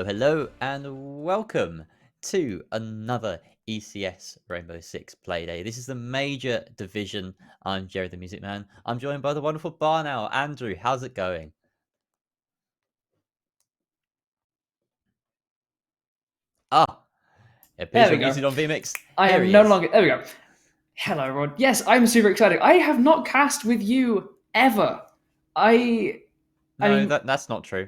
Hello, and welcome to another ECS Rainbow Six Playday. This is the major division. I'm Jerry the Music Man. I'm joined by the wonderful bar now. Andrew, how's it going? It appears you're muted on VMix. I am no longer. There we go. Hello, Rod. Yes, I'm super excited. I have not cast with you ever. No, that's not true.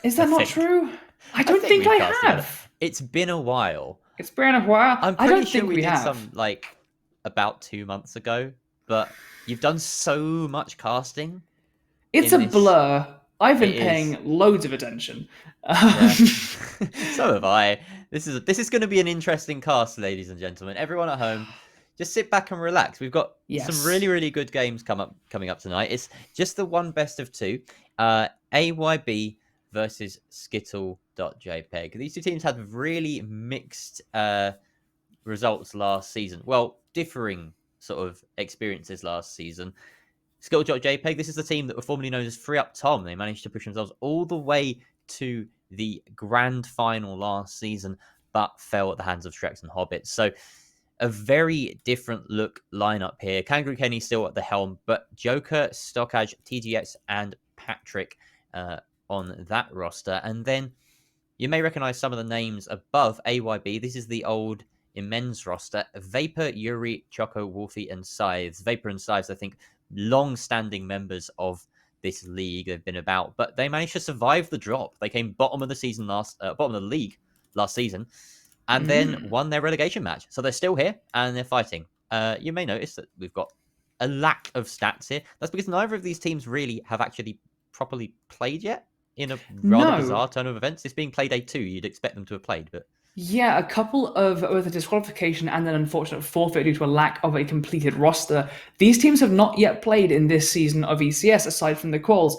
Is that not true? I don't think I have. Together. It's been a while. It's been a while. I'm pretty sure we did some about 2 months ago, but you've done so much casting. It's a blur. I've been paying loads of attention. Yeah. So have I. This is going to be an interesting cast, ladies and gentlemen. Everyone at home, just sit back and relax. We've got some really good games coming up tonight. It's just the one best of two. AYB versus Skittle.jpeg. These two teams had really mixed results last season. Well, differing sort of experiences last season. Skittle.jpeg, this is the team that were formerly known as Free Up Tom. They managed to push themselves all the way to the grand final last season, but fell at the hands of Shreks and Hobbits. So a very different look lineup here. Kangaroo Kenny still at the helm, but Joker, Stockage, TGX, and Patrick on that roster. And then you may recognize some of the names above AYB. This is the old immense roster. Vapor, Yuri, Choco, Wolfie, and Scythes. Vapor and Scythes, I think, long-standing members of this league. They've been about, but they managed to survive the drop. They came bottom of the league last season, and then won their relegation match. So they're still here and they're fighting. You may notice that we've got a lack of stats here. That's because neither of these teams really have actually properly played yet in a rather bizarre turn of events. This being Playday 2, you'd expect them to have played, but yeah, a couple of with a disqualification and an unfortunate forfeit due to a lack of a completed roster. These teams have not yet played in this season of ECS, aside from the quals,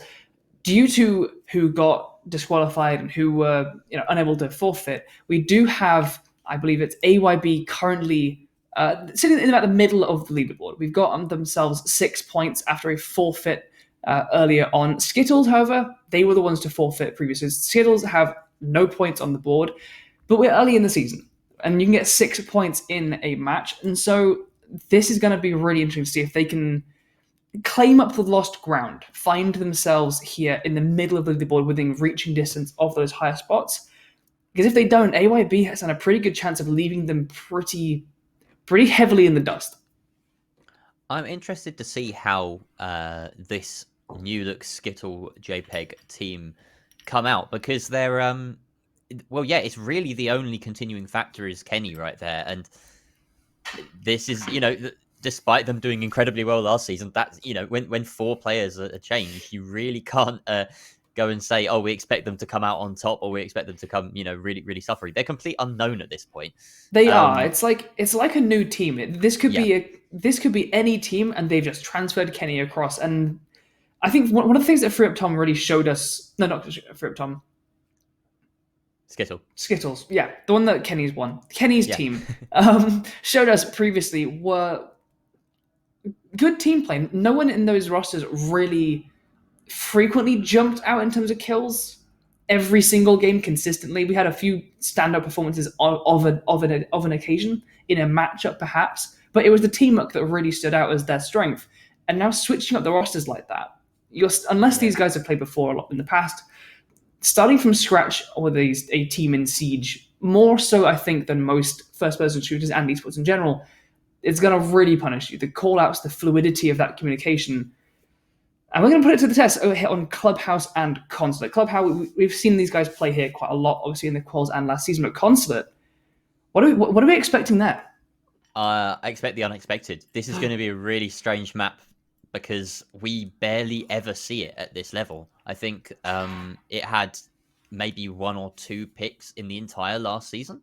due to who got disqualified and who were unable to forfeit. We do have, I believe it's AYB currently sitting in about the middle of the leaderboard. We've got themselves 6 points after a forfeit earlier on. Skittles, however, they were the ones to forfeit previously. Skittles have no points on the board. But we're early in the season, and you can get 6 points in a match. And so this is going to be really interesting to see if they can claim up the lost ground, find themselves here in the middle of the leaderboard within reaching distance of those higher spots. Because if they don't, AYB has a pretty good chance of leaving them pretty heavily in the dust. I'm interested to see how this new look Skittle JPEG team come out, because they're well, yeah, it's really the only continuing factor is Kenny right there. And this is, despite them doing incredibly well last season, that's, when 4 players are changed, you really can't go and say, oh, we expect them to come out on top, or we expect them to come, really suffering. They're complete unknown at this point. They are. It's like a new team. This could be any team, and they've just transferred Kenny across. And I think one of the things that Free Up Tom really showed us, no, not Free Up Tom, Skittles, yeah, the one that Kenny's won. Kenny's team showed us previously were good team play. No one in those rosters really frequently jumped out in terms of kills. Every single game consistently. We had a few stand-up performances of an occasion in a matchup, perhaps, but it was the teamwork that really stood out as their strength. And now switching up the rosters like that, unless these guys have played before a lot in the past, starting from scratch with a team in Siege, more so I think than most first-person shooters and esports in general, it's going to really punish you. The call-outs, the fluidity of that communication, And we're going to put it to the test over here on Clubhouse and Consulate. Clubhouse, we've seen these guys play here quite a lot, obviously in the quals and last season. But Consulate, what are we expecting there? I expect the unexpected. This is going to be a really strange map because we barely ever see it at this level. I think it had maybe 1 or 2 picks in the entire last season.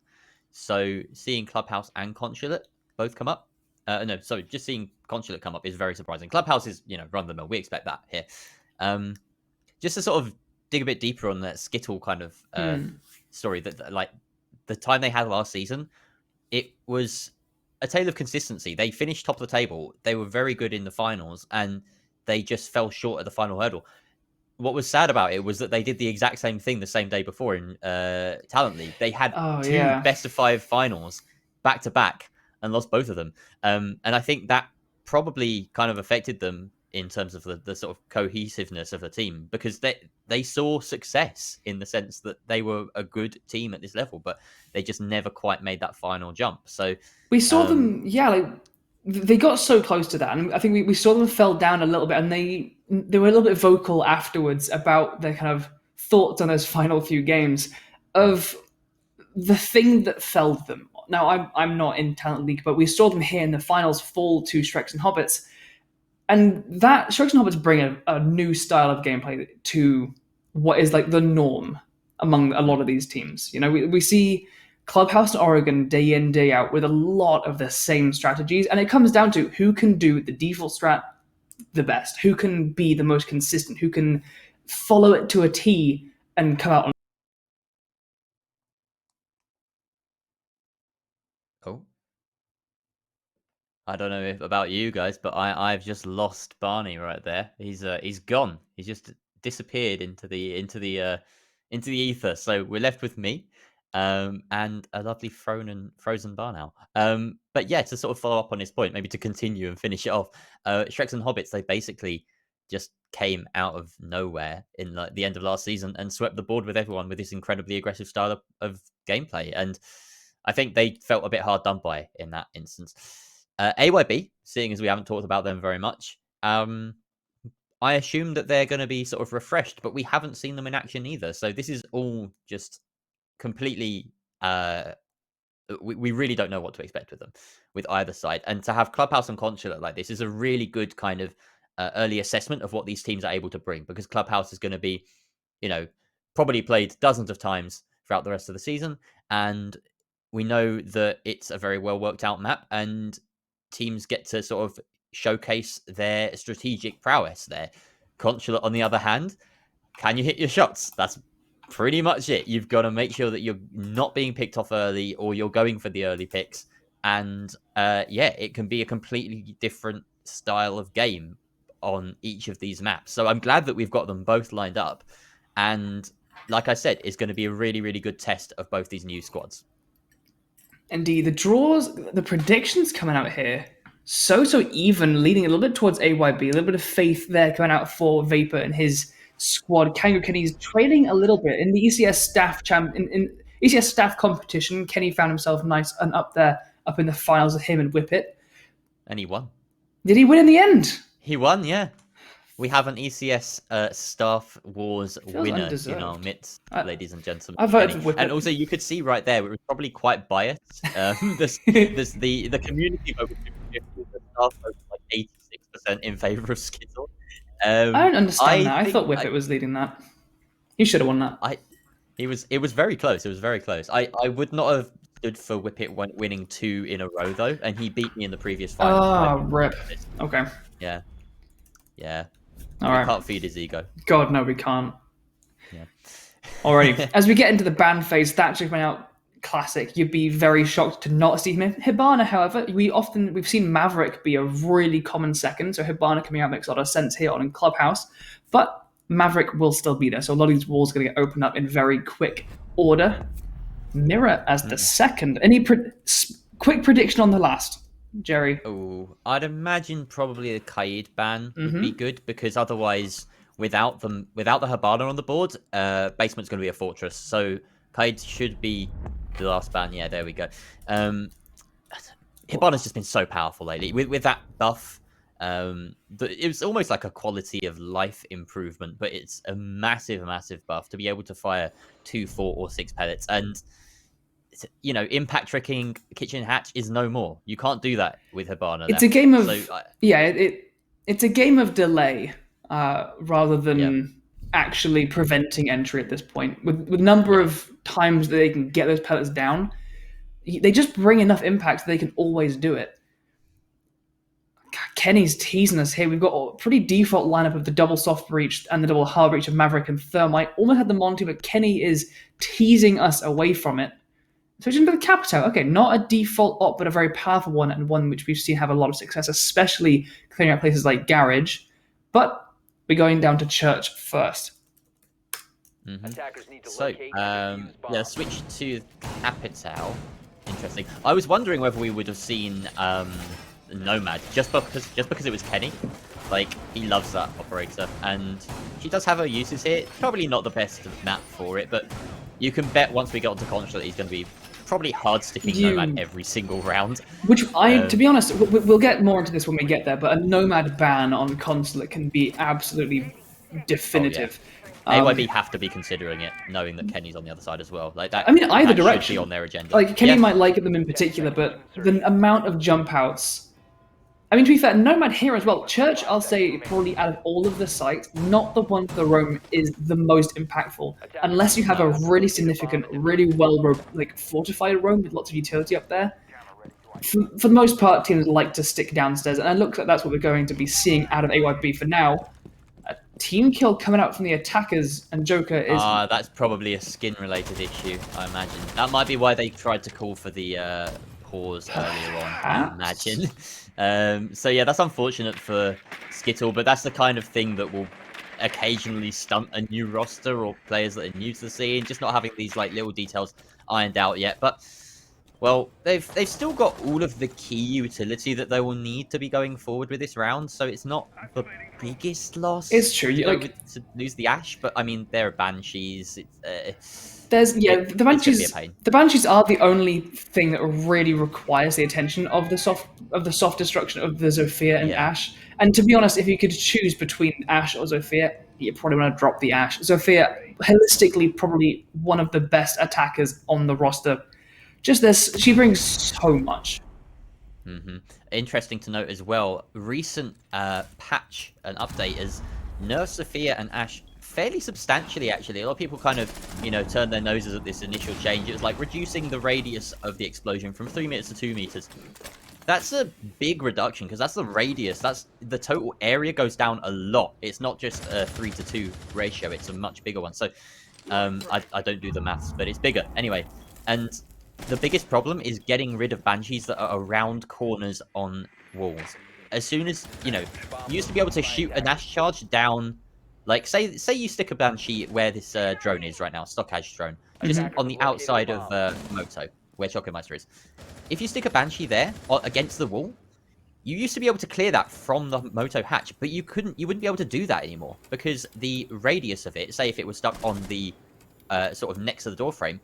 So seeing Clubhouse and Consulate both come up, no, sorry, just seeing Consulate come up is very surprising. Clubhouse is, run of the mill. We expect that here. Just to sort of dig a bit deeper on that Skittle kind of story, that like the time they had last season, it was a tale of consistency. They finished top of the table. They were very good in the finals, and they just fell short at the final hurdle. What was sad about it was that they did the exact same thing the same day before in Talent League. They had 2 best of 5 finals back to back and lost both of them. And I think that probably kind of affected them in terms of the sort of cohesiveness of the team, because they saw success in the sense that they were a good team at this level, but they just never quite made that final jump. So we saw them, they got so close to that, and I think we saw them fell down a little bit, and they were a little bit vocal afterwards about their kind of thoughts on those final few games of the thing that felled them. Now, I'm not in Talent League, but we saw them here in the finals fall to Shreks and Hobbits, and that Shreks and Hobbits bring a new style of gameplay to what is like the norm among a lot of these teams. We see Clubhouse and Oregon day in, day out with a lot of the same strategies, and it comes down to who can do the default strat the best, who can be the most consistent, who can follow it to a T and come out on. Oh, I don't know about you guys, but I've just lost Barney right there. He's gone. He's just disappeared into the ether. So we're left with me, and a lovely frozen Barnow. But yeah, to sort of follow up on his point, maybe to continue and finish it off, Shreks and Hobbits, they basically just came out of nowhere in like the end of last season and swept the board with everyone with this incredibly aggressive style of gameplay. And I think they felt a bit hard done by in that instance. AYB, seeing as we haven't talked about them very much, I assume that they're going to be sort of refreshed, but we haven't seen them in action either. So this is all just completely. We really don't know what to expect with them, with either side. And to have Clubhouse and Consulate like this is a really good kind of early assessment of what these teams are able to bring, because Clubhouse is going to be, probably played dozens of times throughout the rest of the season, and we know that it's a very well worked out map, and teams get to sort of showcase their strategic prowess there. Consulate, on the other hand, can you hit your shots? That's pretty much it. You've got to make sure that you're not being picked off early, or you're going for the early picks. And it can be a completely different style of game on each of these maps. So I'm glad that we've got them both lined up. And like I said, it's going to be a really, really good test of both these new squads. Indeed, the draws, the predictions coming out here, so even, leading a little bit towards AYB, a little bit of faith there coming out for Vapor and his squad. Kenny's trailing a little bit in the ECS in ECS staff competition. Kenny found himself nice and up in the finals with him and Whippet. And he won. Did he win in the end? He won, yeah. We have an ECS Staff Wars winner undeserved in our midst, ladies and gentlemen. I voted for Whippet. And also, you could see right there, it was probably quite biased. The community vote was 50-50, the staff vote was like 86% in favour of Skittle. I don't understand that. I thought Whippet was leading that. He should have won that. It was very close. It was very close. I would not have stood for Whippet winning 2 in a row, though, and he beat me in the previous final. Oh, rip. Okay. Yeah. All right. We can't feed his ego. God, no, we can't. Yeah. Alrighty. As we get into the ban phase, Thatcher coming out classic. You'd be very shocked to not see him in Hibana. However, we've seen Maverick be a really common second, so Hibana coming out makes a lot of sense here on in Clubhouse. But Maverick will still be there, so a lot of these walls are going to get opened up in very quick order. Mirror as the second. Any quick prediction on the last? Jerry? Oh, I'd imagine probably a Kaid ban would be good, because otherwise, without the Hibana on the board, basement's going to be a fortress. So Kaid should be the last ban. Yeah, there we go. Hibana's just been so powerful lately with that buff It was almost like a quality of life improvement, but it's a massive, massive buff to be able to fire 2, 4, or 6 pellets. And impact tricking kitchen hatch is no more. You can't do that with Hibana. It's a game of it's a game of delay rather than actually preventing entry at this point. With number of times that they can get those pellets down, they just bring enough impact so they can always do it. Kenny's teasing us here. We've got a pretty default lineup of the double soft breach and the double hard breach of Maverick and Thermite. Almost had the Monty, but Kenny is teasing us away from it. Switching to the Capito. Okay, not a default op, but a very powerful one, and one which we've seen have a lot of success, especially clearing out places like Garage. But we're going down to Church first. So, switch to Capital. Interesting. I was wondering whether we would have seen Nomad just because it was Kenny. Like, he loves that operator, and she does have her uses here. Probably not the best map for it, but you can bet once we get onto Contra that he's going to be probably hard sticking Nomad every single round. Which to be honest, we'll get more into this when we get there, but a Nomad ban on Consulate can be absolutely definitive. AYB have to be considering it, knowing that Kenny's on the other side as well. Like that. I mean, either that direction should be on their agenda. Like Kenny might like them in particular, but the amount of jump outs. I mean, to be fair, Nomad here as well. Church, I'll say, probably out of all of the sites, not the one for the roam is the most impactful. Unless you have a really significant, really well fortified roam with lots of utility up there. For the most part, teams like to stick downstairs, and it looks like that's what we're going to be seeing out of AYB for now. A team kill coming out from the attackers, and Joker is... that's probably a skin-related issue, I imagine. That might be why they tried to call for the pause earlier on, I imagine. So yeah, that's unfortunate for Skittle, but that's the kind of thing that will occasionally stunt a new roster or players that are new to the scene, just not having these little details ironed out yet. But well, they've still got all of the key utility that they will need to be going forward with this round, so it's not the biggest loss. It's true, to lose the Ashe, but I mean they're Banshees. The Banshees are the only thing that really requires the attention of the soft destruction of the Zofia and Ashe. And to be honest, if you could choose between Ashe or Zofia, you probably want to drop the Ashe. Zofia, holistically, probably one of the best attackers on the roster. She brings so much. Interesting to note as well. Recent patch and update is nerf Zofia and Ashe fairly substantially, actually. A lot of people kind of, turn their noses at this initial change. It was like reducing the radius of the explosion from 3 meters to 2 meters. That's a big reduction because that's the radius. That's the total area goes down a lot. It's not just a 3-to-2 ratio. It's a much bigger one. So I don't do the maths, but it's bigger. Anyway, and the biggest problem is getting rid of Banshees that are around corners on walls. As soon as, you used to be able to shoot an Ashe charge down. Like, say you stick a Banshee where this drone is right now, stock Ashe drone, just on the outside of Moto, where Chocomeister is. If you stick a Banshee there, against the wall, you used to be able to clear that from the Moto hatch, but you wouldn't be able to do that anymore, because the radius of it, say if it was stuck on the sort of next to the door frame,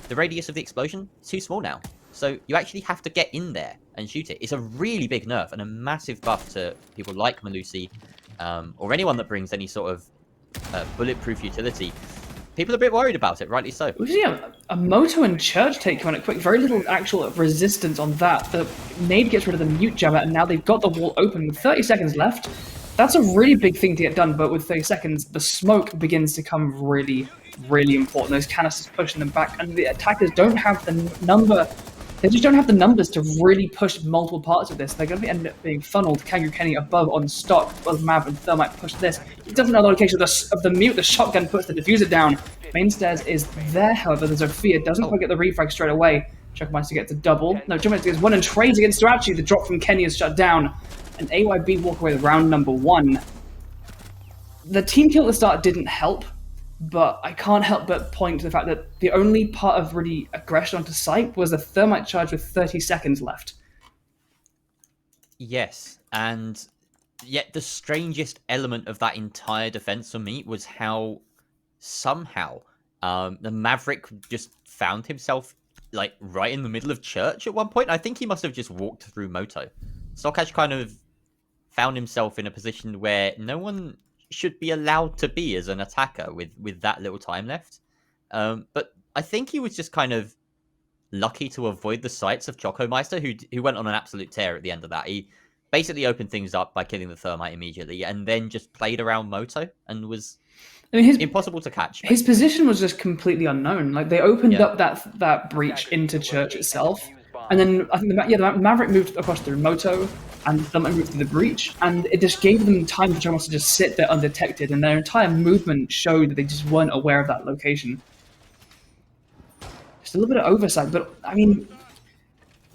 the radius of the explosion is too small now. So you actually have to get in there and shoot it. It's a really big nerf and a massive buff to people like Malusi, or anyone that brings any sort of bulletproof utility. People are a bit worried about it, rightly so. Yeah, a Moto and Church take on it quick. Very little actual resistance on that. The nade gets rid of the mute jammer, and now they've got the wall open with 30 seconds left. That's a really big thing to get done, but with 30 seconds, the smoke begins to come really, really important. Those canisters pushing them back, and the attackers don't have the number. They just don't have the numbers to really push multiple parts of this. They're going to end up being funneled. Kangaroo Kenny above on stock, while Mav and Thermite push this. He doesn't know the location of the mute. The shotgun puts the diffuser down. Main stairs is there, however. The Zofia doesn't quite get the refrag straight away. Chocomeister gets a double. No, Chocomeister gets one and trades against Strategy. The drop from Kenny is shut down. And AYB walk away with round number 1. The team kill at the start didn't help, but I can't help but point to the fact that the only part of really aggression onto site was a Thermite charge with 30 seconds left. Yes, and yet the strangest element of that entire defense for me was how somehow the Maverick just found himself right in the middle of Church at one point. I think he must have just walked through Moto. Stockash kind of found himself in a position where no one should be allowed to be as an attacker with that little time left. But I think he was just kind of lucky to avoid the sights of Chocomeister, who went on an absolute tear at the end of that. He basically opened things up by killing the Thermite immediately, and then just played around Moto and was impossible to catch. His position was just completely unknown. Like they opened up that breach into Church itself, and then I think the Maverick moved across through Moto, and the Thermite moved through the breach, and it just gave them time for Chocomeister to just sit there undetected, and their entire movement showed that they just weren't aware of that location. Just a little bit of oversight, but I mean,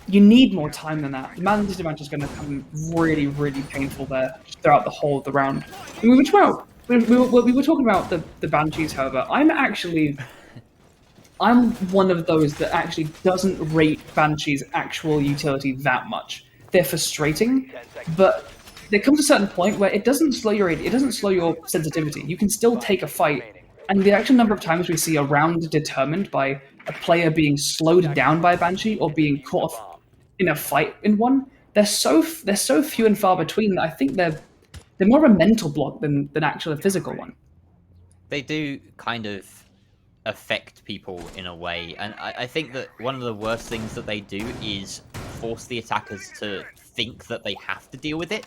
you need more time than that. The man disadvantage is going to come really, really painful there throughout the whole of the round. I mean, we were talking about the Banshees, however. I'm one of those that actually doesn't rate Banshee's actual utility that much. They're frustrating, but there comes a certain point where it doesn't slow your sensitivity. You can still take a fight. And the actual number of times we see a round determined by a player being slowed down by a Banshee or being caught in a fight in one, they're so few and far between that I think they're more of a mental block than actually a physical one. They do kind of affect people in a way, and I think that one of the worst things that they do is force the attackers to think that they have to deal with it.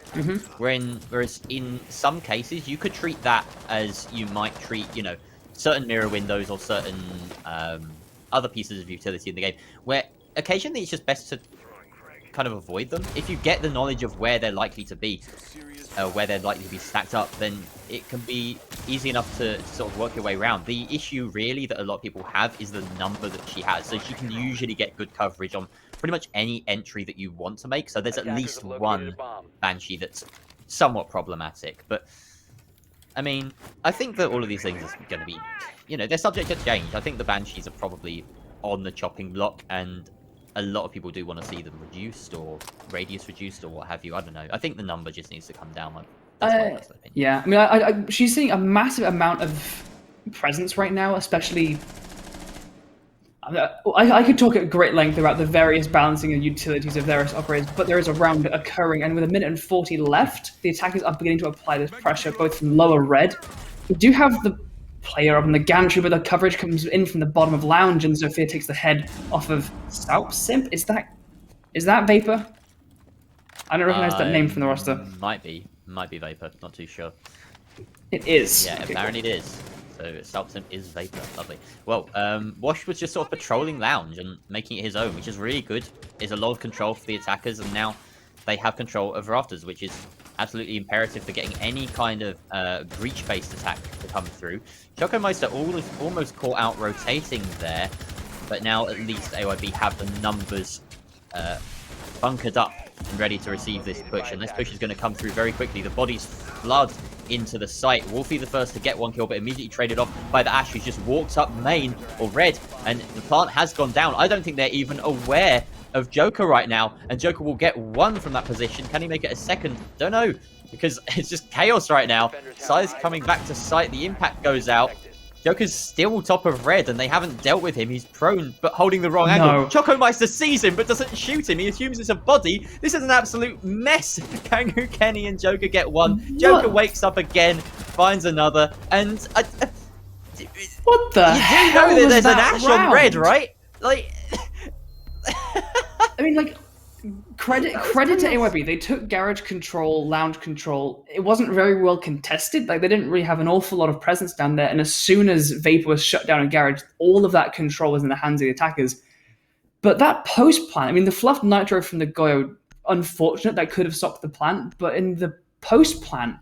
Whereas in some cases you could treat that as you might treat, certain mirror windows or certain other pieces of utility in the game, where occasionally it's just best to kind of avoid them. If you get the knowledge of where they're likely to be, where they're likely to be stacked up, then it can be easy enough to sort of work your way around. The issue really that a lot of people have is the number that she has. So she can usually get good coverage on pretty much any entry that you want to make. So there's at least one Banshee that's somewhat problematic. But I mean, I think that all of these things are going to be, they're subject to change. I think the Banshees are probably on the chopping block, and a lot of people do want to see them reduced or radius reduced or what have you. I don't know. I think the number just needs to come down. That's my personal opinion. Yeah, I mean, she's seeing a massive amount of presence right now, especially. I could talk at great length about the various balancing and utilities of various operators, but there is a round occurring, and with 1:40 left, the attackers are beginning to apply this pressure, both from lower red. We do have the player up in the gantry, but the coverage comes in from the bottom of Lounge, and Zofia takes the head off of Soup Simp. Is that Vapor? I don't recognize that name from the roster. Might be Vapor. Not too sure. It is. Yeah, okay, apparently it is. So Soup Simp is Vapor. Lovely. Well, Wash was just sort of patrolling Lounge and making it his own, which is really good. There's a lot of control for the attackers, and now they have control of Rafters, which is absolutely imperative for getting any kind of breach-based attack to come through. Chocomeister almost caught out rotating there, but now at least AYB have the numbers bunkered up and ready to receive this push, and this push is going to come through very quickly. The bodies flood into the site. Wolfie the first to get one kill, but immediately traded off by the Ash, who just walks up main or red, and the plant has gone down. I don't think they're even aware of Joker right now, and Joker will get one from that position. Can he make it a second? Don't know, because it's just chaos right now. Size coming back to site, the impact goes out. Joker's still top of red, and they haven't dealt with him. He's prone, but holding the wrong angle. Chocomeister sees him, but doesn't shoot him. He assumes it's a body. This is an absolute mess. Kangaroo Kenny and Joker get one. Joker wakes up again, finds another, and... what the hell? You do know that there's an Ash on red, right? Like... I mean, like, credit to AYB. They took garage control, lounge control. It wasn't very well contested. Like, they didn't really have an awful lot of presence down there. And as soon as Vapor was shut down in garage, all of that control was in the hands of the attackers. But that post plant, I mean, the fluffed nitro from the Goyo, unfortunate, that could have stopped the plant. But in the post plant,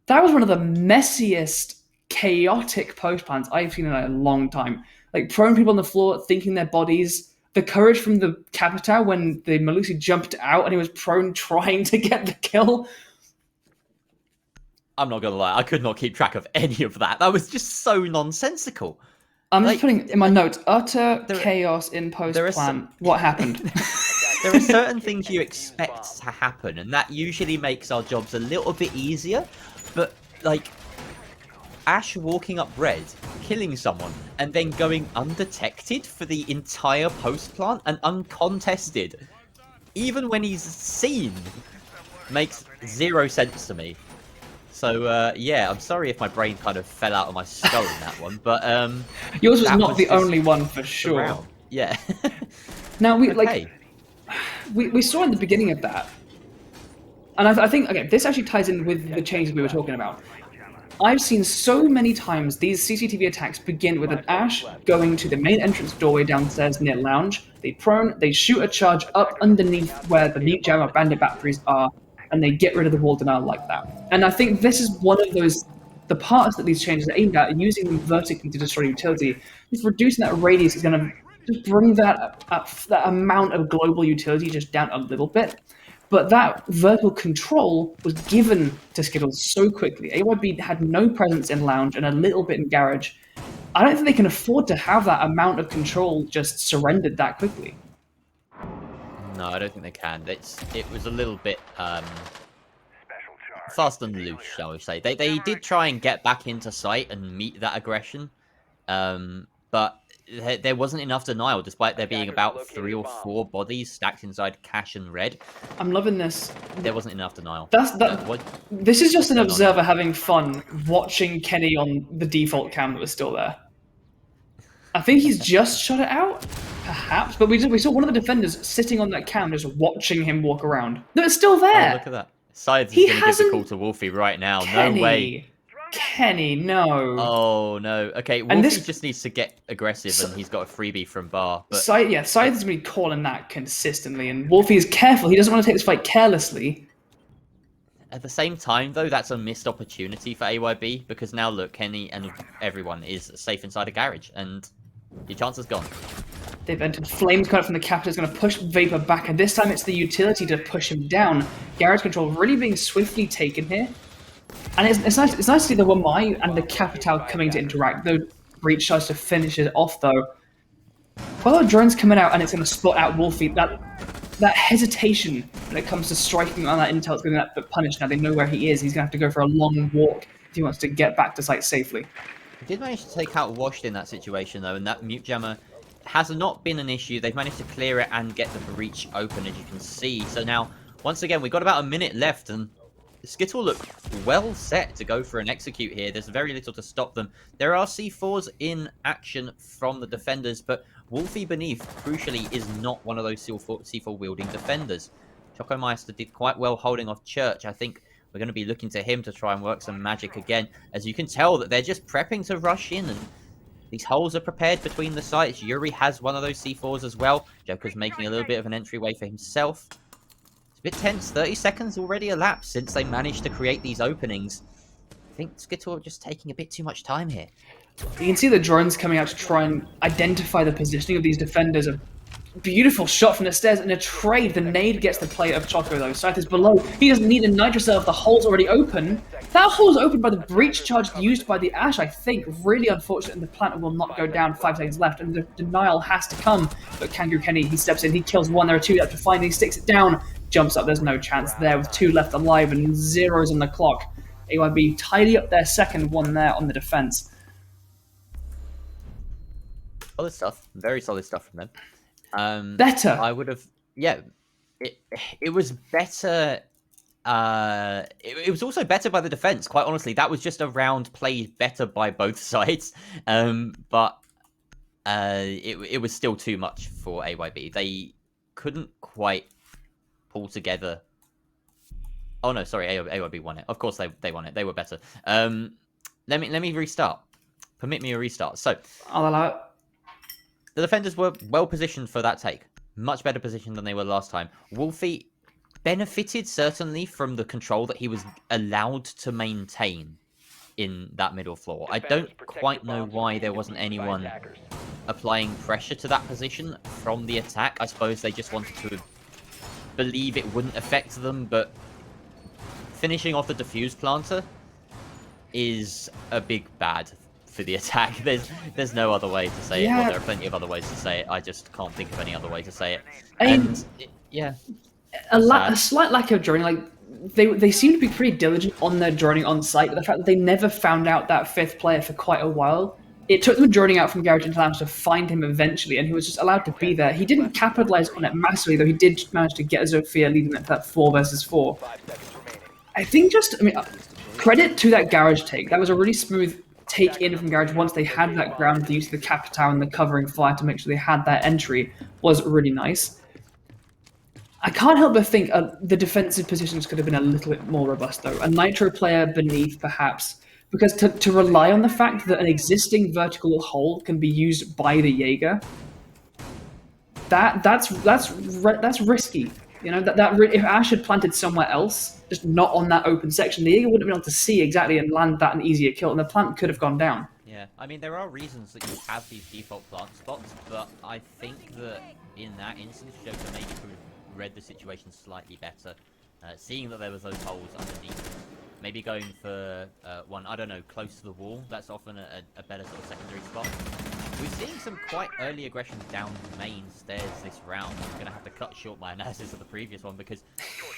that was one of the messiest, chaotic post plants I've seen in a long time. Like, prone people on the floor, thinking their bodies. The courage from the Capita when the Malusi jumped out and he was prone trying to get the kill. I'm not going to lie, I could not keep track of any of that. That was just so nonsensical. I'm just putting in my notes, utter chaos in post-plan. What happened? There are certain things you expect to happen, and that usually makes our jobs a little bit easier. But, like, Ash walking up red, killing someone, and then going undetected for the entire post plant and uncontested, even when he's seen. makes zero sense to me. So yeah, I'm sorry if my brain kind of fell out of my skull in that one, but yours was not the only one for sure. Round. Yeah. Now we saw in the beginning of that, and I think okay, this actually ties in with the changes we were talking about. I've seen so many times these CCTV attacks begin with an Ashe going to the main entrance doorway downstairs near Lounge. They prone, they shoot a charge up underneath where the Mute Jammer Bandit batteries are, and they get rid of the wall denial like that. And I think this is one of the parts that these changes are aimed at, using them vertically to destroy utility. Just reducing that radius is going to just bring that amount of global utility just down a little bit. But that vertical control was given to Skittles so quickly. AYB had no presence in Lounge and a little bit in Garage. I don't think they can afford to have that amount of control just surrendered that quickly. No, I don't think they can. It was a little bit fast and loose, shall we say. They did try and get back into sight and meet that aggression, but there wasn't enough denial, despite there being about 3 or 4 bodies stacked inside Cash and Red. I'm loving this. There wasn't enough denial. This is just an observer having fun watching Kenny on the default cam that was still there. I think he's just shut it out, perhaps, but we saw one of the defenders sitting on that cam just watching him walk around. No, it's still there. Oh, look at that. Sides is going to give the call to Wolfie right now. Kenny. No way. Kenny, no. Oh, no. Okay, Wolfie just needs to get aggressive, and he's got a freebie from Bar. But... Scythe has been calling that consistently, and Wolfie is careful. He doesn't want to take this fight carelessly. At the same time, though, that's a missed opportunity for AYB, because now, look, Kenny and everyone is safe inside a garage, and your chance is gone. They've entered Flames coming from the Captain is going to push Vapor back, and this time it's the utility to push him down. Garage control really being swiftly taken here. And it's nice to see the Wamai and the Capital coming to interact. The Breach tries to finish it off, though. While the drone's coming out and it's going to spot out Wolfie, that hesitation when it comes to striking on that intel is going to get punished. Now they know where he is. He's going to have to go for a long walk if he wants to get back to site safely. He did manage to take out Washed in that situation, though, and that Mute Jammer has not been an issue. They've managed to clear it and get the breach open, as you can see. So now, once again, we've got about a minute left, and Skittle look well set to go for an execute here. There's very little to stop them. There are C4s in action from the defenders, but Wolfie beneath, crucially, is not one of those C4 wielding defenders. Choco Meister did quite well holding off Church. I think we're going to be looking to him to try and work some magic again. As you can tell that they're just prepping to rush in, and these holes are prepared between the sites. Yuri has one of those C4s as well. Joker's making a little bit of an entryway for himself. It's a bit tense. 30 seconds already elapsed since they managed to create these openings. I think Skittle are just taking a bit too much time here. You can see the drones coming out to try and identify the positioning of these defenders. A beautiful shot from the stairs and a trade. The nade gets the play of Choco, though. Scythe is below. He doesn't need a Nitrocell if the hole's already open. That hole's opened by the breach charge used by the Ashe, I think. Really unfortunate, and the planter will not go down. 5 seconds left, and the denial has to come. But Kangaroo Kenny, he steps in, he kills one. There are 2 left to find. He sticks it down, jumps up. There's no chance there with 2 left alive and 0s on the clock. AYB tidy up their second one there on the defense. Solid stuff. Very solid stuff from them. Better. I would have... Yeah. It was better... It was also better by the defense, quite honestly. That was just a round played better by both sides. But it was still too much for AYB. They couldn't quite pull together... Oh no, sorry, AYB won it. Of course they won it. They were better. Let me restart. Permit me a restart. So, I'll allow it. The defenders were well positioned for that take. Much better position than they were last time. Wolfie benefited certainly from the control that he was allowed to maintain in that middle floor. I don't quite know why there wasn't anyone applying pressure to that position from the attack. I suppose they just wanted to believe it wouldn't affect them, but finishing off the diffuse planter is a big bad for the attack. There's no other way to say it. Well, there are plenty of other ways to say it. I just can't think of any other way to say it. A slight lack of droning. Like they seem to be pretty diligent on their droning on site, but the fact that they never found out that 5th player for quite a while it took them journeying out from Garage into Lounge to find him eventually, and he was just allowed to be there. He didn't capitalize on it massively, though he did manage to get Zofia leading it to that 4 versus 4. I think credit to that Garage take. That was a really smooth take in from Garage once they had that ground, the use of the Cap Tower and the covering fire to make sure they had that entry was really nice. I can't help but think the defensive positions could have been a little bit more robust, though. A Nitro player beneath, perhaps, because to rely on the fact that an existing vertical hole can be used by the Jaeger, that's risky. You know, if Ash had planted somewhere else, just not on that open section, the Jaeger wouldn't have been able to see exactly and land that an easier kill, and the plant could have gone down. Yeah, I mean, there are reasons that you have these default plant spots, but I think that in that instance, Joker maybe could have read the situation slightly better. Seeing that there was those holes underneath, maybe going for one, I don't know, close to the wall. That's often a better sort of secondary spot. We're seeing some quite early aggression down main stairs this round. I'm going to have to cut short my analysis of the previous one because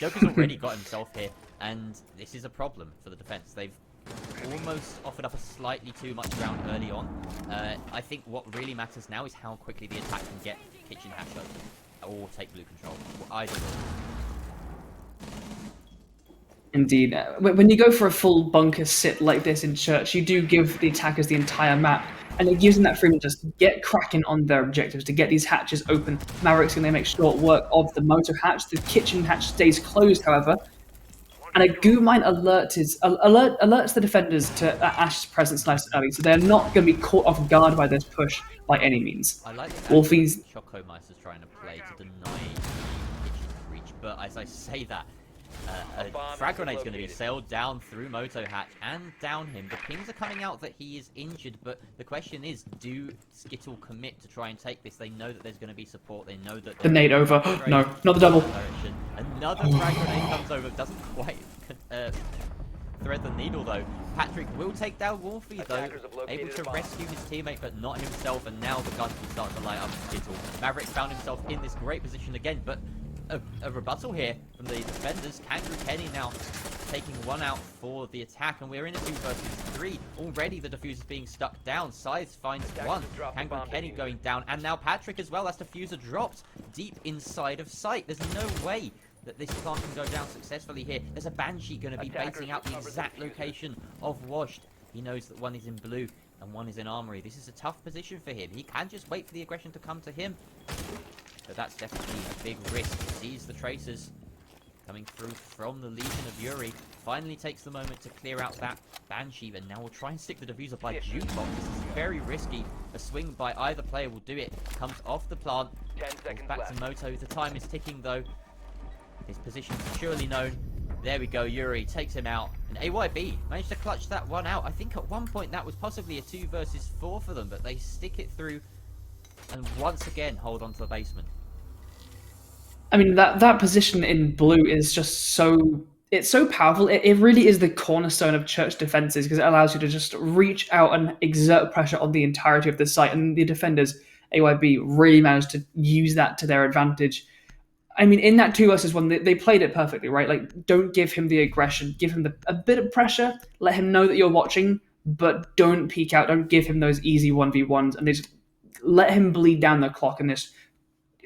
Joker's already got himself here, and this is a problem for the defense. They've almost offered up a slightly too much ground early on. I think what really matters now is how quickly the attack can get kitchen hatch open or take blue control. Either way. Indeed. When you go for a full bunker sit like this in Church, you do give the attackers the entire map, and it gives them that freedom to just get cracking on their objectives, to get these hatches open. Maverick's going to make short work of the motor hatch. The kitchen hatch stays closed, however. And a goo mine alerts the defenders to Ash's presence nice and early, so they're not going to be caught off guard by this push by any means. I like that Wolfie's Choco Mice is trying to play to deny kitchen reach, but as I say that, a frag grenade's going to be sailed down through Moto Hatch and down him. The pings are coming out that he is injured, but the question is, do Skittle commit to try and take this? They know that there's going to be support. They know that the nade over. No, not the double. Another frag grenade comes over. Doesn't quite thread the needle though. Patrick will take down Wolfie though, able to rescue his teammate but not himself, and now the gun can start to light up Skittle. Maverick found himself in this great position again, but a rebuttal here from the defenders. Kangaroo Kenny now taking one out for the attack, and we're in a 2 versus 3. Already the diffuser's being stuck down. Size finds one. Kangaroo Kenny going down, and now Patrick as well as diffuser dropped deep inside of sight. There's no way that this plant can go down successfully here. There's a Banshee going to be baiting out the exact location of Washed. He knows that one is in blue and one is in Armory. This is a tough position for him. He can just wait for the aggression to come to him. But that's definitely a big risk. He sees the tracers coming through from the Legion of Yuri. Finally takes the moment to clear out that Banshee, and now we'll try and stick the diffuser by Jukebox. This is very risky. A swing by either player will do it. Comes off the plant. 10 seconds back left. to Moto. The time is ticking though. His position is surely known. There we go. Yuri takes him out. And AYB managed to clutch that one out. I think at one point that was possibly a 2 versus 4 for them, but they stick it through and once again hold on to the basement. I mean, that position in blue is just so powerful. It really is the cornerstone of Church defenses because it allows you to just reach out and exert pressure on the entirety of the site. And the defenders, AYB, really managed to use that to their advantage. I mean, in that 2 versus 1, they played it perfectly, right? Like, don't give him the aggression. Give him a bit of pressure. Let him know that you're watching, but don't peek out. Don't give him those easy 1v1s. And they just let him bleed down the clock. And this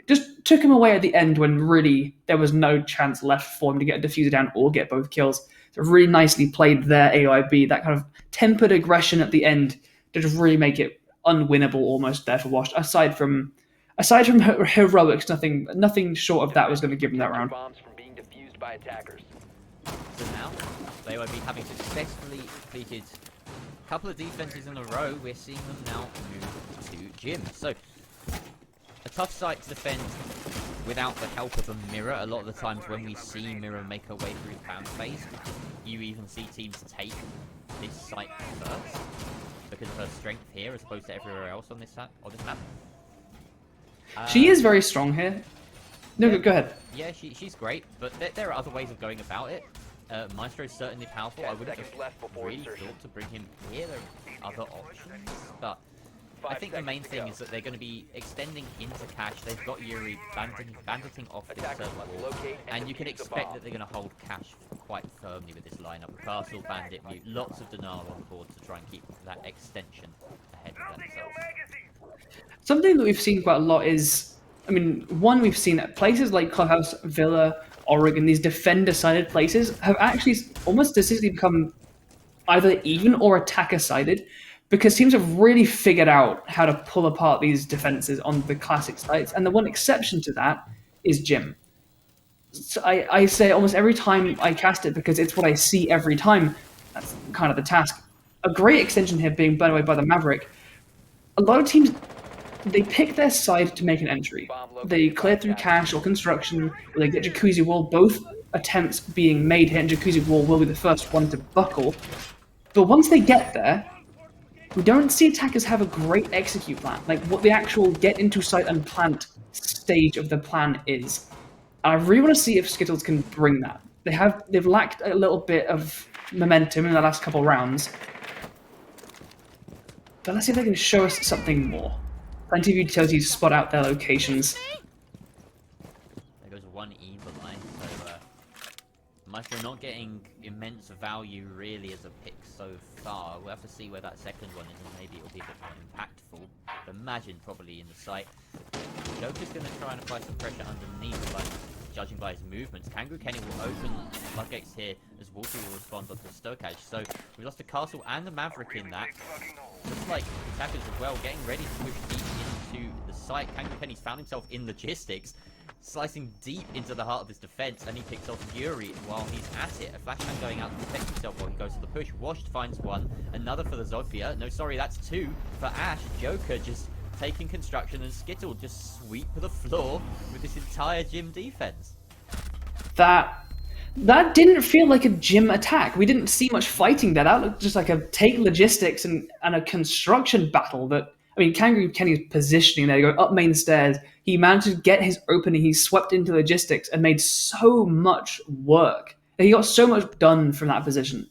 just took him away at the end when really there was no chance left for him to get a diffuser down or get both kills. So really nicely played there, AYB. That kind of tempered aggression at the end to just really make it unwinnable almost there for Washed. Aside from heroics, nothing short of that was going to give him that round. Bombs from being defused by attackers. So now, AYB having successfully completed a couple of defenses in a row, we're seeing them now move to Jim. So a tough site to defend without the help of a mirror. A lot of the times when we see mirror make her way through fan phase, you even see teams take this site first because of her strength here as opposed to everywhere else on this map. She is very strong here. No, yeah, go ahead. Yeah, she's great, but there are other ways of going about it. Maestro is certainly powerful. I wouldn't have really thought to bring him here. There are other options, but I think the main thing is that they're going to be extending into cash. They've got Yuri banditing off this wall, and you can expect that they're going to hold cash quite firmly with this lineup. Castle, Bandit, Mute, lots of Dinar on board to try and keep that extension ahead. defend themselves. Something that we've seen quite a lot is, I mean, one, we've seen at places like Clubhouse, Villa, Oregon, these defender-sided places have actually almost statistically become either even or attacker-sided, because teams have really figured out how to pull apart these defenses on the classic sites, and the one exception to that is Gym. So I say almost every time I cast it because it's what I see every time. That's kind of the task. A great extension here being blown away by the Maverick. A lot of teams, they pick their side to make an entry. They clear through cache or construction, or they get Jacuzzi Wall, both attempts being made here, and Jacuzzi Wall will be the first one to buckle. But once they get there, we don't see attackers have a great execute plan, like what the actual get into site and plant stage of the plan is. And I really want to see if Skittles can bring that. They've lacked a little bit of momentum in the last couple rounds. But let's see if they can show us something more. Plenty of utilities spot out their locations. There goes one either line, so Maestro not getting immense value really as a pick so far. We'll have to see where that second one is, and maybe it'll be a bit more impactful. But imagine probably in the site. Joker's going to try and apply some pressure underneath, but judging by his movements, Kangaroo Kenny will open floodgates here as Wolfie will respond onto the Stokage. So we lost the Castle and the Maverick in that. Looks like attackers as well, getting ready to push deep into the site. Kangaroo Kenny's found himself in logistics, slicing deep into the heart of his defense, and he picks off Fury while he's at it. A flashbang going out to protect himself while he goes to the push. Washed finds one, another for the Zofia. No, sorry, that's two for Ash. Joker just taking construction, and Skittle just sweep the floor with this entire Gym defense. That didn't feel like a Gym attack. We didn't see much fighting there. That looked just like a take logistics and a construction battle. That, I mean, Kangaroo Kenny's positioning there, going up main stairs. He managed to get his opening. He swept into logistics and made so much work. He got so much done from that position.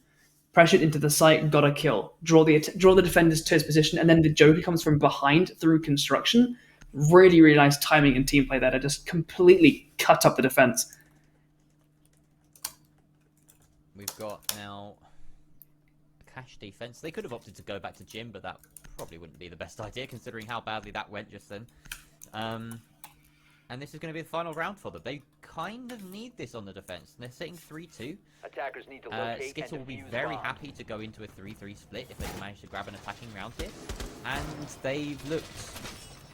Pressured into the site, got a kill. Draw the defenders to his position, and then the Joker comes from behind through construction. Really, really nice timing and team play there to just completely cut up the defense. We've got now cash defense. They could have opted to go back to Gym, but that probably wouldn't be the best idea considering how badly that went just then. And this is going to be the final round for them. They kind of need this on the defense. They're sitting 3-2. Attackers need to locate Skittle will be very happy to go into a 3-3 split if they can manage to grab an attacking round here. And they've looked...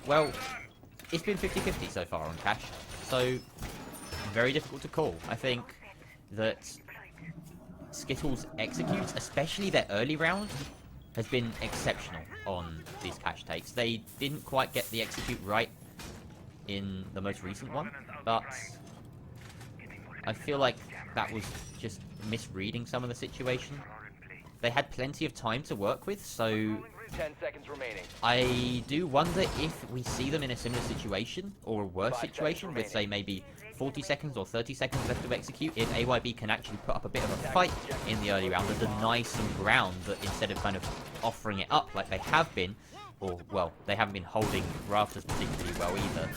Well, it's been 50-50 so far on cash. So, very difficult to call. I think that Skittles executes, especially their early round, has been exceptional on these cash takes. They didn't quite get the execute right in the most recent one, but I feel like that was just misreading some of the situation. They had plenty of time to work with, so 10 seconds remaining. I do wonder if we see them in a similar situation, or a worse situation, with say maybe 40 seconds or 30 seconds left to execute, if AYB can actually put up a bit of a fight in the early round and deny some ground, that instead of kind of offering it up like they have been, or, well, they haven't been holding rafters particularly well either.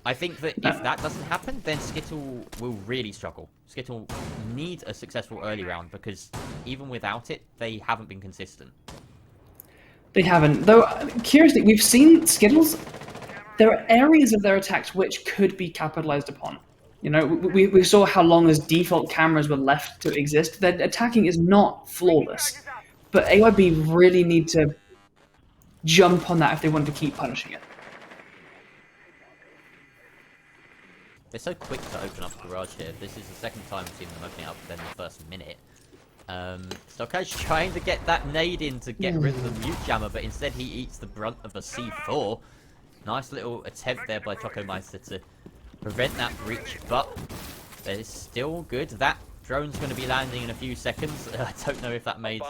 I think that if that doesn't happen, then Skittle will really struggle. Skittle need a successful early round, because even without it, they haven't been consistent. They haven't. Though, curiously, we've seen Skittles, there are areas of their attacks which could be capitalized upon. You know, we saw how long as default cameras were left to exist. Their attacking is not flawless. But AYB really need to jump on that if they want to keep punishing it. They're so quick to open up Garage here. This is the second time we've seen them opening up within the first minute. Stokage trying to get that nade in to get rid of the mute jammer, but instead he eats the brunt of a C4. Nice little attempt there by Chocomeister to prevent that breach, but it's still good. That drone's going to be landing in a few seconds. I don't know if that made...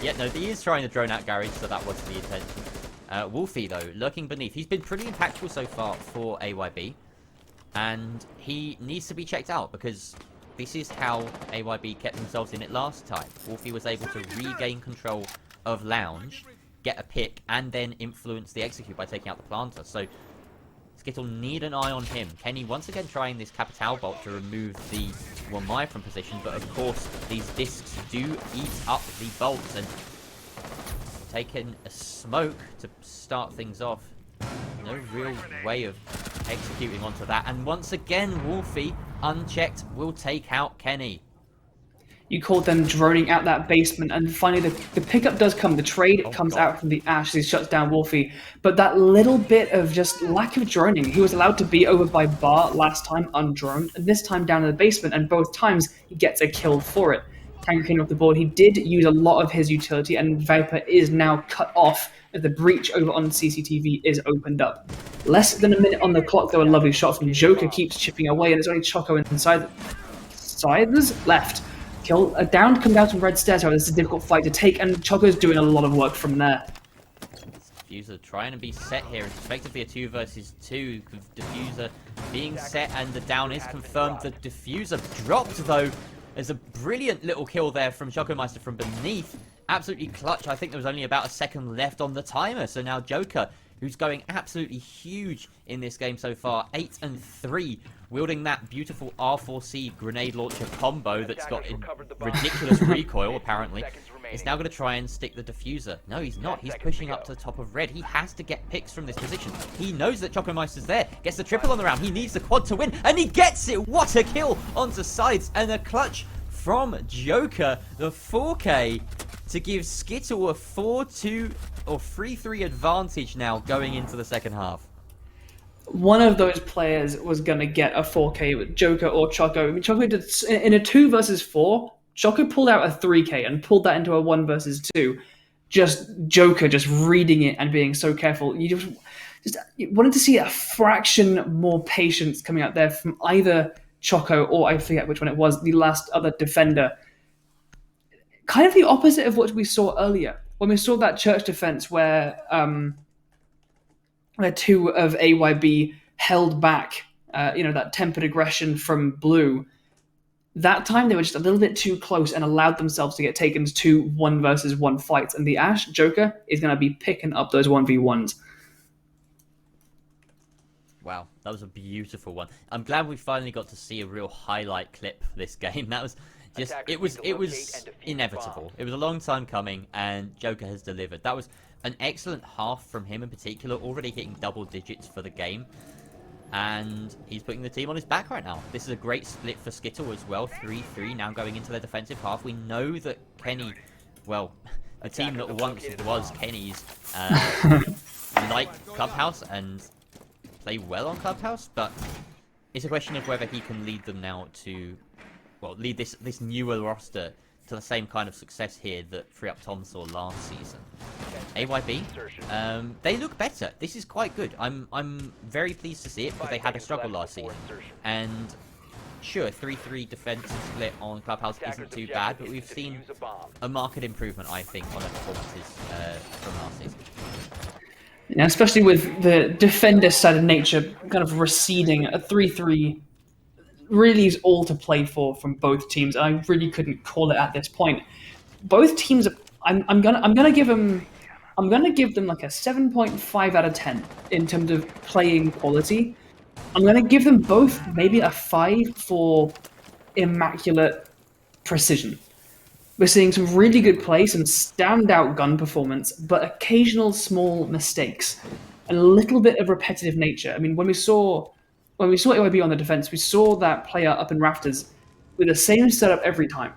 Yeah, no, he is trying to drone out Garage, so that wasn't the intention. Wolfie, though, lurking beneath. He's been pretty impactful so far for AYB. And he needs to be checked out, because this is how AYB kept themselves in it last time. Wolfie was able to regain control of Lounge, get a pick, and then influence the execute by taking out the planter. So Skittle need an eye on him. Kenny once again trying this Capital Bolt to remove the Wamai from position, but of course these discs do eat up the bolts, and taking a smoke to start things off. No real way of executing onto that. And once again, Wolfie, unchecked, will take out Kenny. You caught them droning out that basement, and finally the pickup does come. The trade comes out from the Ash as he shuts down Wolfie. But that little bit of just lack of droning, he was allowed to be over by Bar last time undroned, and this time down in the basement, and both times he gets a kill for it. Tanker came off the board. He did use a lot of his utility, and Viper is now cut off as the breach over on CCTV is opened up. Less than a minute on the clock, though. A lovely shot from Joker keeps chipping away, and it's only Choco inside. Sides left. Kill down, come down some red stairs. However, this is a difficult fight to take, and Choco's doing a lot of work from there. Diffuser trying to be set here. It's effectively a 2 versus 2. Diffuser being set, and the down is confirmed. The Diffuser dropped, though. There's a brilliant little kill there from Chocomeister from beneath. Absolutely clutch. I think there was only about a second left on the timer. So now Joker, who's going absolutely huge in this game so far, 8 and 3, wielding that beautiful R4C grenade launcher combo that's got ridiculous recoil, apparently, is now going to try and stick the Diffuser. No, he's not. He's pushing up to the top of red. He has to get picks from this position. He knows that Chocomeister's there. Gets the triple on the round. He needs the quad to win, and he gets it. What a kill onto sides, and a clutch from Joker, the 4K, to give Skittle a 4-2 or 3-3 advantage now going into the second half. One of those players was going to get a 4K with Joker or Choco. I mean, Choco did in a 2 versus 4. Choco pulled out a 3K and pulled that into a 1 versus 2. Just Joker just reading it and being so careful. You wanted to see a fraction more patience coming out there from either Choco or, I forget which one it was, the last other defender. Kind of the opposite of what we saw earlier. When we saw that church defense where 2 of AYB held back, that tempered aggression from Blue. That time they were just a little bit too close and allowed themselves to get taken to 2 1 versus 1 fights. And the Ash Joker is going to be picking up those 1v1s. Wow, that was a beautiful one. I'm glad we finally got to see a real highlight clip for this game. That was just, it was inevitable. It was a long time coming, and Joker has delivered. That was an excellent half from him in particular, already hitting double digits for the game. And he's putting the team on his back right now. This is a great split for Skittle as well. 3-3 now going into their defensive half. We know that Kenny, well, the team that once was Kenny's, like Clubhouse and play well on Clubhouse, but it's a question of whether he can lead them now to, well, lead this newer roster to the same kind of success here that Free Up Tom saw last season. AYB, they look better. This is quite good. I'm very pleased to see it because they had a struggle last season. And sure, 3-3 defensive split on Clubhouse isn't too bad, but we've seen a marked improvement, I think, on their performances from last season. Yeah, especially with the defender side of nature kind of receding, a 3-3 really is all to play for from both teams. I really couldn't call it at this point. Both teams, I'm gonna give them like a 7.5 out of 10 in terms of playing quality. I'm gonna give them both maybe a 5 for immaculate precision. We're seeing some really good play, some standout gun performance, but occasional small mistakes, and a little bit of repetitive nature. I mean, when we saw AYB on the defense, we saw that player up in rafters with the same setup every time.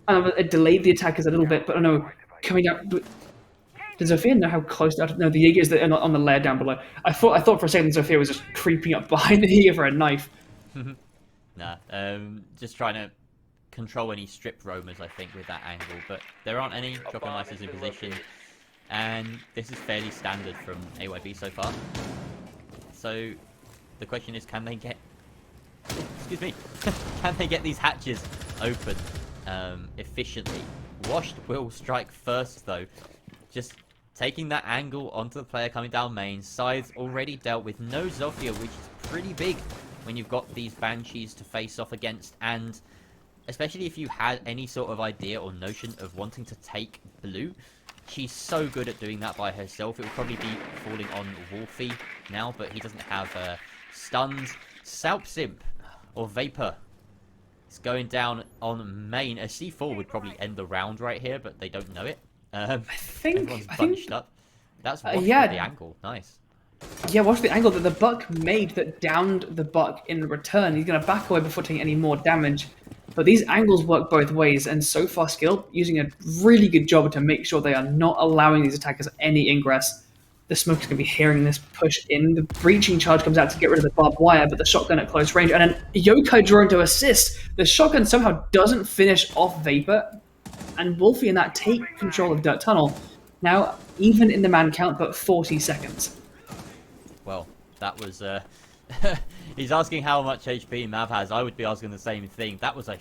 It delayed the attackers a little bit, but I know coming out. Does Zofia know how close? No, the Jaeger is on the layer down below. I thought for a second Zofia was just creeping up behind the Jaeger for a knife. Nah, just trying to control any strip roamers, I think, with that angle, but there aren't any. Chocomeister's in position, and this is fairly standard from AYB so far. So the question is, can they get can they get these hatches open efficiently? Washed will strike first, though, just taking that angle onto the player coming down main. Sides already dealt with. No Zofia, which is pretty big when you've got these Banshees to face off against, and especially if you had any sort of idea or notion of wanting to take Blue. She's so good at doing that by herself. It would probably be falling on Wolfie now, but he doesn't have stuns. Salp Simp or Vapor is going down on main. A C4 would probably end the round right here, but they don't know it. Everyone's bunched up. That's washed yeah. with the angle. Nice. Yeah, watch the angle that the Buck made that downed the Buck in return. He's going to back away before taking any more damage. But these angles work both ways, and so far Skittle using a really good job to make sure they are not allowing these attackers any ingress. The Smoker's going to be hearing this push in. The breaching charge comes out to get rid of the barbed wire, but the shotgun at close range, and then Yokai drone to assist. The shotgun somehow doesn't finish off Vapor, and Wolfie and that take control of Dirt Tunnel. Now, even in the man count, but 40 seconds. Well, that was... He's asking how much HP Mav has. I would be asking the same thing. That was a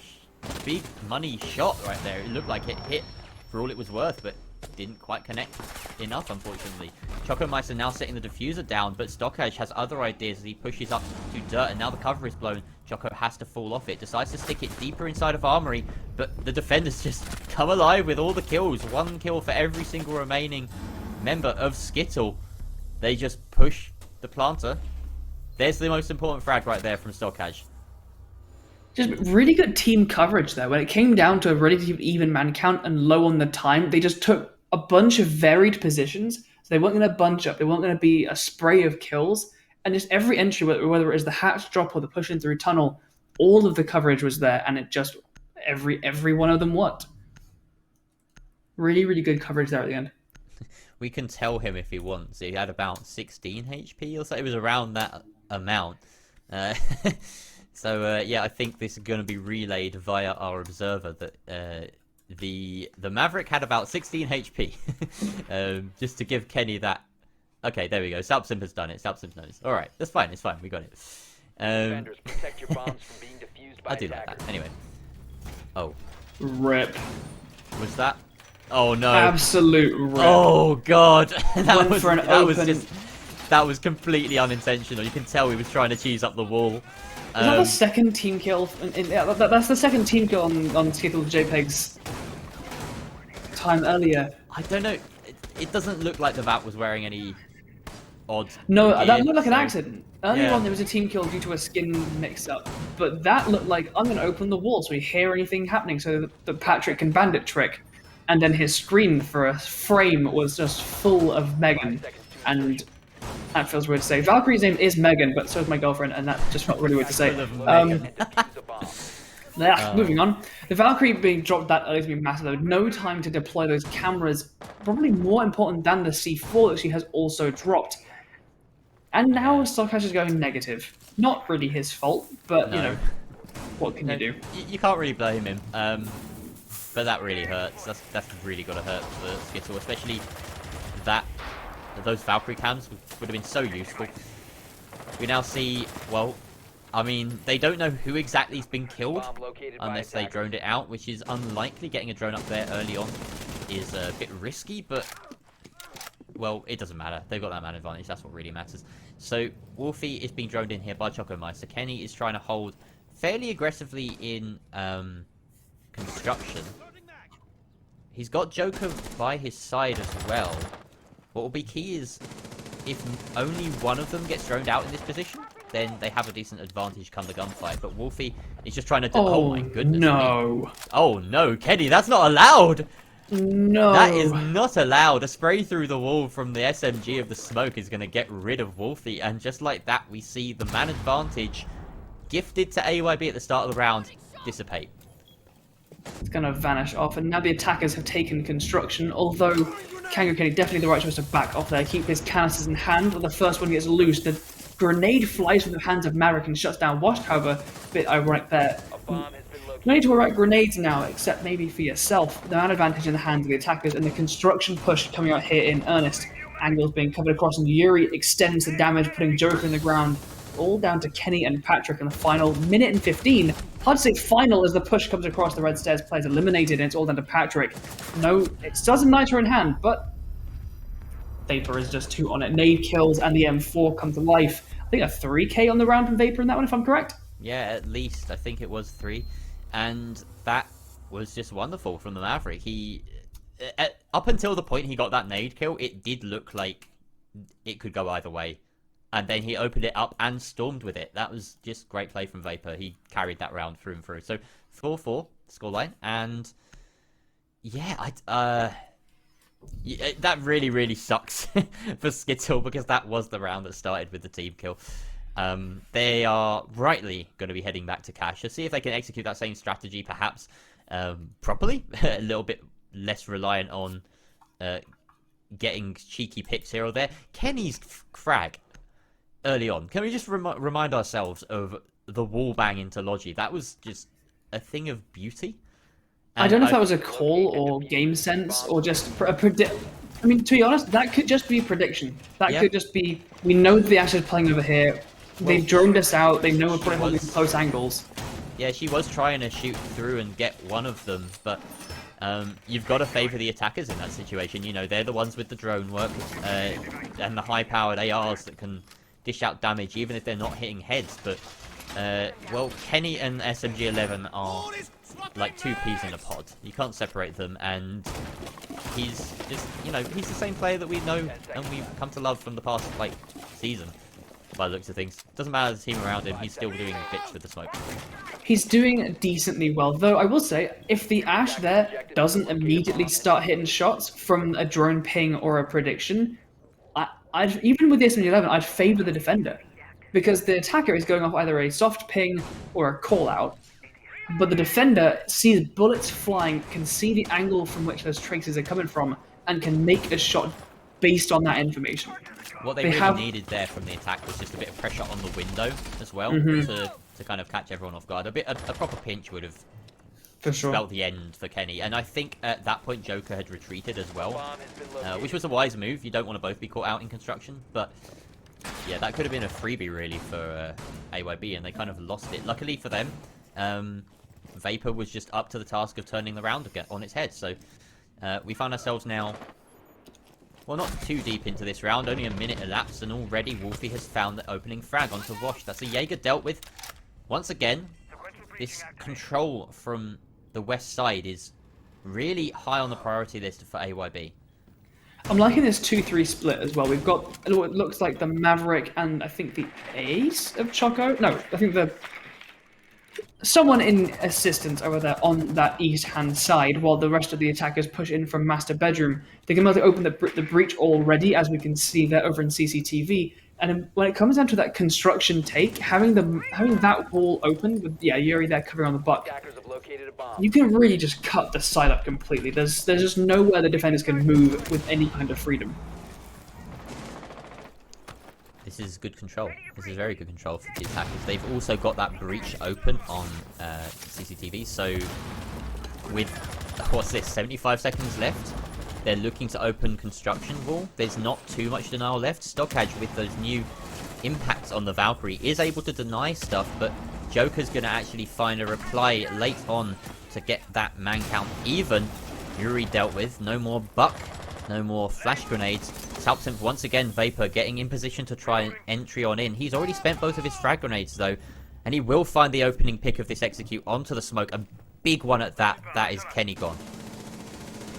big money shot right there. It looked like it hit for all it was worth, but didn't quite connect enough, unfortunately. Chocomeister now setting the diffuser down, but Stockage has other ideas as he pushes up to Dirt, and now the cover is blown. Choco has to fall off it, decides to stick it deeper inside of Armory, but the defenders just come alive with all the kills. 1 kill for every single remaining member of Skittle. They just push the planter. There's the most important frag right there from Stockage. Just really good team coverage there. When it came down to a relatively even man count and low on the time, they just took a bunch of varied positions. So they weren't going to bunch up. They weren't going to be a spray of kills. And just every entry, whether it was the hatch drop or the push in through tunnel, all of the coverage was there. And it just, every one of them worked. Really, really good coverage there at the end. We can tell him if he wants. He had about 16 HP or so. It was around that amount. So yeah, I think this is going to be relayed via our observer that the Maverick had about 16 HP. Just to give Kenny that. Okay, there we go. Salpsim has done it. Salpsim knows. All right, that's fine. It's fine. We got it. Defenders, protect your bombs from being defused by I do like attackers. that. Anyway. Oh, Rip. was that? Oh no! Absolute rip. Oh god! Went for an open... That was completely unintentional. You can tell he was trying to cheese up the wall. Is that the second team kill? That's the second team kill on Skittle.jpeg's time earlier. I don't know. It doesn't look like the VAT was wearing any odd. No, gear, that looked like an so- accident. Earlier Yeah. on, there was a team kill due to a skin mix-up, but that looked like I'm going to open the wall so we hear anything happening, so that Patrick can bandit trick. And then his screen for a frame was just full of Megan, and that feels weird to say. Valkyrie's name is Megan, but so is my girlfriend, and that just felt really weird to say. Defuse a bomb. Moving on. The Valkyrie being dropped that early is going to be massive, though. No time to deploy those cameras. Probably more important than the C4 that she has also dropped. And now Stockhouse is going negative. Not really his fault, but, you know, what can you do? You can't really blame him. But that really hurts. That's really got to hurt for Skittle, especially those Valkyrie cams would have been so useful. We now see, well, I mean, they don't know who exactly has been killed Bomb located by unless they attackers. droned it out, which is unlikely. Getting a drone up there early on is a bit risky, but, well, it doesn't matter. They've got that man advantage. That's what really matters. So, Wolfie is being droned in here by Chocomeister. Kenny is trying to hold fairly aggressively in construction. He's got Joker by his side as well. What will be key is if only one of them gets droned out in this position, then they have a decent advantage come the gunfight. But Wolfie is just trying to... Oh my goodness. No. Oh no, Kenny, that's not allowed! No. That is not allowed. A spray through the wall from the SMG of the smoke is going to get rid of Wolfie. And just like that, we see the man advantage gifted to AYB at the start of the round dissipate. It's going to vanish off, and now the attackers have taken construction, although Kangaroo Kenny definitely the right choice to back off there, keep his canisters in hand. When the first one gets loose, the grenade flies from the hands of Maverick and shuts down Washed, however, a bit ironic there. A bomb has been located. No need to worry about grenades now, except maybe for yourself. The man advantage in the hands of the attackers, and the construction push coming out here in earnest. Angles being covered across, and Yuri extends the damage, putting Joker in the ground. All down to Kenny and Patrick in the final minute and 15. Hard to say final as the push comes across the red stairs, players eliminated, and it's all down to Patrick. No, it still has a nitro in hand, but Vapor is just 2 on it. Nade kills and the M4 come to life. I think a 3k on the round from Vapor in that one, if I'm correct. Yeah, at least. I think it was 3. And that was just wonderful from the Maverick. He, up until the point he got that nade kill, it did look like it could go either way. And then he opened it up and stormed with it. That was just great play from Vapor. He carried that round through and through. So 4-4 scoreline. And yeah, Yeah, that really, really sucks for Skittle, because that was the round that started with the team kill. They are rightly going to be heading back to cash to see if they can execute that same strategy, perhaps properly, a little bit less reliant on getting cheeky picks here or there. Kenny's frag early on. Can we just remind ourselves of the wall bang into Logi? That was just a thing of beauty. And I don't know if that was a call or game sense or just a predict. I mean, to be honest, that could just be a prediction. That could just be, we know the Ashe is playing over here. They've droned us out. They know we're probably holding close angles. Yeah, she was trying to shoot through and get one of them, but you've got to favour the attackers in that situation. You know, they're the ones with the drone work and the high-powered ARs that can dish out damage, even if they're not hitting heads. But, well, Kenny and SMG11 are like two peas in a pod. You can't separate them, and he's just, you know, he's the same player that we know and we've come to love from the past, like, season, by the looks of things. Doesn't matter the team around him, he's still doing bits with the smoke. He's doing decently well, though I will say, if the Ashe there doesn't immediately start hitting shots from a drone ping or a prediction, I'd even with the SMG11, I'd favour the defender. Because the attacker is going off either a soft ping or a call-out, but the defender sees bullets flying, can see the angle from which those traces are coming from, and can make a shot based on that information. What they really needed there from the attack was just a bit of pressure on the window as well, to kind of catch everyone off guard. A proper pinch would have spelled the end for Kenny. And I think at that point Joker had retreated as well, which was a wise move. You don't want to both be caught out in construction, but yeah, that could have been a freebie really for AYB, and they kind of lost it. Luckily for them, Vapor was just up to the task of turning the round again on its head. So we find ourselves now, well, not too deep into this round, only a minute elapsed, and already Wolfie has found the opening frag onto Wash. That's a Jaeger dealt with. Once again, this control from the west side is really high on the priority list for AYB. I'm liking this 2-3 split as well. We've got what looks like the Maverick and I think the Ace of Choco. No, I think someone in assistance over there on that east-hand side, while the rest of the attackers push in from master bedroom. They can both open the breach already, as we can see there over in CCTV. And when it comes down to that construction take, having that wall open with Yuri there covering on the buck, you can really just cut the side up completely. There's just nowhere the defenders can move with any kind of freedom. This is good control. This is very good control for the attackers. They've also got that breach open on CCTV, so with, what's this, 75 seconds left, they're looking to open construction wall. There's not too much denial left. Stockage, with those new impacts on the Valkyrie, is able to deny stuff, but Joker's going to actually find a reply late on to get that man count even. Yuri dealt with. No more buck. No more flash grenades. Salptemp once again, Vapor getting in position to try an entry on in. He's already spent both of his frag grenades though, and he will find the opening pick of this execute onto the smoke. A big one at that. That is Kenny gone.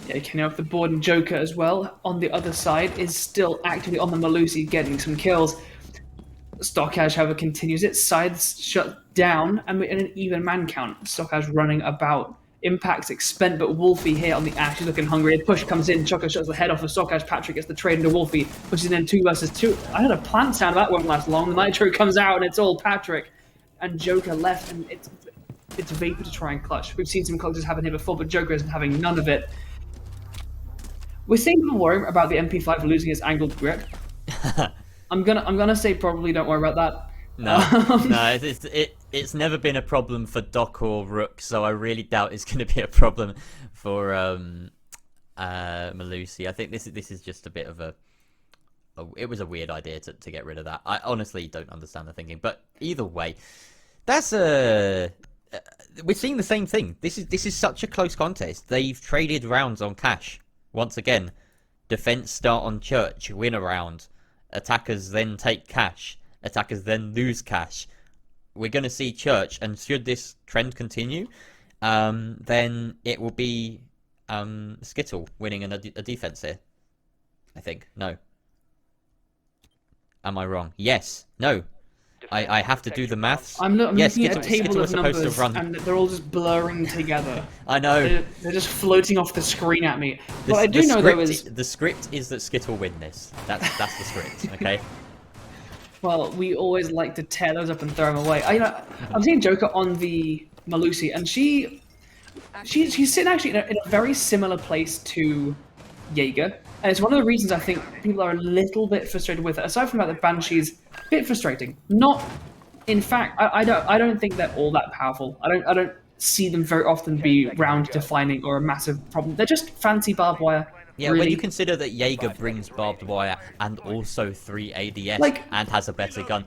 Yeah, Kenny off the board, and Joker as well on the other side is still actively on the Malusi getting some kills. Stockage, however, continues it. Sides shut down, and we're in an even man count. Stockage running about. Impacts expend, but Wolfie here on the Ashe is looking hungry. The push comes in, Choco shuts the head off of Stockage. Patrick gets the trade into Wolfie, pushes in 2 versus 2. I heard a plant sound, that won't last long. The Nitro comes out, and it's all Patrick. And Joker left, and it's Vapor to try and clutch. We've seen some clutches happen here before, but Joker isn't having none of it. We're seeing people worrying about the MP5 losing its angled grip. I'm gonna say probably don't worry about that. No, it's never been a problem for Doc or Rook, so I really doubt it's going to be a problem for Malusi. I think this is just a bit of it was a weird idea to get rid of that. I honestly don't understand the thinking, but either way, that's we're seeing the same thing. This is such a close contest. They've traded rounds on cash once again. Defense start on Church, win a round. Attackers then take cash. Attackers then lose cash. We're going to see Church, and should this trend continue, then it will be Skittle winning a defense here. I think. No. Am I wrong? Yes. No. I have to do the maths. I'm Yes, looking at a Skittle table was of supposed to numbers, run. and they're all just blurring together. I know. They're just floating off the screen at me. What I do know, though, is... The script is that Skittle win this. That's the script, okay? Well, we always like to tear those up and throw them away. I'm seeing Joker on the Malusi, and she's sitting actually in a very similar place to Jaeger, and it's one of the reasons I think people are a little bit frustrated with it. Aside from that, the Banshee's a bit frustrating. Not, in fact, I don't think they're all that powerful. I don't see them very often be round defining or a massive problem. They're just fancy barbed wire. Yeah, really. when you consider that Jaeger brings barbed wire and also 3 ADS and has a better gun,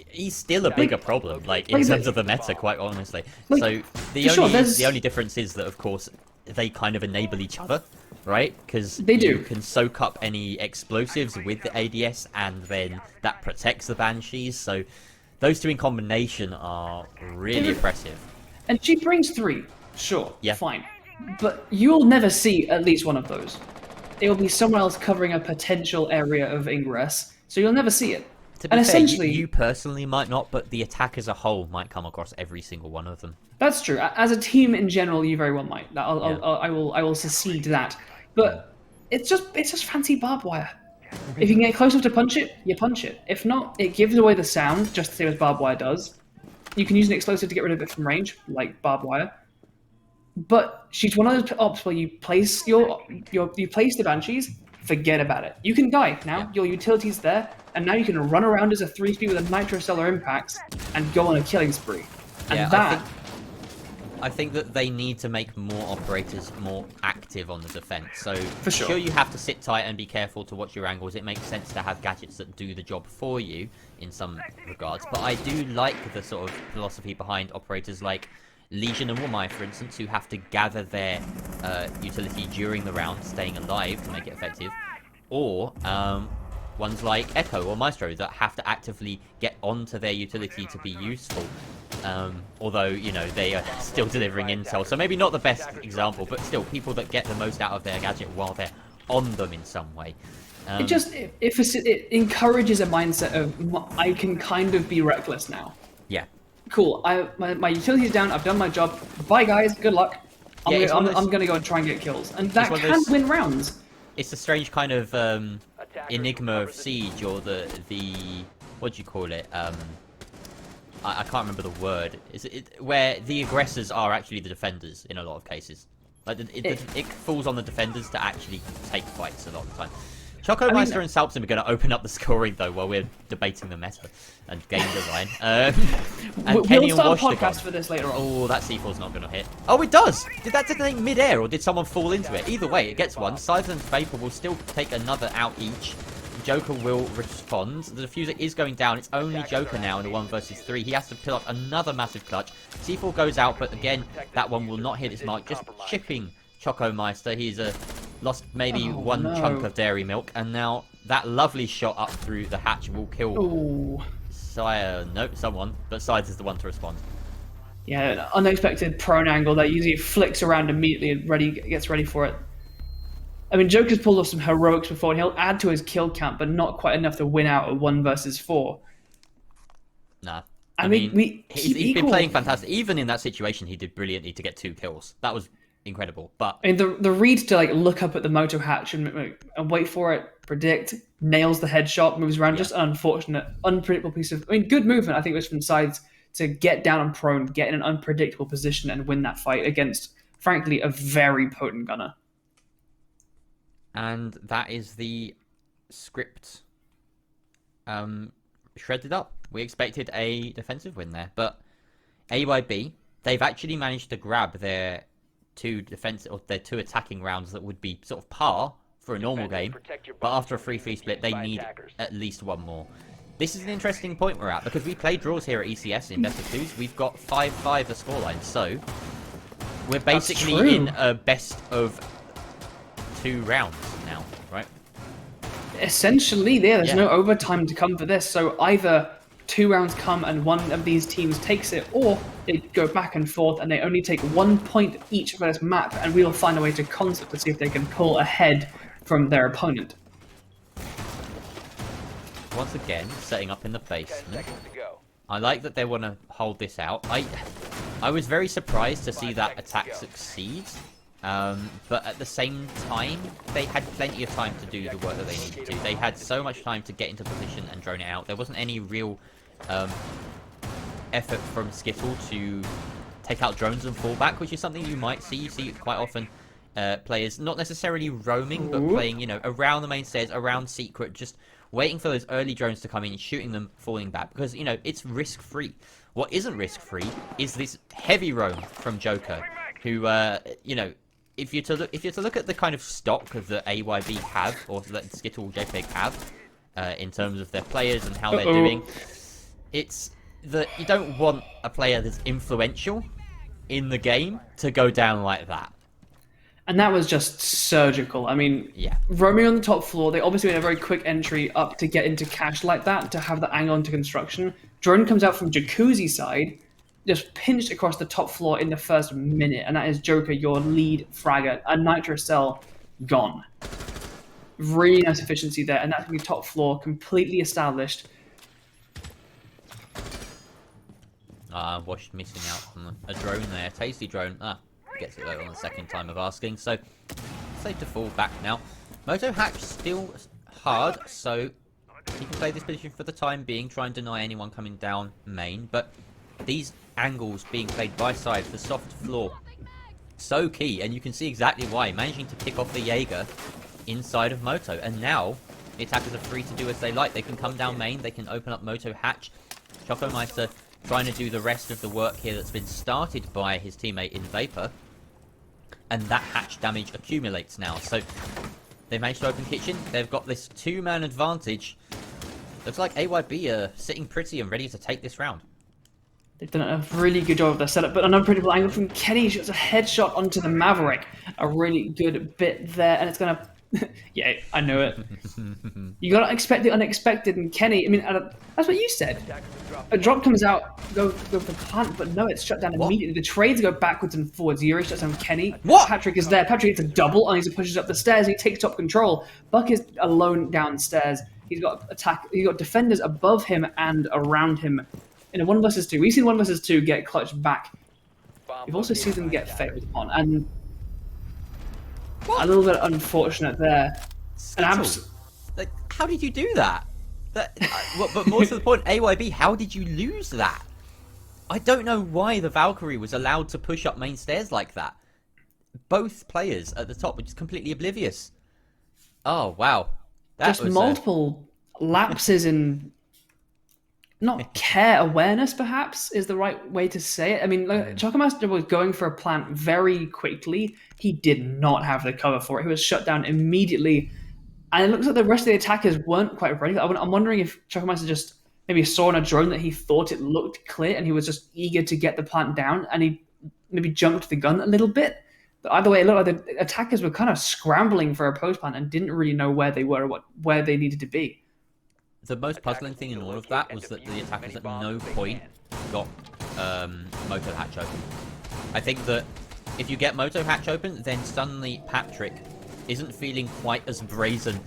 he's still a bigger problem, in terms of the meta, quite honestly. So the only difference is that, of course, they kind of enable each other, right? Because you can soak up any explosives with the ADS, and then that protects the Banshees. So those two in combination are really impressive. And she brings 3, sure, yeah, fine. But you'll never see at least one of those. It will be someone else covering a potential area of ingress, so you'll never see it. To be fair, you personally might not, but the attack as a whole might come across every single one of them. That's true. As a team in general, you very well might. I will secede that. But it's just fancy barbed wire. If you can get close enough to punch it, you punch it. If not, it gives away the sound, just the same as barbed wire does. You can use an explosive to get rid of it from range, like barbed wire. But she's one of those ops where you place you place the Banshees, forget about it. You can die now. Your utility's there, and now you can run around as a 3-speed with a nitrostellar impacts and go on a killing spree. And I think that they need to make more operators more active on the defense. So for sure, you have to sit tight and be careful to watch your angles. It makes sense to have gadgets that do the job for you in some regards. But I do like the sort of philosophy behind operators like Legion and Wamai, for instance, who have to gather their utility during the round, staying alive to make it effective, or ones like Echo or Maestro that have to actively get onto their utility to be useful. Although, you know, they are still delivering intel, so maybe not the best example, but still people that get the most out of their gadget while they're on them in some way. It encourages a mindset of, I can kind of be reckless now. Yeah. Cool. My utility's down. I've done my job. Bye, guys. Good luck. I'm gonna go and try and get kills, and that can win rounds. It's a strange kind of enigma of Siege, or the what do you call it? I can't remember the word. Where the aggressors are actually the defenders in a lot of cases. Like it falls on the defenders to actually take fights a lot of the time. Chocomeister and Salpson are going to open up the scoring, though, while we're debating the meta and game design. And Kenny and we'll Wash start a podcast for this later on. Oh, that C4's not going to hit. Oh, it does! Did that detonate mid-air, or did someone fall into it? Either way, it gets one. Sides and Vapor will still take another out each. Joker will respond. The diffuser is going down. It's only Joker now in a 1 versus 3. He has to pull up another massive clutch. C4 goes out, but again, that one will not hit its mark. Just chipping Chocomeister. He's lost maybe one chunk of dairy milk, and now that lovely shot up through the hatch will kill someone, but Sides is the one to respond. Yeah, an unexpected prone angle that usually flicks around immediately and gets ready for it. I mean, Joker's pulled off some heroics before, and he'll add to his kill count, but not quite enough to win out a 1 versus 4. Nah. I mean, he's been playing fantastic. Even in that situation, he did brilliantly to get 2 kills. That was incredible. But I mean, the read to look up at the moto hatch and wait for it, predict, nails the headshot, moves around. Just an unfortunate, unpredictable piece of. I mean, good movement. I think it was from Sides to get down on prone, get in an unpredictable position, and win that fight against, frankly, a very potent gunner. And that is the script shredded up. We expected a defensive win there, but AYB, they've actually managed to grab their 2 attacking rounds that would be sort of par for a normal game, but after a 3-3 split, they need at least 1 more. This is an interesting point we're at, because we played draws here at ECS in best of 2s. We've got 5-5 the scoreline, so we're basically in a best of 2 rounds now, right? Essentially, there's no overtime to come for this, so either 2 rounds come and one of these teams takes it, or they go back and forth and they only take 1 point each for this map, and we'll find a way to concert to see if they can pull ahead from their opponent. Once again, setting up in the base. I like that they want to hold this out. I was very surprised to see that attack succeed. But at the same time, they had plenty of time to do the work that they needed to. They had so much time to get into position and drone it out. There wasn't any real effort from Skittle to take out drones and fall back, which is something you might see. You see quite often players not necessarily roaming, but playing, you know, around the main stairs, around secret, just waiting for those early drones to come in, shooting them, falling back, because, you know, it's risk-free. What isn't risk-free is this heavy roam from Joker, who, you know, if you're to look at the kind of stock that AYB have, or that Skittle.jpeg have, in terms of their players and how they're doing, it's that you don't want a player that's influential in the game to go down like that. And that was just surgical. I mean, yeah. Roaming on the top floor, they obviously made a very quick entry up to get into cache like that, to have the angle into construction. Drone comes out from Jacuzzi side, just pinched across the top floor in the first minute, and that is Joker, your lead fragger. A Nitro Cell gone. Really nice efficiency there, and that's going to be top floor, completely established. Wash missing out on a drone there. Tasty drone. Gets it though on the second time of asking. So, safe to fall back now. Moto Hatch still hard, so he can play this position for the time being, try and deny anyone coming down main. But these angles being played by side for soft floor, so key, and you can see exactly why. Managing to pick off the Jaeger inside of Moto, and now the attackers are free to do as they like. They can come down main, they can open up Moto Hatch. Chocomeister trying to do the rest of the work here that's been started by his teammate in Vapor, and that hatch damage accumulates now. So they managed to open kitchen. They've got this two-man advantage. Looks like AYB are sitting pretty and ready to take this round. They've done a really good job of their setup, but an unpredictable angle from Kenny. Shoots a headshot onto the Maverick. A really good bit there, and it's going to... yeah, I know it. You got to expect the unexpected, and Kenny, I mean, that's what you said. A drop comes out, go for the plant, but no, it's shut down immediately. The trades go backwards and forwards. Yuri shuts down Kenny. What? Patrick is there. Patrick gets a double, and he pushes up the stairs, and he takes top control. Buck is alone downstairs. He's got defenders above him and around him. In a 1 vs 2, we've seen 1 vs 2 get clutched back. We've also seen them get failed upon, and a little bit unfortunate there. Like, how did you do that? But more to the point, AYB, how did you lose that? I don't know why the Valkyrie was allowed to push up main stairs like that. Both players at the top were just completely oblivious. Oh, wow. That just was multiple lapses in... not care awareness, perhaps, is the right way to say it. I mean, Chocomaster was going for a plant very quickly. He did not have the cover for it. He was shut down immediately. And it looks like the rest of the attackers weren't quite ready. I'm wondering if Chocomaster just maybe saw on a drone that he thought it looked clear, and he was just eager to get the plant down, and he maybe jumped the gun a little bit. But either way, it looked like the attackers were kind of scrambling for a post plant and didn't really know where they were or where they needed to be. The most puzzling thing in all of that was that the attackers at no point got Moto Hatch open. I think that if you get Moto Hatch open, then suddenly Patrick isn't feeling quite as brazen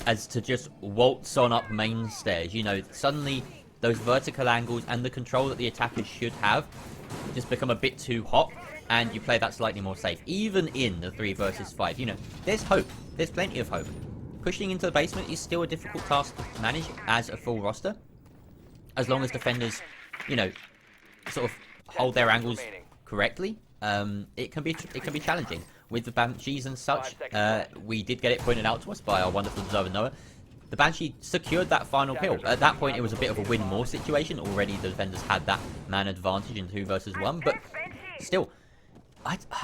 as to just waltz on up main stairs. You know, suddenly those vertical angles and the control that the attackers should have just become a bit too hot, and you play that slightly more safe. Even in the 3 vs 5, you know, there's hope. There's plenty of hope. Pushing into the basement is still a difficult task to manage as a full roster. As long as defenders, you know, sort of hold their angles correctly, it can be challenging. With the Banshees and such, we did get it pointed out to us by our wonderful observer Noah. The Banshee secured that final kill. At that point, it was a bit of a win-more situation. Already, the defenders had that man advantage in 2 vs 1, but still,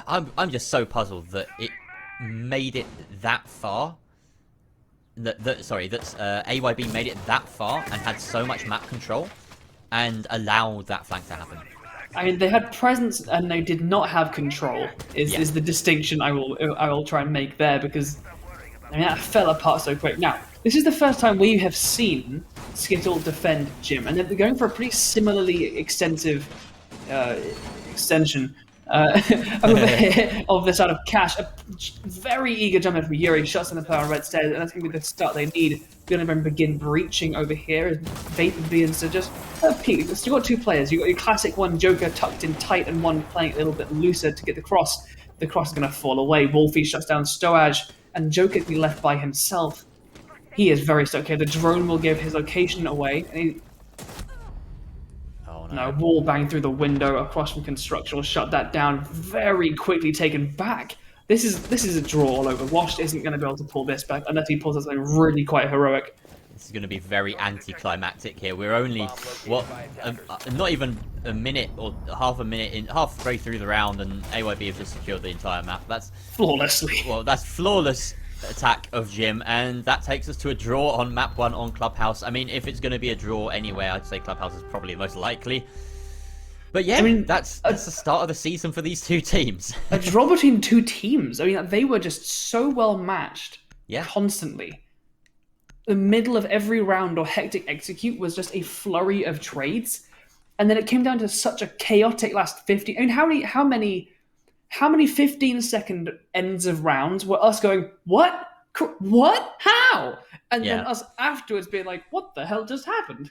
I'm just so puzzled that it made it that far. That AYB made it that far and had so much map control and allowed that flank to happen. I mean, they had presence and they did not have control. Is the distinction I will try and make there, because I mean that fell apart so quick. Now, this is the first time we have seen Skittle defend Jim, and they're going for a pretty similarly extensive extension. Over here, of the side of Cash, a very eager jump in from Yuri, shuts in the player on red stairs, and that's going to be the start they need. Going to begin breaching over here as Bait begins to just peek. You've got two players. You've got your classic one, Joker, tucked in tight, and one playing a little bit looser to get the cross. The cross is going to fall away. Wolfie shuts down Stoage, and Joker can be left by himself. He is very stuck here. The drone will give his location away. And no, wall bang through the window across from construction will shut that down. Very quickly taken back. This is a draw all over. Washed isn't going to be able to pull this back unless he pulls something really quite heroic. This is going to be very anticlimactic here. We're only not even a minute or halfway through the round, and AYB have just secured the entire map. That's flawlessly. Well, that's flawless attack of Jim, and that takes us to a draw on map 1 on Clubhouse. I mean, if it's going to be a draw anyway, I'd say Clubhouse is probably the most likely. But yeah, I mean, that's the start of the season for these two teams. A draw between two teams. I mean, they were just so well matched. Yeah. Constantly. The middle of every round or hectic execute was just a flurry of trades, and then it came down to such a chaotic last 50. I mean, how many 15-second ends of rounds were us going, what, how, and then us afterwards being like, what the hell just happened?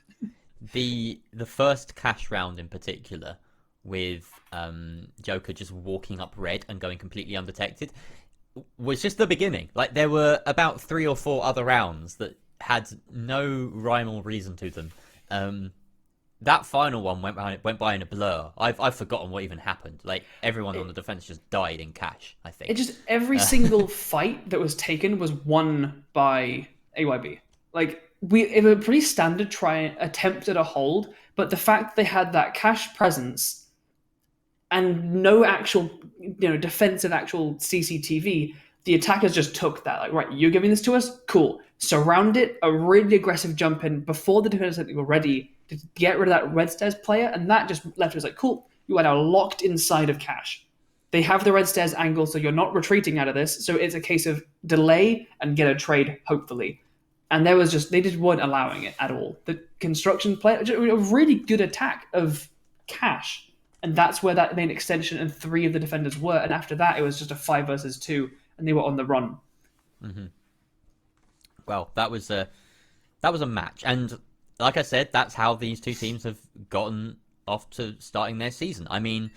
The first cash round in particular, with Joker just walking up red and going completely undetected, was just the beginning. Like, there were about 3 or 4 other rounds that had no rhyme or reason to them. That final one went by in a blur. I've forgotten what even happened. Like, everyone on the defense just died in cash, I think. It just, every single fight that was taken was won by AYB. Like, it was a pretty standard attempt at a hold, but the fact that they had that cash presence and no actual, defensive actual CCTV, the attackers just took that. Like, right, you're giving this to us? Cool. Surround it, a really aggressive jump in before the defenders were ready to get rid of that red stairs player, and that just left us like, cool, you are now locked inside of cash. They have the red stairs angle, so you're not retreating out of this, so it's a case of delay and get a trade, hopefully. And they just weren't allowing it at all. The construction player, a really good attack of cash, and that's where that main extension and 3 of the defenders were, and after that it was just a 5 versus 2, and they were on the run. Mm-hmm. Well, that was a match, and like I said, that's how these two teams have gotten off to starting their season. I mean,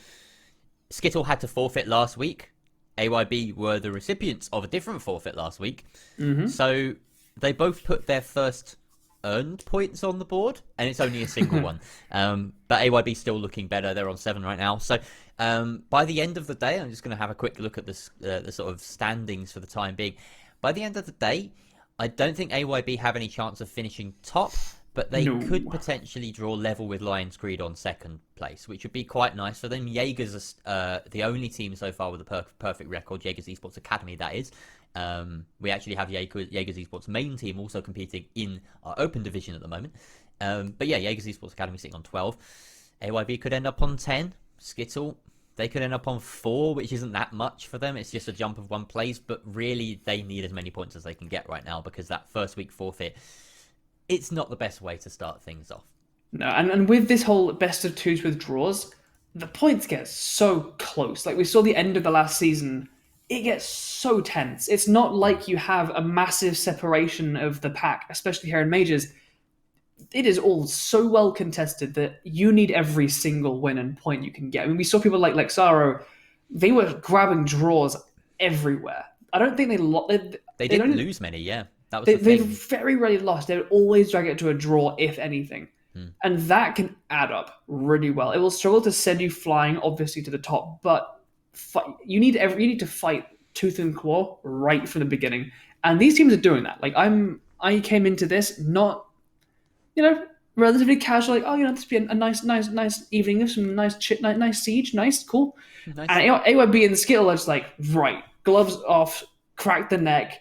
Skittle had to forfeit last week. AYB were the recipients of a different forfeit last week. Mm-hmm. So they both put their first earned points on the board, and it's only a single one. But AYB still looking better. They're on 7 right now. So by the end of the day, I'm just going to have a quick look at the sort of standings for the time being. By the end of the day, I don't think AYB have any chance of finishing top, but they could potentially draw level with Lion's Creed on 2nd place, which would be quite nice for them. Jaeger's the only team so far with a perfect record, Jaeger's Esports Academy, that is. We actually have Jaeger's Esports main team also competing in our open division at the moment. But yeah, Jaeger's Esports Academy sitting on 12. AYB could end up on 10. Skittle, they could end up on 4, which isn't that much for them. It's just a jump of 1 place, but really they need as many points as they can get right now, because that first week forfeit, it's not the best way to start things off. No, and with this whole best of 2s with draws, the points get so close. Like, we saw the end of the last season, it gets so tense. It's not like you have a massive separation of the pack, especially here in Majors. It is all so well contested that you need every single win and point you can get. I mean, we saw people like Lexaro, they were grabbing draws everywhere. I don't think they didn't lose many, yeah. That was they very rarely lost. They would always drag it to a draw, if anything. And that can add up really well. It will struggle to send you flying, obviously, to the top, but you need to fight tooth and claw right from the beginning. And these teams are doing that. Like, I came into this not, relatively casual, like, this would be a nice evening of some nice siege, nice, cool. Nice. And AYB and Skittle are just like, right, gloves off, crack the neck,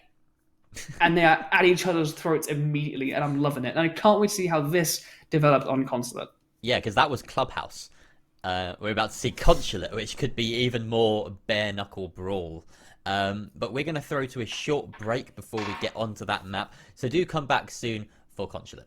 and they are at each other's throats immediately, and I'm loving it. And I can't wait to see how this developed on Consulate. Yeah, because that was Clubhouse. We're about to see Consulate, which could be even more bare-knuckle brawl. But we're going to throw to a short break before we get onto that map. So do come back soon for Consulate.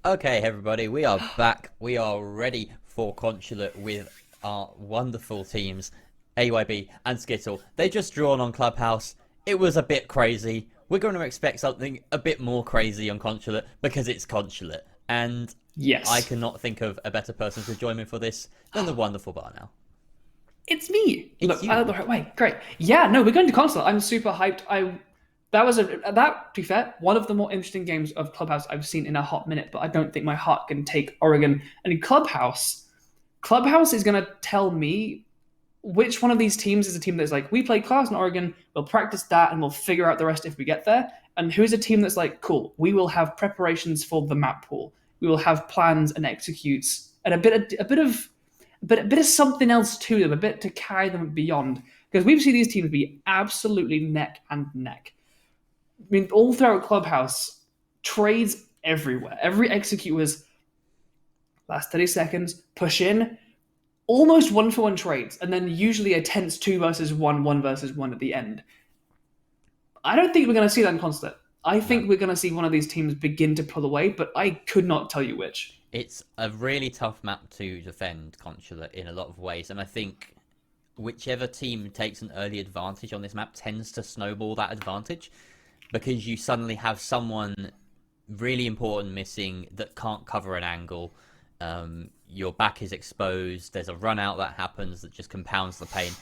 Okay, everybody, we are back. We are ready for Consulate with our wonderful teams, AYB and Skittle. They just drawn on Clubhouse. It was a bit crazy. We're going to expect something a bit more crazy on Consulate because it's Consulate. And Yes. I cannot think of a better person to join me for this than the wonderful Barnow. It's me. Look, you. I look the right way. Great. Yeah, no, we're going to console. I'm super hyped. To be fair, one of the more interesting games of Clubhouse I've seen in a hot minute, but I don't think my heart can take Oregon. And Clubhouse is going to tell me which one of these teams is a team that's like, we play class in Oregon, we'll practice that, and we'll figure out the rest if we get there. And who's a team that's like, cool, we will have preparations for the map pool. We will have plans and executes, and a bit of something else to them, a bit to carry them beyond. Because we've seen these teams be absolutely neck and neck. I mean, all throughout Clubhouse, trades everywhere. Every execute was last 30 seconds, push in, almost 1-for-1 trades, and then usually a tense 2 versus 1, 1 versus 1 at the end. I don't think we're going to see that in Constant. I think we're going to see one of these teams begin to pull away, but I could not tell you which. It's a really tough map to defend, Consulate, in a lot of ways, and I think whichever team takes an early advantage on this map tends to snowball that advantage, because you suddenly have someone really important missing that can't cover an angle. Your back is exposed, there's a run out that happens that just compounds the pain.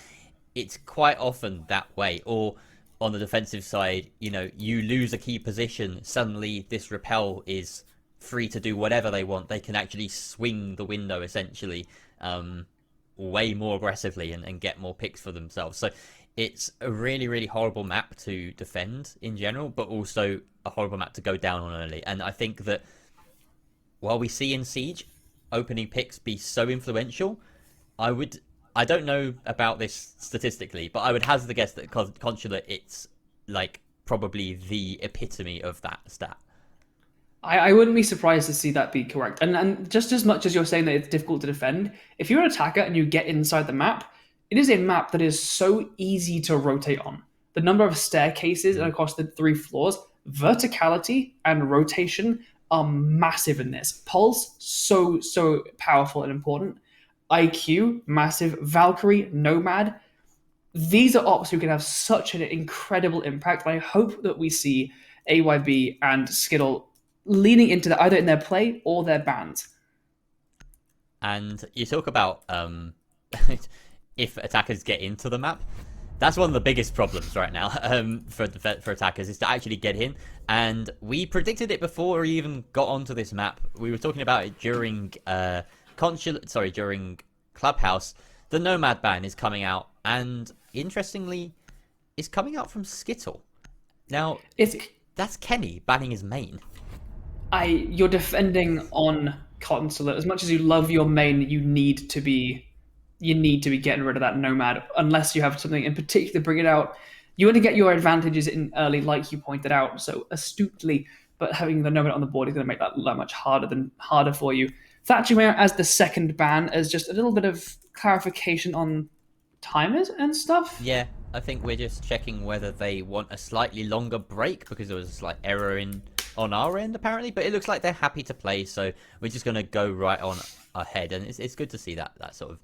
It's quite often that way. Or on the defensive side, you lose a key position, suddenly this repel is free to do whatever they want. They can actually swing the window essentially way more aggressively and get more picks for themselves. So it's a really, really horrible map to defend in general, but also a horrible map to go down on early. And I think that while we see in Siege opening picks be so influential, I don't know about this statistically, but I would hazard the guess that Consulate, it's like probably the epitome of that stat. I wouldn't be surprised to see that be correct. And just as much as you're saying that it's difficult to defend, if you're an attacker and you get inside the map, it is a map that is so easy to rotate on. The number of staircases across the 3 floors, verticality and rotation are massive in this. Pulse, so powerful and important. IQ, massive. Valkyrie, Nomad. These are ops who can have such an incredible impact. And I hope that we see AYB and Skittle leaning into that, either in their play or their bans. And you talk about if attackers get into the map, that's one of the biggest problems right now for attackers, is to actually get in. And we predicted it before we even got onto this map. We were talking about it during during Clubhouse. The Nomad ban is coming out, and interestingly, is coming out from Skittle. Now, that's Kenny banning his main. You're defending on Consulate. As much as you love your main, you need to be getting rid of that Nomad, unless you have something in particular bring it out. You want to get your advantages in early, like you pointed out so astutely, but having the Nomad on the board is going to make that much harder for you. Thatcher Mayor as the second ban as just a little bit of clarification on timers and stuff. Yeah, I think we're just checking whether they want a slightly longer break, because there was a slight error on our end apparently, but it looks like they're happy to play, so we're just going to go right on ahead. And it's good to see that sort of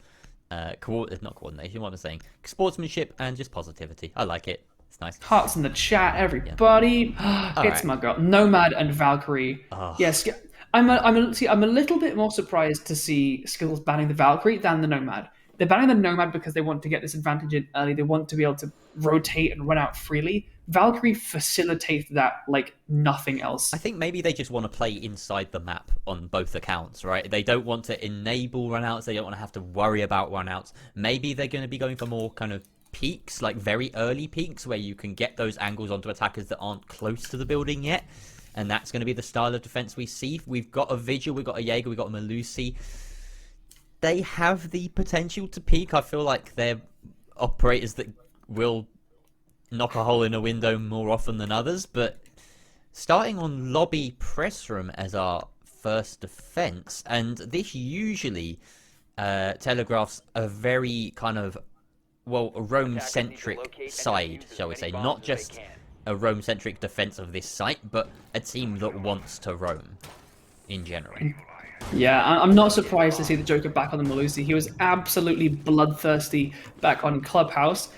not coordination, what am I saying? Sportsmanship and just positivity. I like it. It's nice. Hearts in the chat, everybody. Yeah. It's right. My girl, Nomad and Valkyrie. Oh. Yes, I'm a little bit more surprised to see Skittles banning the Valkyrie than the Nomad. They're banning the Nomad because they want to get this advantage in early. They want to be able to rotate and run out freely. Valkyrie facilitates that like nothing else. I think maybe they just want to play inside the map on both accounts, right? They don't want to enable runouts. They don't want to have to worry about runouts. Maybe they're going to be going for more kind of peaks, like very early peaks, where you can get those angles onto attackers that aren't close to the building yet. And that's going to be the style of defense we see. We've got a Vigil, we've got a Jaeger, we've got a Malusi. They have the potential to peak. I feel like they're operators that will knock a hole in a window more often than others, but starting on lobby press room as our first defense, and this usually telegraphs a very kind of, well, a roam-centric side, shall we say, not just a roam-centric defense of this site, but a team that wants to roam. in general. Yeah, I'm not surprised to see the Joker back on the Malusi. He was absolutely bloodthirsty back on Clubhouse.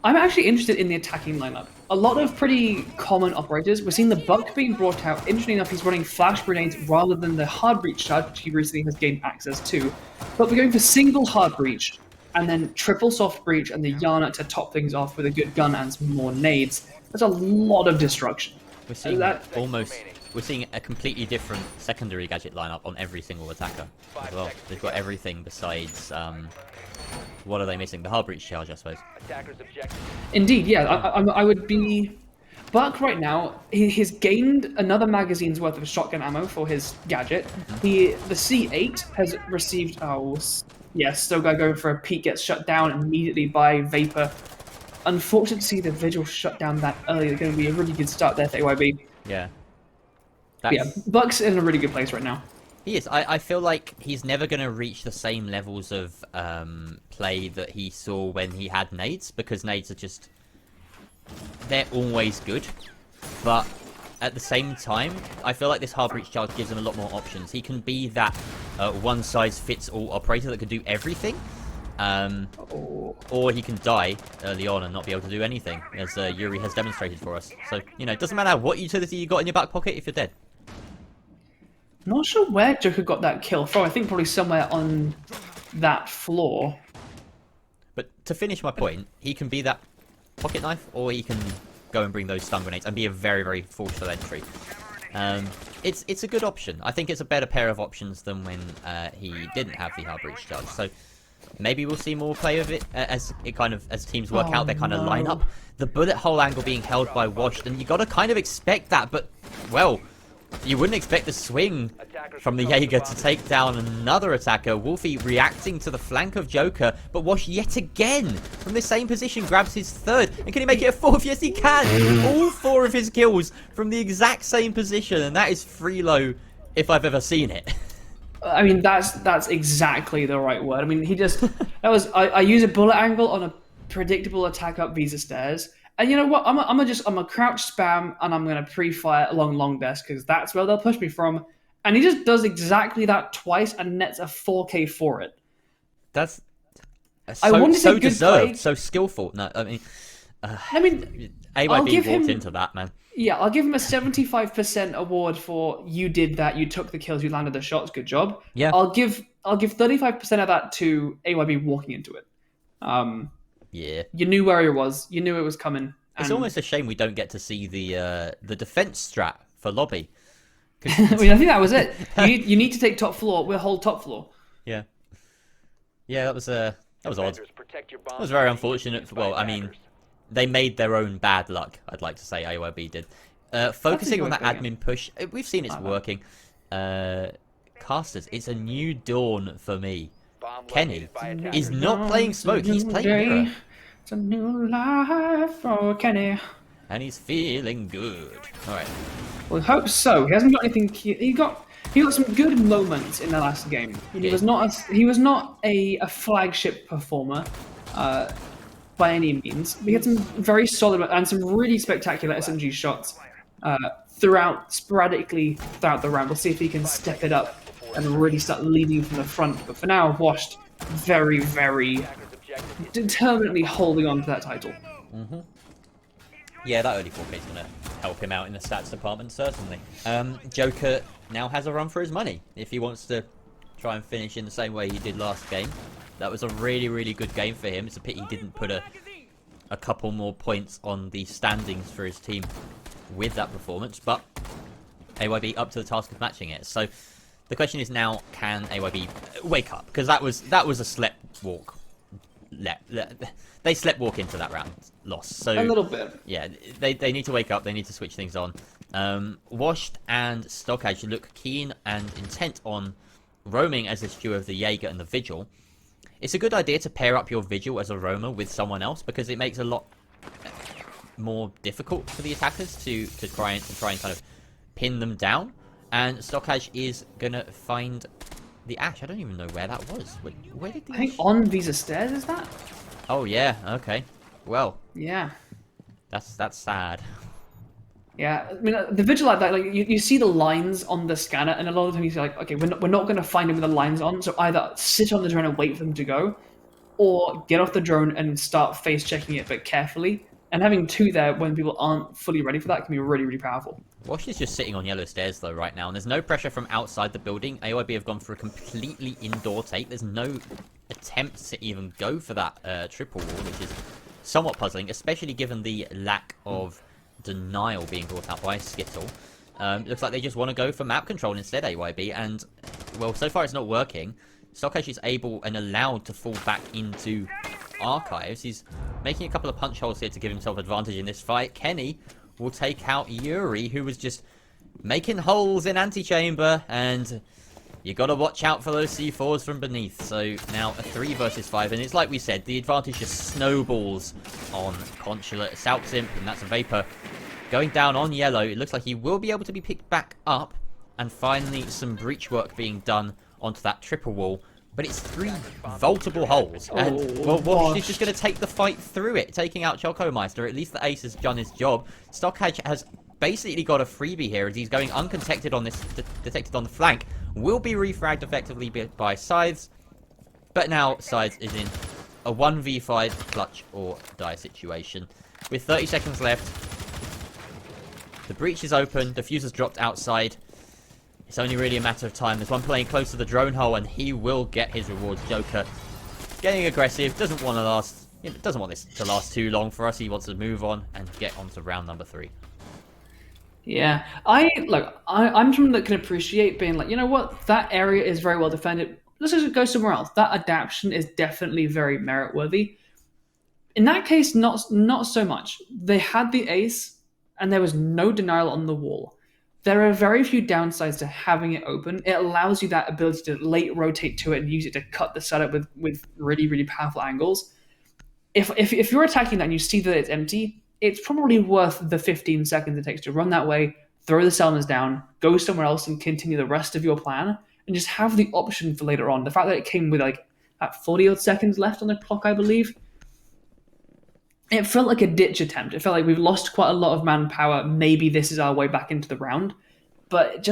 I'm actually interested in the attacking lineup. A lot of pretty common operators. We're seeing the Buck being brought out. Interesting enough, he's running flash grenades rather than the hard breach charge, which he recently has gained access to. But we're going for single hard breach and then triple soft breach and the Yana to top things off with a good gun and some more nades. That's a lot of destruction. We're seeing a completely different secondary gadget lineup on every single attacker as well. They've got everything besides what are they missing? The hard breach charge, I suppose. Indeed, yeah. I would be... Buck right now, he's gained another magazine's worth of shotgun ammo for his gadget. The C8 has received... Oh, yes, still going for a peek, gets shut down immediately by Vapor. Unfortunate to see the Vigil shut down that early. It's going to be a really good start there for AYB. Yeah. Yeah, Buck's in a really good place right now. He is. I feel like he's never going to reach the same levels of play that he saw when he had nades, because nades are just... They're always good, but at the same time, I feel like this hard breach charge gives him a lot more options. He can be that one-size-fits-all operator that can do everything, or he can die early on and not be able to do anything, as Yuri has demonstrated for us. So, you know, it doesn't matter what utility you got in your back pocket if you're dead. Not sure where Joker got that kill from. I think probably somewhere on that floor. But to finish my point, he can be that pocket knife, or he can go and bring those stun grenades and be a very, very forceful entry. It's a good option. I think it's a better pair of options than when he didn't have the hard breach charge. So maybe we'll see more play of it as teams work out their kind of lineup. The bullet hole angle being held by Washed, and you got to kind of expect that, but well, you wouldn't expect the swing from the Jaeger to take down another attacker. Wolfie reacting to the flank of Joker, but Wash yet again from the same position grabs his third. And can he make it a fourth? Yes, he can. All 4 of his kills from the exact same position, and that is freelo if I've ever seen it. I mean, that's exactly the right word. I mean, I use a bullet angle on a predictable attack up Visa stairs. And you know what? I'm a crouch spam, and I'm gonna pre-fire along long desk because that's where they'll push me from. And he just does exactly that twice and nets a 4K for it. That's so deserved, play. so skillful. No, I mean, AYB walked into that, man. Yeah, I'll give him a 75% award for you did that, you took the kills, you landed the shots, good job. Yeah. I'll give 35% of that to AYB walking into it. Yeah. You knew where he was. You knew it was coming. It's almost a shame we don't get to see the defense strat for lobby. I mean, I think that was it. You need to take top floor. We'll hold top floor. Yeah. Yeah, that was odd. That was very unfortunate. Well, I mean, they made their own bad luck, I'd like to say AYB did. Focusing on that admin push, we've seen it's working. Casters, it's a new dawn for me. Kenny is not playing smoke, he's playing mirror. It's a new life for Kenny. And he's feeling good. Alright. Well, I hope so. He hasn't got anything. He got some good moments in the last game. He was not a flagship performer by any means. He had some very solid and some really spectacular SMG shots sporadically throughout the round. We'll see if he can step it up and really start leading from the front. But for now, Washed very, very determinedly holding on to that title. Yeah, that early 4K is going to help him out in the stats department, certainly. Joker now has a run for his money if he wants to try and finish in the same way he did last game. That was a really, really good game for him. It's a pity he didn't put a couple more points on the standings for his team with that performance, but AYB up to the task of matching it. So the question is now, can AYB wake up? Because that was a slept walk. They slept walk into that round loss. So a little bit. Yeah, they need to wake up. They need to switch things on. Washed and Stockage look keen and intent on roaming as this duo of the Jaeger and the Vigil. It's a good idea to pair up your Vigil as a roamer with someone else because it makes it a lot more difficult for the attackers to try and kind of pin them down. And Stockage is gonna find the Ash. I don't even know where that was. Where did the I think on Visa stairs, is that? Oh yeah, okay. Well. Yeah. That's sad. Yeah, I mean, the vigil like that, like you see the lines on the scanner, and a lot of the time you see like, okay, we're not going to find them with the lines on, so either sit on the drone and wait for them to go, or get off the drone and start face checking it, but carefully. And having two there when people aren't fully ready for that can be really, really powerful. Wash is just sitting on yellow stairs though right now, and there's no pressure from outside the building. AYB have gone for a completely indoor take. There's no attempt to even go for that triple wall, which is somewhat puzzling, especially given the lack of denial being brought out by Skittle. Looks like they just want to go for map control instead, AYB, and well, so far it's not working. Stockage is able and allowed to fall back into archives. He's making a couple of punch holes here to give himself advantage in this fight. Kenny will take out Yuri, who was just making holes in antechamber, and you got to watch out for those C4s from beneath. So now a 3 versus 5, and it's like we said, the advantage just snowballs on Consulate. Salpsimp, and that's a Vapor going down on yellow. It looks like he will be able to be picked back up, and finally some breach work being done onto that triple wall. But it's 3 vaultable holes, and well, Wash is just going to take the fight through it, taking out Chokomeister. At least the ace has done his job. Stockage has basically got a freebie here as he's going uncontected on this, detected on the flank. Will be refragged effectively by Scythes, but now Scythes is in a 1v5 clutch or die situation. With 30 seconds left, the breach is open, diffuser's dropped outside. It's only really a matter of time. There's one playing close to the drone hole, and he will get his rewards. Joker getting aggressive, doesn't want this to last too long for us. He wants to move on and get on to round number 3. Yeah, I'm someone that can appreciate being like, you know what, that area is very well defended. Let's just go somewhere else. That adaptation is definitely very merit worthy. In that case, not so much. They had the ace, and there was no denial on the wall. There are very few downsides to having it open. It allows you that ability to late rotate to it and use it to cut the setup with really, really powerful angles. If you're attacking that and you see that it's empty, it's probably worth the 15 seconds it takes to run that way, throw the Selmas down, go somewhere else and continue the rest of your plan, and just have the option for later on. The fact that it came with like at 40-odd seconds left on the clock, I believe, it felt like a ditch attempt. It felt like we've lost quite a lot of manpower. Maybe this is our way back into the round. But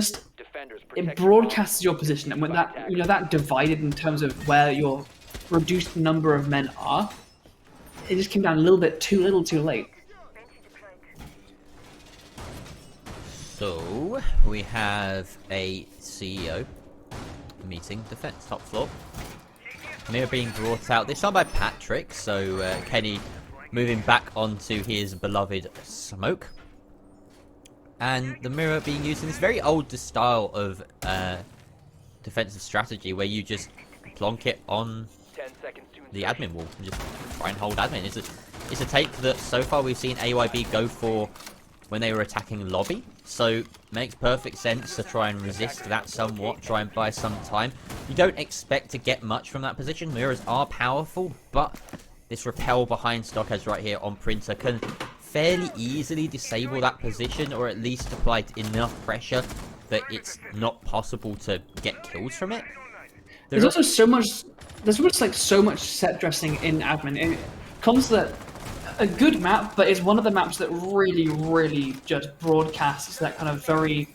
it broadcasts your position, and when that divided in terms of where your reduced number of men are, it just came down a little bit too little too late. So we have a CEO meeting defense top floor. Mirror being brought out this time by Patrick. So Kenny moving back onto his beloved smoke, and the mirror being used in this very old style of defensive strategy where you just plonk it on the admin wall and just try and hold admin. It's a take that so far we've seen AYB go for when they were attacking lobby, so makes perfect sense to try and resist that somewhat, try and buy some time. You don't expect to get much from that position. Mirrors are powerful, but this repel behind Stockheads right here on Printer can fairly easily disable that position, or at least apply enough pressure that it's not possible to get kills from it. There's also so much set dressing in admin. It comes to that a good map, but it's one of the maps that really, really just broadcasts that kind of very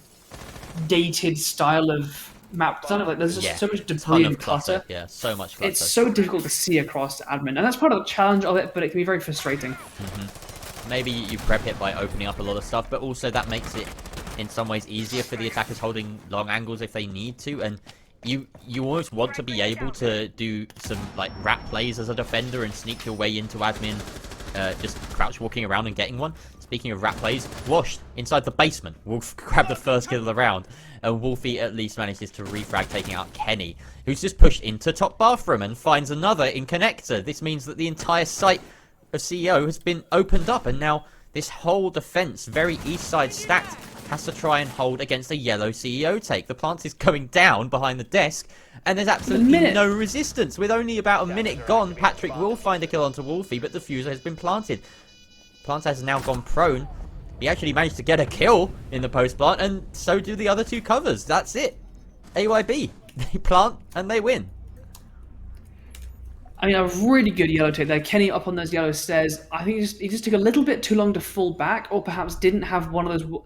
dated style of map design. Like there's just so much debris and clutter. Yeah, so much clutter. It's so difficult to see across admin, and that's part of the challenge of it, but it can be very frustrating. Maybe you prep it by opening up a lot of stuff, but also that makes it in some ways easier for the attackers holding long angles if they need to, and you always want to be able to do some like rat plays as a defender and sneak your way into admin, just crouch walking around and getting one. Speaking of rat plays, Washed inside the basement will grab the first kill of the round, and Wolfie at least manages to refrag, taking out Kenny, who's just pushed into top bathroom and finds another in connector. This means that the entire site of CEO has been opened up, and now this whole defense, very east side stacked, has to try and hold against a yellow CEO take. The plant is going down behind the desk, and there's absolutely no resistance. With only about a minute gone, Patrick will find a kill onto Wolfie, but the fuser has been planted. Plant has now gone prone. He actually managed to get a kill in the post plant, and so do the other two covers. That's it. AYB. They plant and they win. I mean, a really good yellow take there. Kenny up on those yellow stairs. I think he just took a little bit too long to fall back, or perhaps didn't have one of those.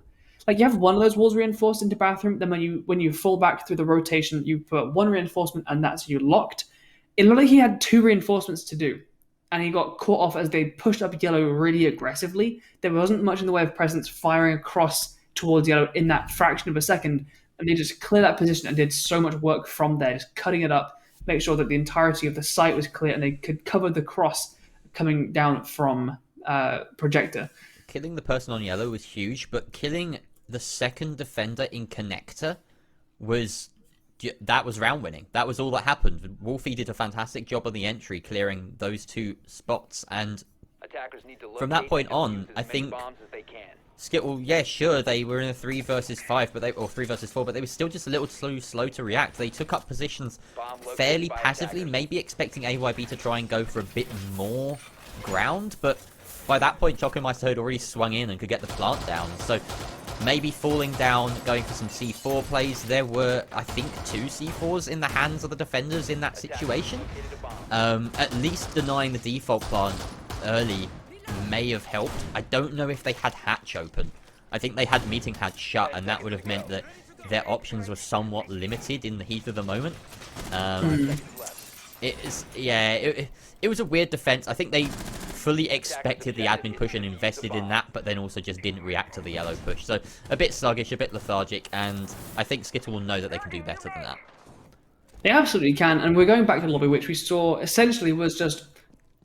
Like you have one of those walls reinforced into bathroom, then when you fall back through the rotation, you put one reinforcement, and that's you locked. It looked like he had two reinforcements to do, and he got caught off as they pushed up yellow really aggressively. There wasn't much in the way of presence firing across towards yellow in that fraction of a second, and they just cleared that position and did so much work from there, just cutting it up, make sure that the entirety of the site was clear, and they could cover the cross coming down from projector. Killing the person on yellow was huge, but killing the second defender in connector was round winning. That was all that happened. Wolfie did a fantastic job on the entry, clearing those two spots, and from that point on, I think Skittle, yeah, sure, they were in a 3 versus 5, or 3 versus 4, but they were still just a little too slow to react. They took up positions fairly passively, maybe expecting AYB to try and go for a bit more ground, but by that point, Chocomeister had already swung in and could get the plant down. So maybe falling down, going for some C4 plays. There were, I think, 2 C4s in the hands of the defenders in that situation. At least denying the default plant early may have helped. I don't know if they had hatch open. I think they had meeting hatch shut, and that would have meant that their options were somewhat limited in the heat of the moment. It was a weird defense. I think they fully expected the admin push and invested in that, but then also just didn't react to the yellow push. So a bit sluggish, a bit lethargic, and I think Skittle will know that they can do better than that. They absolutely can, and we're going back to the lobby, which we saw essentially was just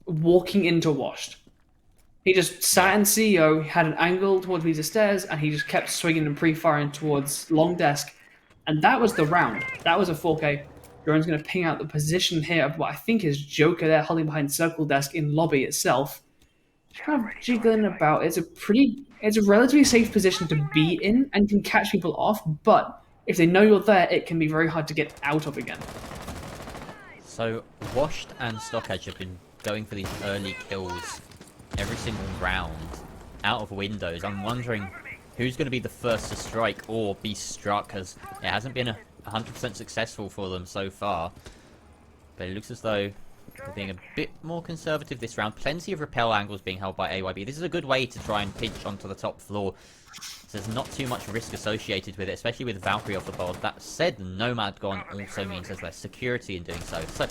walking into Washed. He just sat in CEO, had an angle towards these stairs, and he just kept swinging and pre-firing towards long desk. And that was the round. That was a 4K. Drone's going to ping out the position here of what I think is Joker there, holding behind circle desk in lobby itself. Kind of jiggling about. It's a relatively safe position to be in and can catch people off, but if they know you're there, it can be very hard to get out of again. So Washed and Stockage have been going for these early kills every single round out of windows. I'm wondering who's going to be the first to strike or be struck, because it hasn't been 100% successful for them so far. But it looks as though they're being a bit more conservative this round. Plenty of repel angles being held by AYB. This is a good way to try and pinch onto the top floor. So there's not too much risk associated with it, especially with Valkyrie off the board. That said, Nomad gone also means there's less security in doing so. So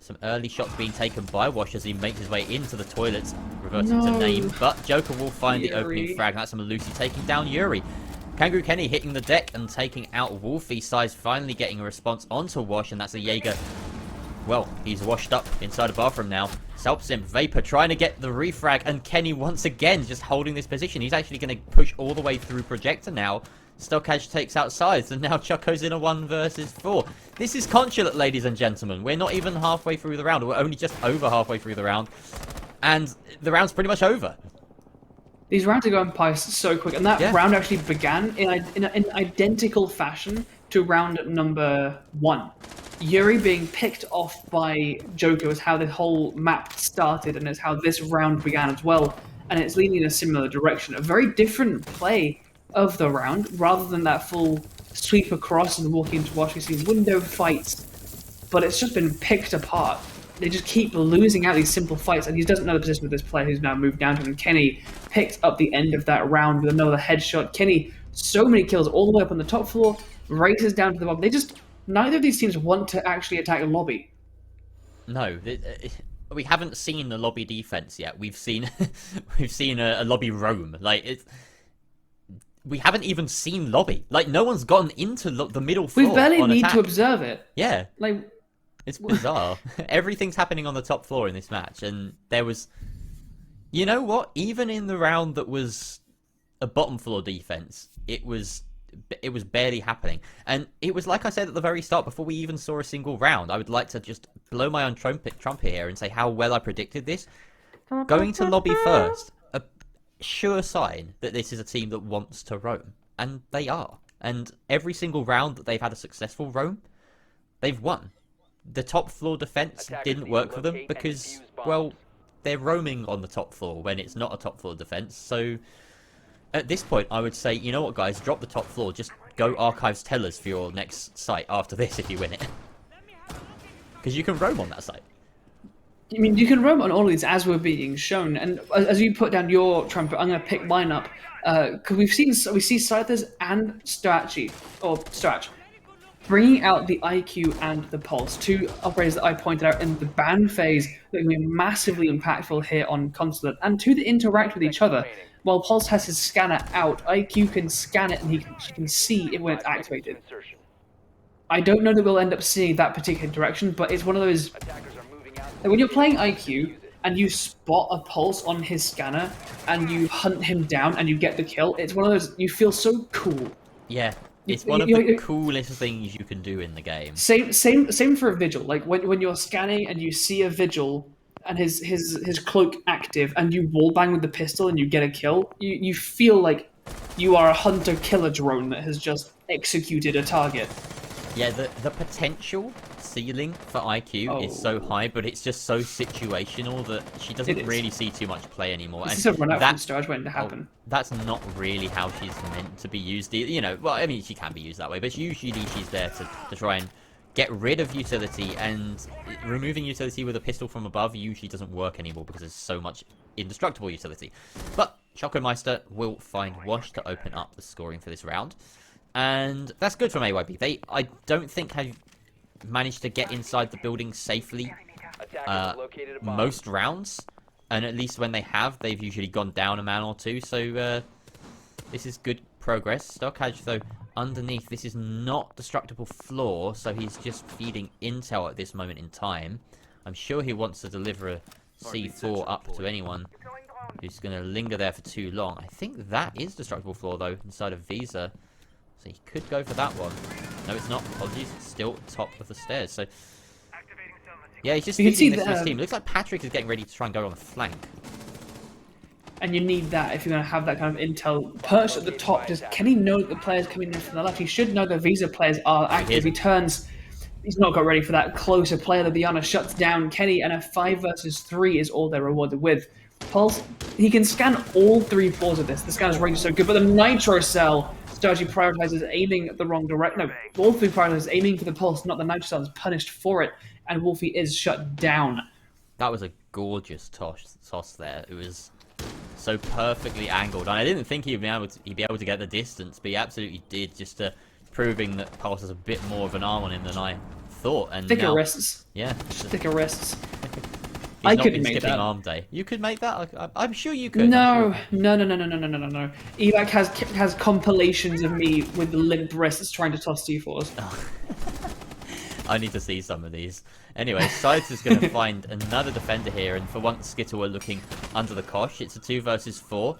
some early shots being taken by Wash as he makes his way into the toilets, reversing to name. But Joker will find the opening frag. That's some Lucy taking down Yuri. Kangaroo Kenny hitting the deck and taking out Wolfie. Size finally getting a response onto Wash, and that's a Jaeger. Well, he's washed up inside a bathroom now. Selpsim, Vapor trying to get the refrag, and Kenny once again just holding this position. He's actually going to push all the way through Projector now. Stockage takes out Sides, and now Choco's in a 1 versus 4. This is consulate, ladies and gentlemen. We're not even halfway through the round. We're only just over halfway through the round. And the round's pretty much over. These rounds are going by so quick, and that round actually began in an identical fashion to round number 1. Yuri being picked off by Joker was how the whole map started, and it's how this round began as well. And it's leading in a similar direction. A very different play of the round, rather than that full sweep across and walking into Wash. We've seen window fights, but it's just been picked apart. They just keep losing out these simple fights, and he doesn't know the position of this player who's now moved down to him. And Kenny picked up the end of that round with another headshot. Kenny, so many kills all the way up on the top floor, races down to the bottom. Neither of these teams want to actually attack a lobby. No, we haven't seen the lobby defense yet. We've seen a lobby roam. Like we haven't even seen lobby. Like no one's gotten into the middle floor. We barely need to observe it. Yeah, like it's bizarre. Everything's happening on the top floor in this match, and there was, you know what? Even in the round that was a bottom floor defense, it was barely happening. And it was like I said at the very start, before we even saw a single round. I would like to just blow my own trumpet here and say how well I predicted this. Going to lobby first, a sure sign that this is a team that wants to roam, and they are. And every single round that they've had a successful roam, they've won. The top floor defense didn't work for them because, well, they're roaming on the top floor when it's not a top floor defense. So at this point, I would say, you know what, guys, drop the top floor. Just go Archives Tellers for your next site after this if you win it. Because you can roam on that site. I mean, you can roam on all of these as we're being shown, and as you put down your trumpet, I'm going to pick mine up because we see Scythers and Starch bringing out the IQ and the Pulse, two operators that I pointed out in the ban phase that can be massively impactful here on Consulate, and two that interact with each other. While Pulse has his scanner out, IQ can scan it and she can see it when it's activated. I don't know that we'll end up seeing that particular direction, but it's one of those. When you're playing IQ and you spot a Pulse on his scanner and you hunt him down and you get the kill, it's one of those. You feel so cool. Yeah. It's one of the coolest things you can do in the game. Same for a Vigil. Like when you're scanning and you see a Vigil and his cloak active and you wallbang with the pistol and you get a kill, you feel like you are a hunter-killer drone that has just executed a target. Yeah, the potential ceiling for IQ is so high, but it's just so situational that she doesn't really see too much play anymore. This is a run out from Starch waiting to happen. That's not really how she's meant to be used. You know, well, I mean, she can be used that way, but usually she's there to try and get rid of utility, and removing utility with a pistol from above usually doesn't work anymore because there's so much indestructible utility. But Chocomeister will find Wash to open up the scoring for this round. And that's good from AYB. They, I don't think, have managed to get inside the building safely most rounds. And at least when they have, they've usually gone down a man or two. So this is good progress. Stockage, though, underneath, this is not destructible floor. So he's just feeding intel at this moment in time. I'm sure he wants to deliver a C4 up to anyone who's going to linger there for too long. I think that is destructible floor, though, inside of Visa. So he could go for that one. No, it's not. Apologies. It's still top of the stairs. So yeah, he's just feeding this to his team. It looks like Patrick is getting ready to try and go on the flank. And you need that if you're going to have that kind of intel perched at the top. Can he know that the players coming in from the left? He should know that Visa players are active. He turns. He's not got ready for that closer player. That Diana shuts down Kenny, and a 5 versus 3 is all they're rewarded with. Pulse, he can scan all 3 floors of this. The scanner's range is so good, but the Nitro Cell strategy prioritizes aiming at the wrong direction. No, Wolfie prioritizes aiming for the Pulse, not the Nitro Cell is punished for it, and Wolfie is shut down. That was a gorgeous toss there. It was so perfectly angled, and I didn't think he'd be able to get the distance, but he absolutely did, just proving that Pulse has a bit more of an arm on him than I thought. And thicker wrists. Yeah, thicker wrists. I couldn't make that. Arm day. You could make that. I'm sure you could. No. Evac has compilations of me with limp wrists trying to toss C4s. Oh. I need to see some of these. Anyway, Sides is going to find another defender here, and for once, Skittle are looking under the cosh. It's a 2 versus 4.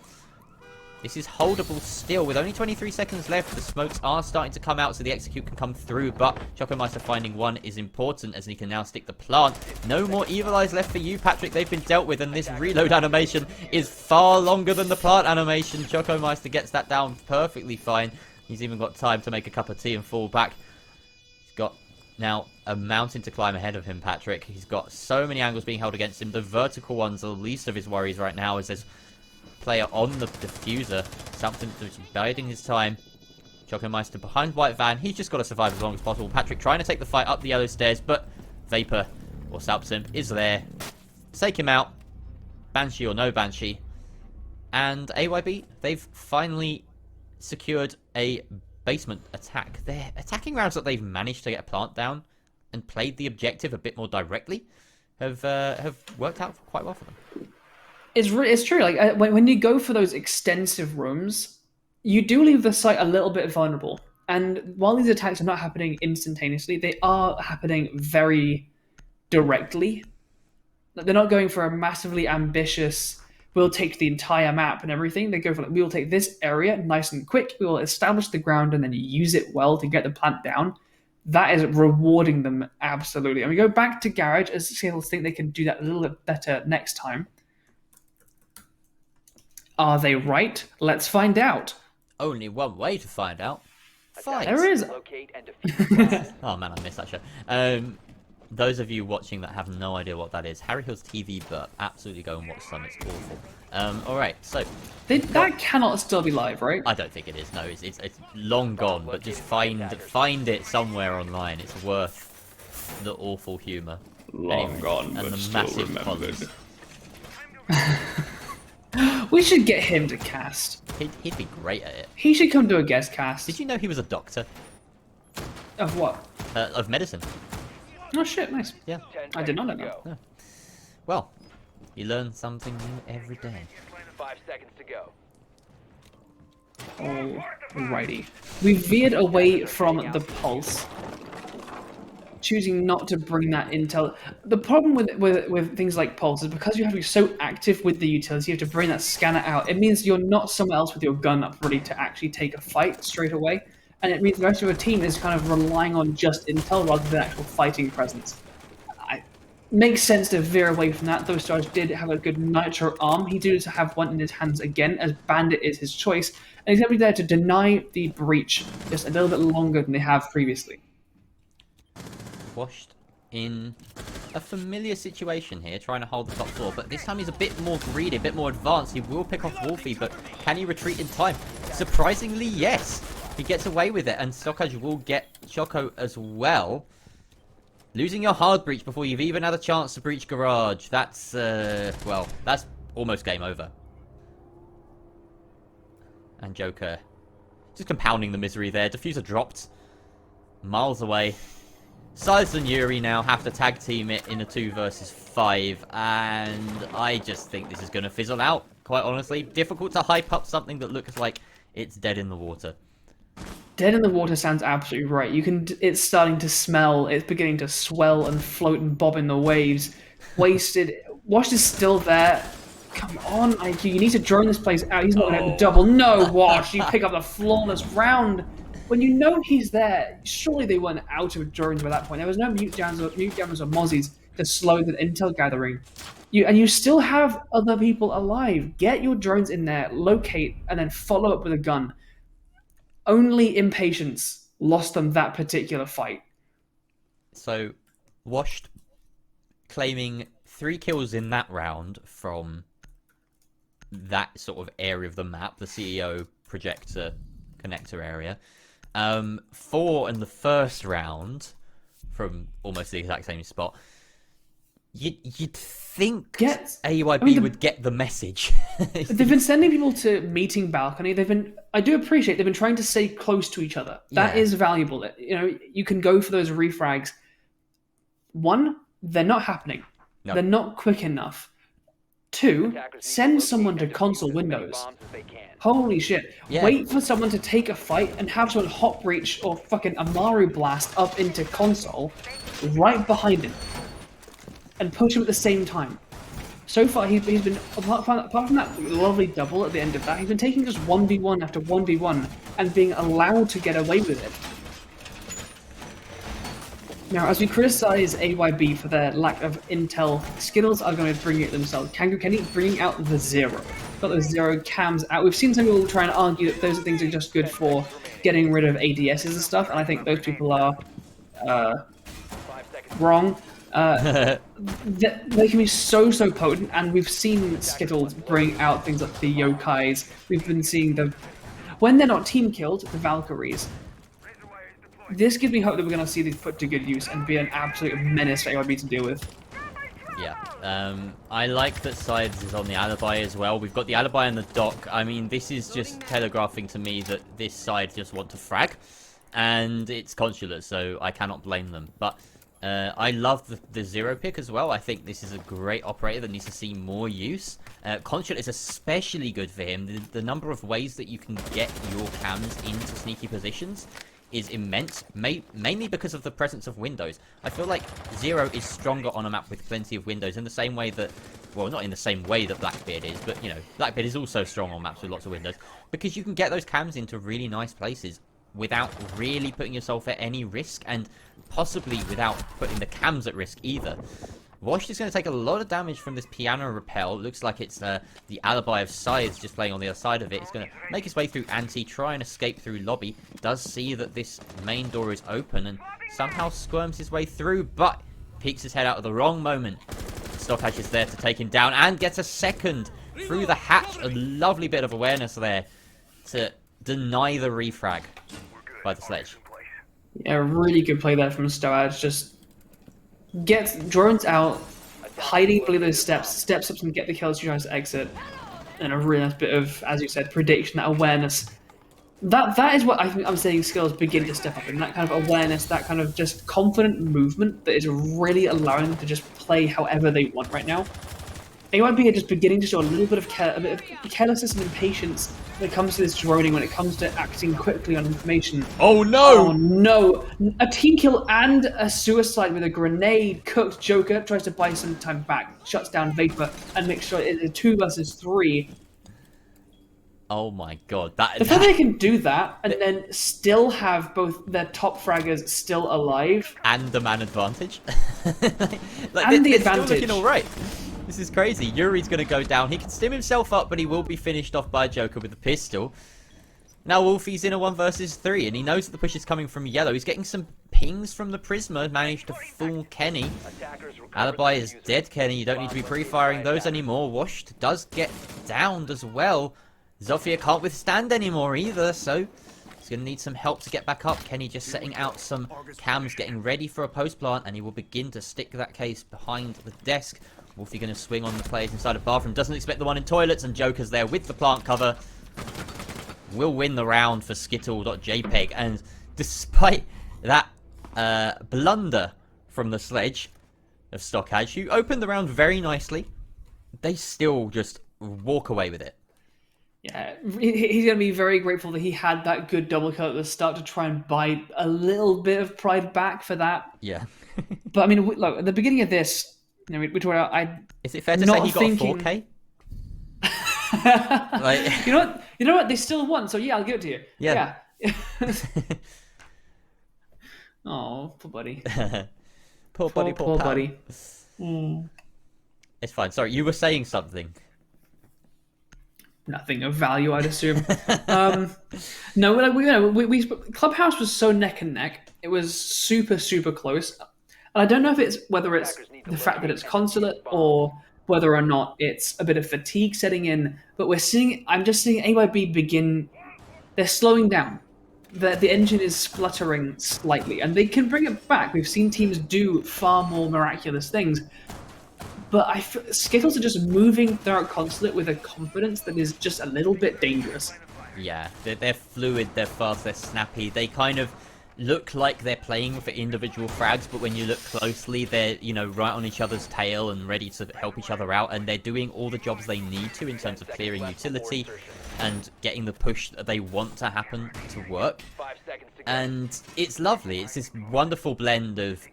This is holdable still. With only 23 seconds left, the smokes are starting to come out so the execute can come through, but Chocomeister finding one is important as he can now stick the plant. No more Evil Eyes left for you, Patrick. They've been dealt with, and this reload animation is far longer than the plant animation. Chocomeister gets that down perfectly fine. He's even got time to make a cup of tea and fall back. He's got now a mountain to climb ahead of him, Patrick. He's got so many angles being held against him. The vertical ones are the least of his worries right now, as there's player on the diffuser. Something that's biding his time. Chocomeister behind White Van. He's just got to survive as long as possible. Patrick trying to take the fight up the yellow stairs, but Vapor or Salpsim is there. Take him out. Banshee or no Banshee. And AYB, they've finally secured a basement attack. Their attacking rounds that they've managed to get a plant down and played the objective a bit more directly have worked out quite well for them. It's true. Like when you go for those extensive rooms, you do leave the site a little bit vulnerable. And while these attacks are not happening instantaneously, they are happening very directly. They're not going for a massively ambitious, we'll take the entire map and everything. They go for, like, we will take this area nice and quick. We will establish the ground and then use it well to get the plant down. That is rewarding them absolutely. And we go back to Garage as Skittle think they can do that a little bit better next time. Are they right? Let's find out. Only one way to find out. Fight. There is. Oh man, I missed that show. Those of you watching that have no idea what that is, Harry Hill's TV burp. Absolutely go and watch some. It's awful. All right, so that cannot still be live, right? I don't think it is. No, it's long gone. But just find it somewhere online. It's worth the awful humour. Long gone, and but the still massive remembered. cons. We should get him to cast. He'd be great at it. He should come do a guest cast. Did you know he was a doctor Of what? of medicine? Oh shit, nice. Yeah. 10 I did not know seconds that. to go. Well, you learn something new every day. 5 seconds to go. Alrighty. We veered away from the pulse, choosing not to bring that intel. The problem with things like pulse is because you have to be so active with the utility, you have to bring that scanner out. It means you're not somewhere else with your gun up ready to actually take a fight straight away. And it means the rest of your team is kind of relying on just intel rather than actual fighting presence. Makes sense to veer away from that, though Stars did have a good nitro arm. He did have one in his hands again, as Bandit is his choice, and he's going to be there to deny the breach just a little bit longer than they have previously. Washed in a familiar situation here, trying to hold the top floor, but this time he's a bit more greedy, a bit more advanced. He will pick off Wolfie, but can he retreat in time? Surprisingly, yes. He gets away with it, and Stockage will get Choco as well. Losing your hard breach before you've even had a chance to breach garage. That's, well, that's almost game over. And Joker just compounding the misery there. Diffuser dropped. Miles away. Size and Yuri now have to tag team it in a 2 versus 5. And I just think this is going to fizzle out, quite honestly. Difficult to hype up something that looks like it's dead in the water. Dead in the water sounds absolutely right. It's starting to smell. It's beginning to swell and float and bob in the waves. Wasted. Wash is still there. Come on, IQ. You need to drone this place out. He's not going to double. No, Wash. You pick up the flawless round. When you know he's there, surely they weren't out of drones by that point. There was no mute jammers or mozzies to slow the intel gathering. You still have other people alive. Get your drones in there, locate, and then follow up with a gun. Only impatience lost them that particular fight. So, Washed claiming 3 kills in that round from that sort of area of the map, the CEO projector connector area. 4 in the first round from almost the exact same spot. You'd think AYB would get the message. They've been sending people to meeting balcony. I do appreciate they've been trying to stay close to each other. That is valuable. You know, you can go for those refrags. 1, they're not happening. No. They're not quick enough. 2, send someone to console windows. Holy shit. Yeah. Wait for someone to take a fight and have someone hot breach or fucking Amaru blast up into console right behind him. And push him at the same time. So far, he's been, apart from that lovely double at the end of that, he's been taking just 1v1 after 1v1 and being allowed to get away with it. Now, as we criticize AYB for their lack of intel, Skittles are going to bring it themselves. Kangaroo Kenny bringing out the 0. Got those 0 cams out. We've seen some people try and argue that those things are just good for getting rid of ADSs and stuff, and I think those people are wrong. They can be so potent, and we've seen Skittles bring out things like the yokais. We've been seeing when they're not team killed, the Valkyries. This gives me hope that we're going to see these put to good use and be an absolute menace for AYB to deal with. Yeah, I like that Sides is on the alibi as well. We've got the alibi on the dock. I mean, this is just telegraphing to me that this side just want to frag, and it's consular, so I cannot blame them. But I love the 0 pick as well. I think this is a great operator that needs to see more use. Consular is especially good for him. The number of ways that you can get your cams into sneaky positions is immense, mainly because of the presence of windows. I feel like 0 is stronger on a map with plenty of windows in the same way that, well, not in the same way that Blackbeard is, but, you know, Blackbeard is also strong on maps with lots of windows, because you can get those cams into really nice places without really putting yourself at any risk, and possibly without putting the cams at risk either. Washed is going to take a lot of damage from this piano repel. Looks like it's the alibi of Scythes just playing on the other side of it. It's going to make his way through Anti, try and escape through lobby. Does see that this main door is open and somehow squirms his way through, but peeks his head out at the wrong moment. Stockhatch is there to take him down and gets a second through the hatch. A lovely bit of awareness there to deny the refrag by the sledge. Yeah, really good play there from Stoaz. Just gets drones out, hiding below those steps up and get the kills, tries to exit, and a really nice bit of, as you said, prediction, that awareness. That is what I think I'm saying skills begin to step up in, that kind of awareness, that kind of just confident movement that is really allowing them to just play however they want right now. AYB are just beginning to show a little bit of carelessness and impatience when it comes to this droning, when it comes to acting quickly on information. Oh no! Oh no! A team kill and a suicide with a grenade. Cooked Joker tries to buy some time back, shuts down Vapor, and makes sure it's a 2 versus 3. Oh my god! The fact they can do that and then still have both their top fraggers still alive and the man advantage, and the advantage. Still looking all right. This is crazy. Yuri's going to go down. He can stim himself up, but he will be finished off by Joker with a pistol. Now Wolfie's in a 1 versus 3, and he knows that the push is coming from yellow. He's getting some pings from the Prisma, managed to fool Kenny. Alibi is dead, Kenny. You don't need to be pre-firing those anymore. Washed does get downed as well. Zofia can't withstand anymore either, so he's going to need some help to get back up. Kenny just setting out some cams, getting ready for a post plant, and he will begin to stick that case behind the desk. Wolfie going to swing on the players inside a bathroom. Doesn't expect the one in toilets, and Joker's there with the plant cover. Will win the round for Skittle.jpeg, and despite that blunder from the sledge of Stockage, who opened the round very nicely, they still just walk away with it. Yeah, he's going to be very grateful that he had that good double kill at the start to try and buy a little bit of pride back for that. Yeah. But I mean, look, at the beginning of this, you know, we talked about, is it fair to say he got a 4K? Like... You know what? They still won, so yeah, I'll give it to you. Yeah. Oh, poor buddy. Poor buddy. Mm. It's fine. Sorry, you were saying something. Nothing of value, I'd assume. No, we Clubhouse was so neck and neck. It was super, super close. And I don't know if whether it's the fact that it's consulate or whether or not it's a bit of fatigue setting in. But I'm just seeing AYB begin. They're slowing down. The engine is spluttering slightly, and they can bring it back. We've seen teams do far more miraculous things. But Skittles are just moving throughout Consulate with a confidence that is just a little bit dangerous. Yeah, they're fluid, they're fast, they're snappy. They kind of look like they're playing for individual frags, but when you look closely, they're, you know, right on each other's tail and ready to help each other out. And they're doing all the jobs they need to in terms of clearing utility and getting the push that they want to happen to work. And it's lovely. It's this wonderful blend of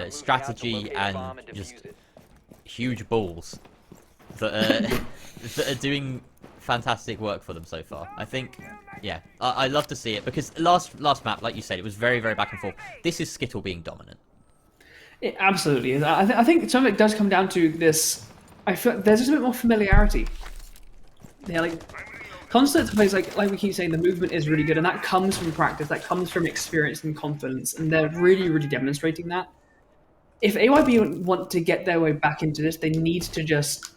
strategy and just huge balls that are doing fantastic work for them so far. I think, yeah, I love to see it because last map, like you said, it was very, very back and forth. This is Skittle being dominant. It absolutely is. I think some of it does come down to this. I feel there's just a bit more familiarity. Yeah, like constant plays, like we keep saying, the movement is really good, and that comes from practice, that comes from experience and confidence, and they're really, really demonstrating that. If AYB want to get their way back into this, they need to just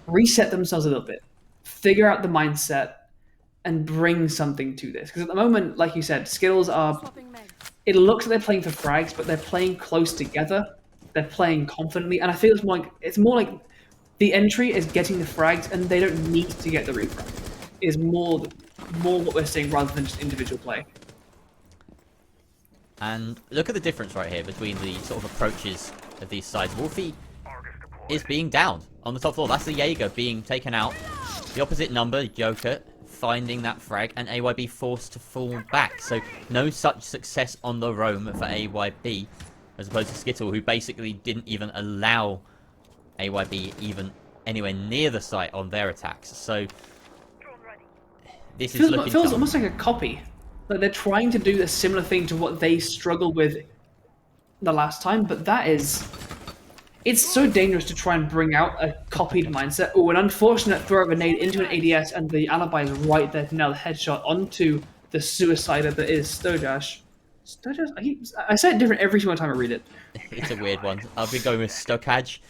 reset themselves a little bit, figure out the mindset, and bring something to this. Because at the moment, like you said, Skittles are... It looks like they're playing for frags, but they're playing close together. They're playing confidently, and I feel it's more like the entry is getting the frags, and they don't need to get the refrag. Is more what we're seeing rather than just individual play. And look at the difference right here between the sort of approaches of these sides. Wolfie is being downed on the top floor. That's the Jaeger being taken out. The opposite number, Joker, finding that frag, and AYB forced to fall back. So no such success on the roam for AYB, as opposed to Skittle, who basically didn't even allow AYB even anywhere near the site on their attacks. So this is looking... It feels almost like a copy. Like they're trying to do a similar thing to what they struggled with the last time, but it's so dangerous to try and bring out a copied mindset. Oh, an unfortunate throw of a nade into an ADS, and the alibi is right there to nail the headshot onto the suicider that is Stojash. Stojash? I say it different every single time I read it. It's a weird one. I've been going with Stockage.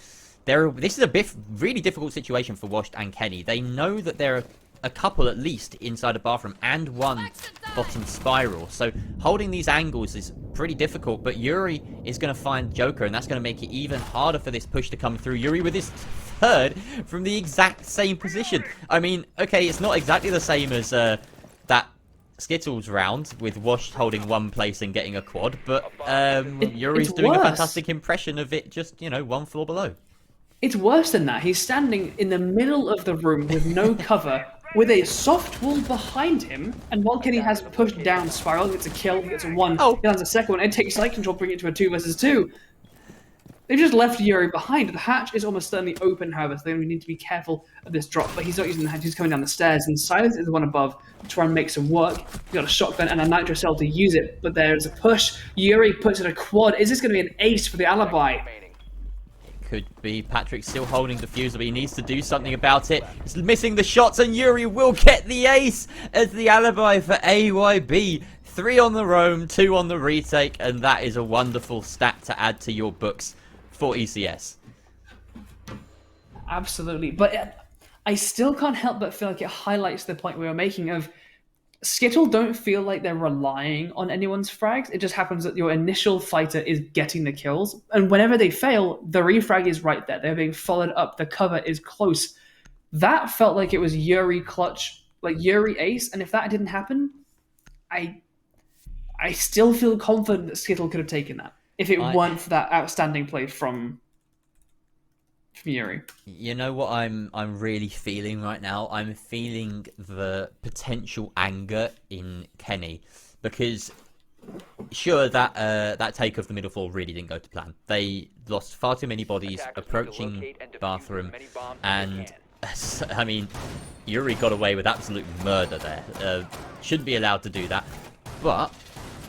This is a really difficult situation for Washed and Kenny. They know that they're a couple at least inside a bathroom and one bottom spiral. So holding these angles is pretty difficult, but Yuri is going to find Joker, and that's going to make it even harder for this push to come through. Yuri with his third from the exact same position. I mean, okay, it's not exactly the same as that Skittles round with Wash holding one place and getting a quad, but Yuri's doing a fantastic impression of it just, you know, one floor below. It's worse than that. He's standing in the middle of the room with no cover, with a soft wall behind him, and while Kenny has pushed down Spiral, he gets a kill, he gets a 1, he lands a second one, and takes side control, bring it to a 2 versus 2. They've just left Yuri behind. The hatch is almost certainly open, however, so they need to be careful of this drop, but he's not using the hatch, he's coming down the stairs, and Silence is the one above to try and make some work. He's got a shotgun and a nitro cell to use it, but there's a push. Yuri puts in a quad. Is this going to be an ace for the alibi? Could be. Patrick still holding diffuser, but he needs to do something about it. He's missing the shots, and Yuri will get the ace as the alibi for AYB. 3 on the roam, 2 on the retake, and that is a wonderful stat to add to your books for ECS. Absolutely, but I still can't help but feel like it highlights the point we were making of Skittle don't feel like they're relying on anyone's frags. It just happens that your initial fighter is getting the kills, and whenever they fail, the refrag is right there. They're being followed up. The cover is close. That felt like it was Yuri clutch, like Yuri ace, and if that didn't happen, I still feel confident that Skittle could have taken that if it weren't for that outstanding play from Yuri. You know what I'm really feeling right now? I'm feeling the potential anger in Kenny, because sure that that take of the middle floor really didn't go to plan. They lost far too many bodies approaching bathroom, and I mean, Yuri got away with absolute murder there. Shouldn't be allowed to do that, but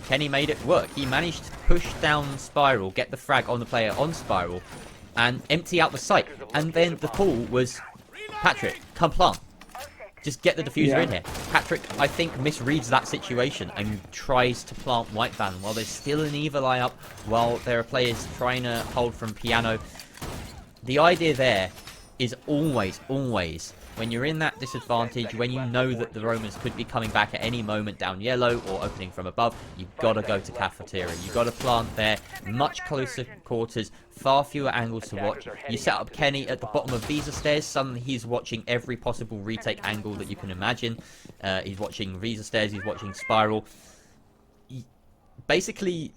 Kenny made it work. He managed to push down Spiral, get the frag on the player on Spiral, and empty out the site. And then the call was, Patrick, come plant. Just get the diffuser in here. Patrick, I think, misreads that situation and tries to plant White Van while there's still an Evil Eye up, while there are players trying to hold from Piano. The idea there is always, when you're in that disadvantage, when you know that the Romans could be coming back at any moment down yellow or opening from above, you've got to go to cafeteria. You've got to plant there, much closer quarters, far fewer angles to watch. You set up Kenny at the bottom of Visa stairs. Suddenly he's watching every possible retake angle that you can imagine. He's watching Visa stairs, he's watching Spiral. Basically,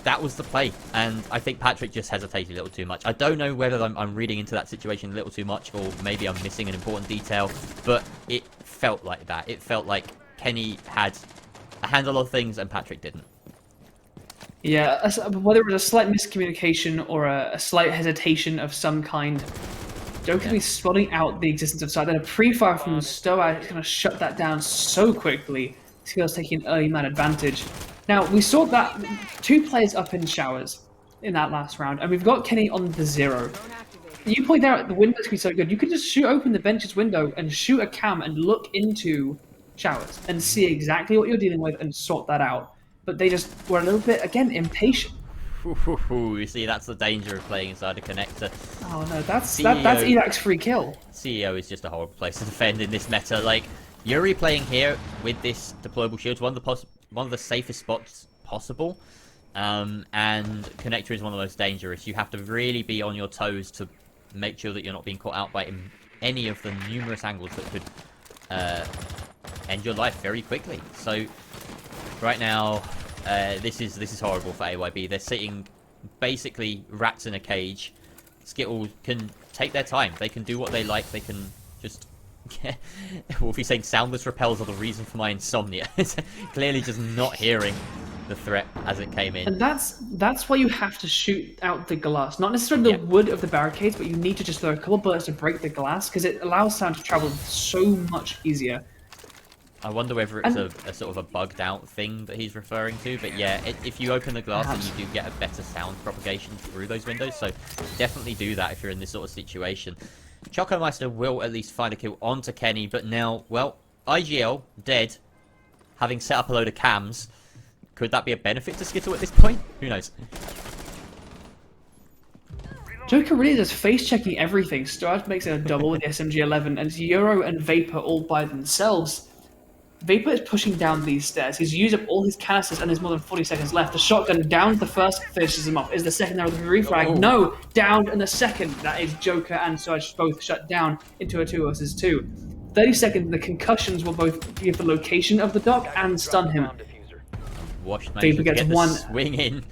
that was the play, and I think Patrick just hesitated a little too much. I don't know whether I'm reading into that situation a little too much, or maybe I'm missing an important detail, but it felt like that. It felt like Kenny had a handle of things and Patrick didn't. Yeah, whether it was a slight miscommunication or a slight hesitation of some kind, Joker be spotting out the existence of site. Then a pre-fire from Stoa is going to shut that down so quickly. Skill's taking an early man advantage. Now, we saw that 2 players up in showers in that last round, and we've got Kenny on the 0. You point out the windows can be so good. You could just shoot open the bench's window and shoot a cam and look into showers and see exactly what you're dealing with and sort that out. But they just were a little bit, again, impatient. You see, that's the danger of playing inside a connector. Oh no, that's Elak's free kill. CEO is just a horrible place to defend in this meta. Like, Yuri playing here with this deployable shield, one of the safest spots possible, and connector is one of the most dangerous. You have to really be on your toes to make sure that you're not being caught out by any of the numerous angles that could end your life very quickly. So right now, this is horrible for AYB. They're sitting basically rats in a cage. Skittle can take their time. They can do what they like. They can just Wolfie's saying soundless repels are the reason for my insomnia. Clearly just not hearing the threat as it came in. And that's why you have to shoot out the glass. Not necessarily the wood of the barricades, but you need to just throw a couple bullets to break the glass, because it allows sound to travel so much easier. I wonder whether it's a sort of a bugged out thing that he's referring to, but yeah, if you open the glass, then you do get a better sound propagation through those windows, so definitely do that if you're in this sort of situation. Chocomeister will at least find a kill onto Kenny, but now, well, IGL dead, having set up a load of cams. Could that be a benefit to Skittle at this point? Who knows? Joker really just face-checking everything. Sturge makes it a double with the SMG-11, and it's Euro and Vapor all by themselves. Vapor is pushing down these stairs. He's used up all his canisters and there's more than 40 seconds left. The shotgun down the first, finishes him off. Is the second there with the refrag? No! Down in the second. That is Joker and Sturge both shut down into a 2 versus 2. 30 seconds, the concussions will both give the location of the dock and stun him. Washed Vapor gets get one. Swing in.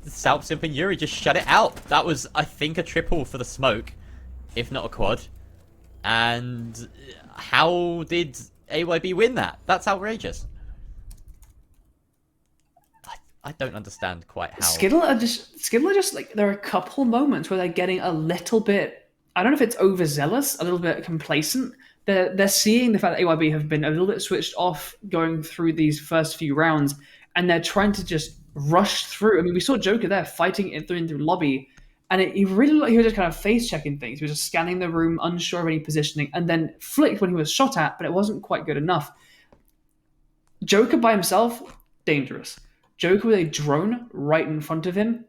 Salpsimp and Yuri just shut it out. That was, I think, a triple for the smoke, if not a quad. And how did AYB win that? That's outrageous. I don't understand quite how. Skittle are just like, there are a couple moments where they're getting a little bit, I don't know if it's overzealous, a little bit complacent. They're seeing the fact that AYB have been a little bit switched off going through these first few rounds, and they're trying to just rush through. I mean, we saw Joker there fighting it through lobby, and he really looked like he was just kind of face-checking things. He was just scanning the room, unsure of any positioning, and then flicked when he was shot at, but it wasn't quite good enough. Joker by himself, dangerous. Joker with a drone right in front of him,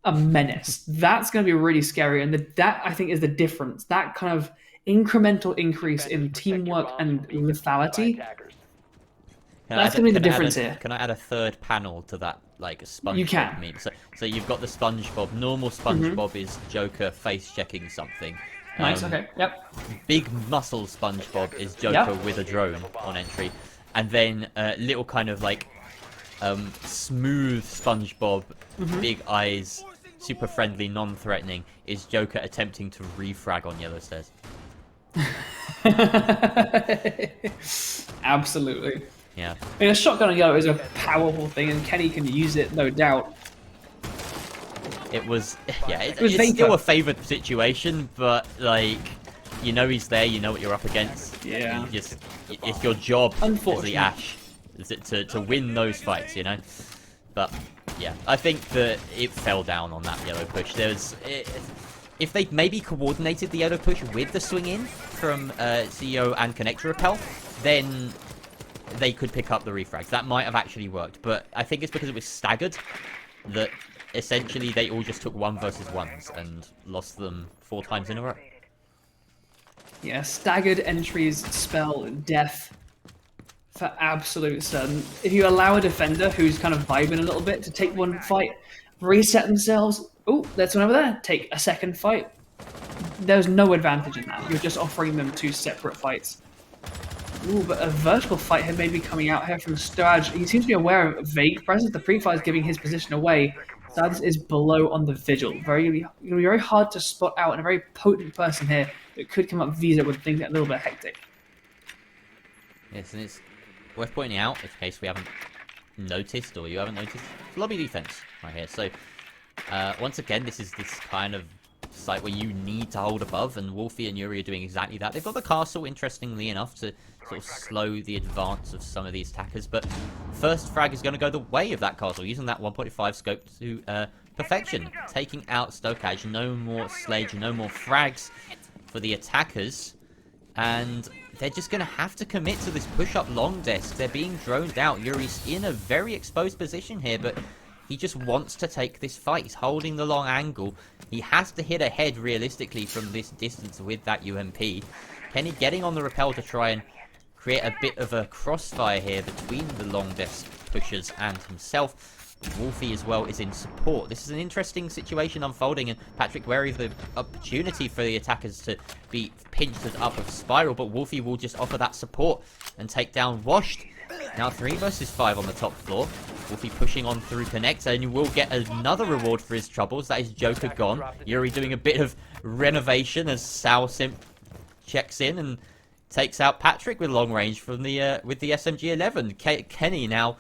a menace. That's going to be really scary, and that, I think, is the difference. That kind of incremental increase in teamwork and lethality. That's going to be the difference here. Can I add a third panel to that, like a SpongeBob You can. meme? So you've got the SpongeBob. Normal SpongeBob is Joker face checking something. Nice. Okay. Yep. Big muscle SpongeBob is Joker with a drone on entry, and then little kind of like smooth SpongeBob, big eyes, super friendly, non-threatening, is Joker attempting to refrag on yellow stairs. Absolutely. Yeah. I mean, a shotgun on yellow is a powerful thing, and Kenny can use it, no doubt. It was, yeah, it's Vapor. still a favoured situation, but, like, you know he's there, you know what you're up against. Yeah. It's your job as the Unfortunate. Ash to win those fights, you know? But, yeah, I think that it fell down on that yellow push. If they maybe coordinated the yellow push with the swing in from CEO and Connector Repel, then they could pick up the refrags. That might have actually worked, but I think it's because it was staggered that essentially they all just took 1 versus 1s and lost them 4 times in a row. Yeah, staggered entries spell death for absolute certain. If you allow a defender who's kind of vibing a little bit to take one fight, reset themselves, oh, there's one over there, take a second fight. There's no advantage in that. You're just offering them 2 separate fights. Ooh, but a vertical fight here may be coming out here from Sturge. He seems to be aware of vague presence. The pre-fire is giving his position away. Sturge is below on the vigil. It'll be very hard to spot out, and a very potent person here that could come up Visa with things a little bit hectic. Yes, and it's worth pointing out, in case we haven't noticed, or you haven't noticed, lobby defense right here. So, once again, this is this kind of site where you need to hold above, and Wolfie and Yuri are doing exactly that. They've got the castle, interestingly enough, to sort of slow the advance of some of these attackers, but first frag is going to go the way of that castle, using that 1.5 scope to perfection, taking out Stokaj. No more Sledge, no more frags for the attackers, and they're just going to have to commit to this push-up long desk. They're being droned out. Yuri's in a very exposed position here, but he just wants to take this fight. He's holding the long angle. He has to hit ahead realistically from this distance with that UMP. Kenny getting on the rappel to try and create a bit of a crossfire here between the long desk pushers and himself. Wolfie as well is in support. This is an interesting situation unfolding, and Patrick wary of the opportunity for the attackers to be pinched up of Spiral, but Wolfie will just offer that support and take down Washed. Now 3 versus 5 on the top floor. Wolfie pushing on through Connector, and you will get another reward for his troubles. That is Joker gone. Yuri doing a bit of renovation as Salpsimp checks in and takes out Patrick with long range from the with the SMG-11. Kenny now,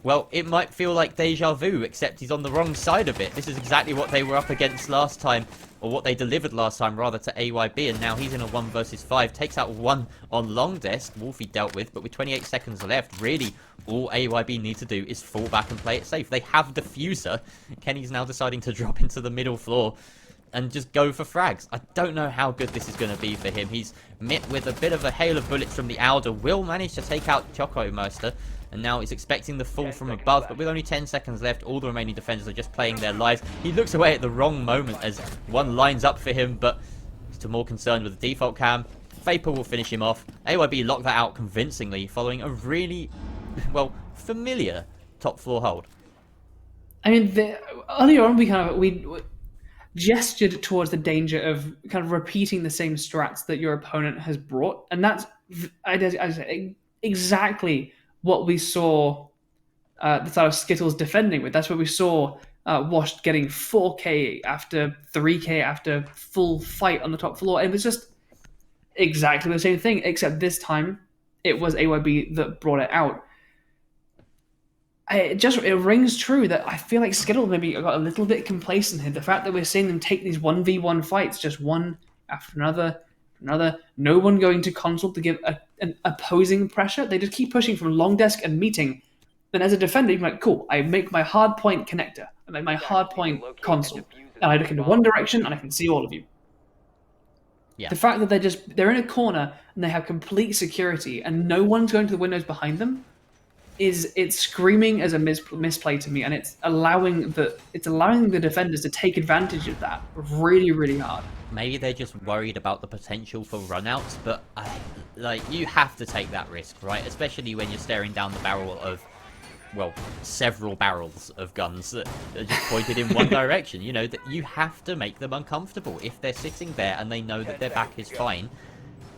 well, it might feel like deja vu, except he's on the wrong side of it. This is exactly what they were up against last time, or what they delivered last time, rather, to AYB, and now he's in a 1 versus 5. Takes out 1 on long desk. Wolfie dealt with, but with 28 seconds left, really, all AYB need to do is fall back and play it safe. They have Diffuser. Kenny's now deciding to drop into the middle floor and just go for frags. I don't know how good this is going to be for him. He's met with a bit of a hail of bullets from the Alder. Will manage to take out Choco Meister, and now he's expecting the fall from above, but with only 10 seconds left, all the remaining defenders are just playing their lives. He looks away at the wrong moment as one lines up for him, but he's more concerned with the default cam. Vapor will finish him off. AYB locked that out convincingly, following a really, well, familiar top floor hold. I mean, earlier on we gestured towards the danger of kind of repeating the same strats that your opponent has brought, and that's exactly what we saw the sort of Skittles defending with. That's what we saw Washed getting 4K after 3K after full fight on the top floor. It was just exactly the same thing, except this time it was AYB that brought it out. It rings true that I feel like Skittle maybe got a little bit complacent here. The fact that we're seeing them take these 1v1 fights, just one after another, no one going to console to give an opposing pressure. They just keep pushing from long desk and meeting. Then as a defender, you're like, cool, I make my hard point connector, I make my hard point console, and I look into one direction and I can see all of you. Yeah. The fact that they're in a corner and they have complete security and no one's going to the windows behind them, it's screaming as a misplay to me, and it's allowing the defenders to take advantage of that really, really hard. Maybe they're just worried about the potential for runouts, but you have to take that risk, right? Especially when you're staring down the barrel of, well, several barrels of guns that are just pointed in one direction. You know, that you have to make them uncomfortable. If they're sitting there and they know that their back is fine,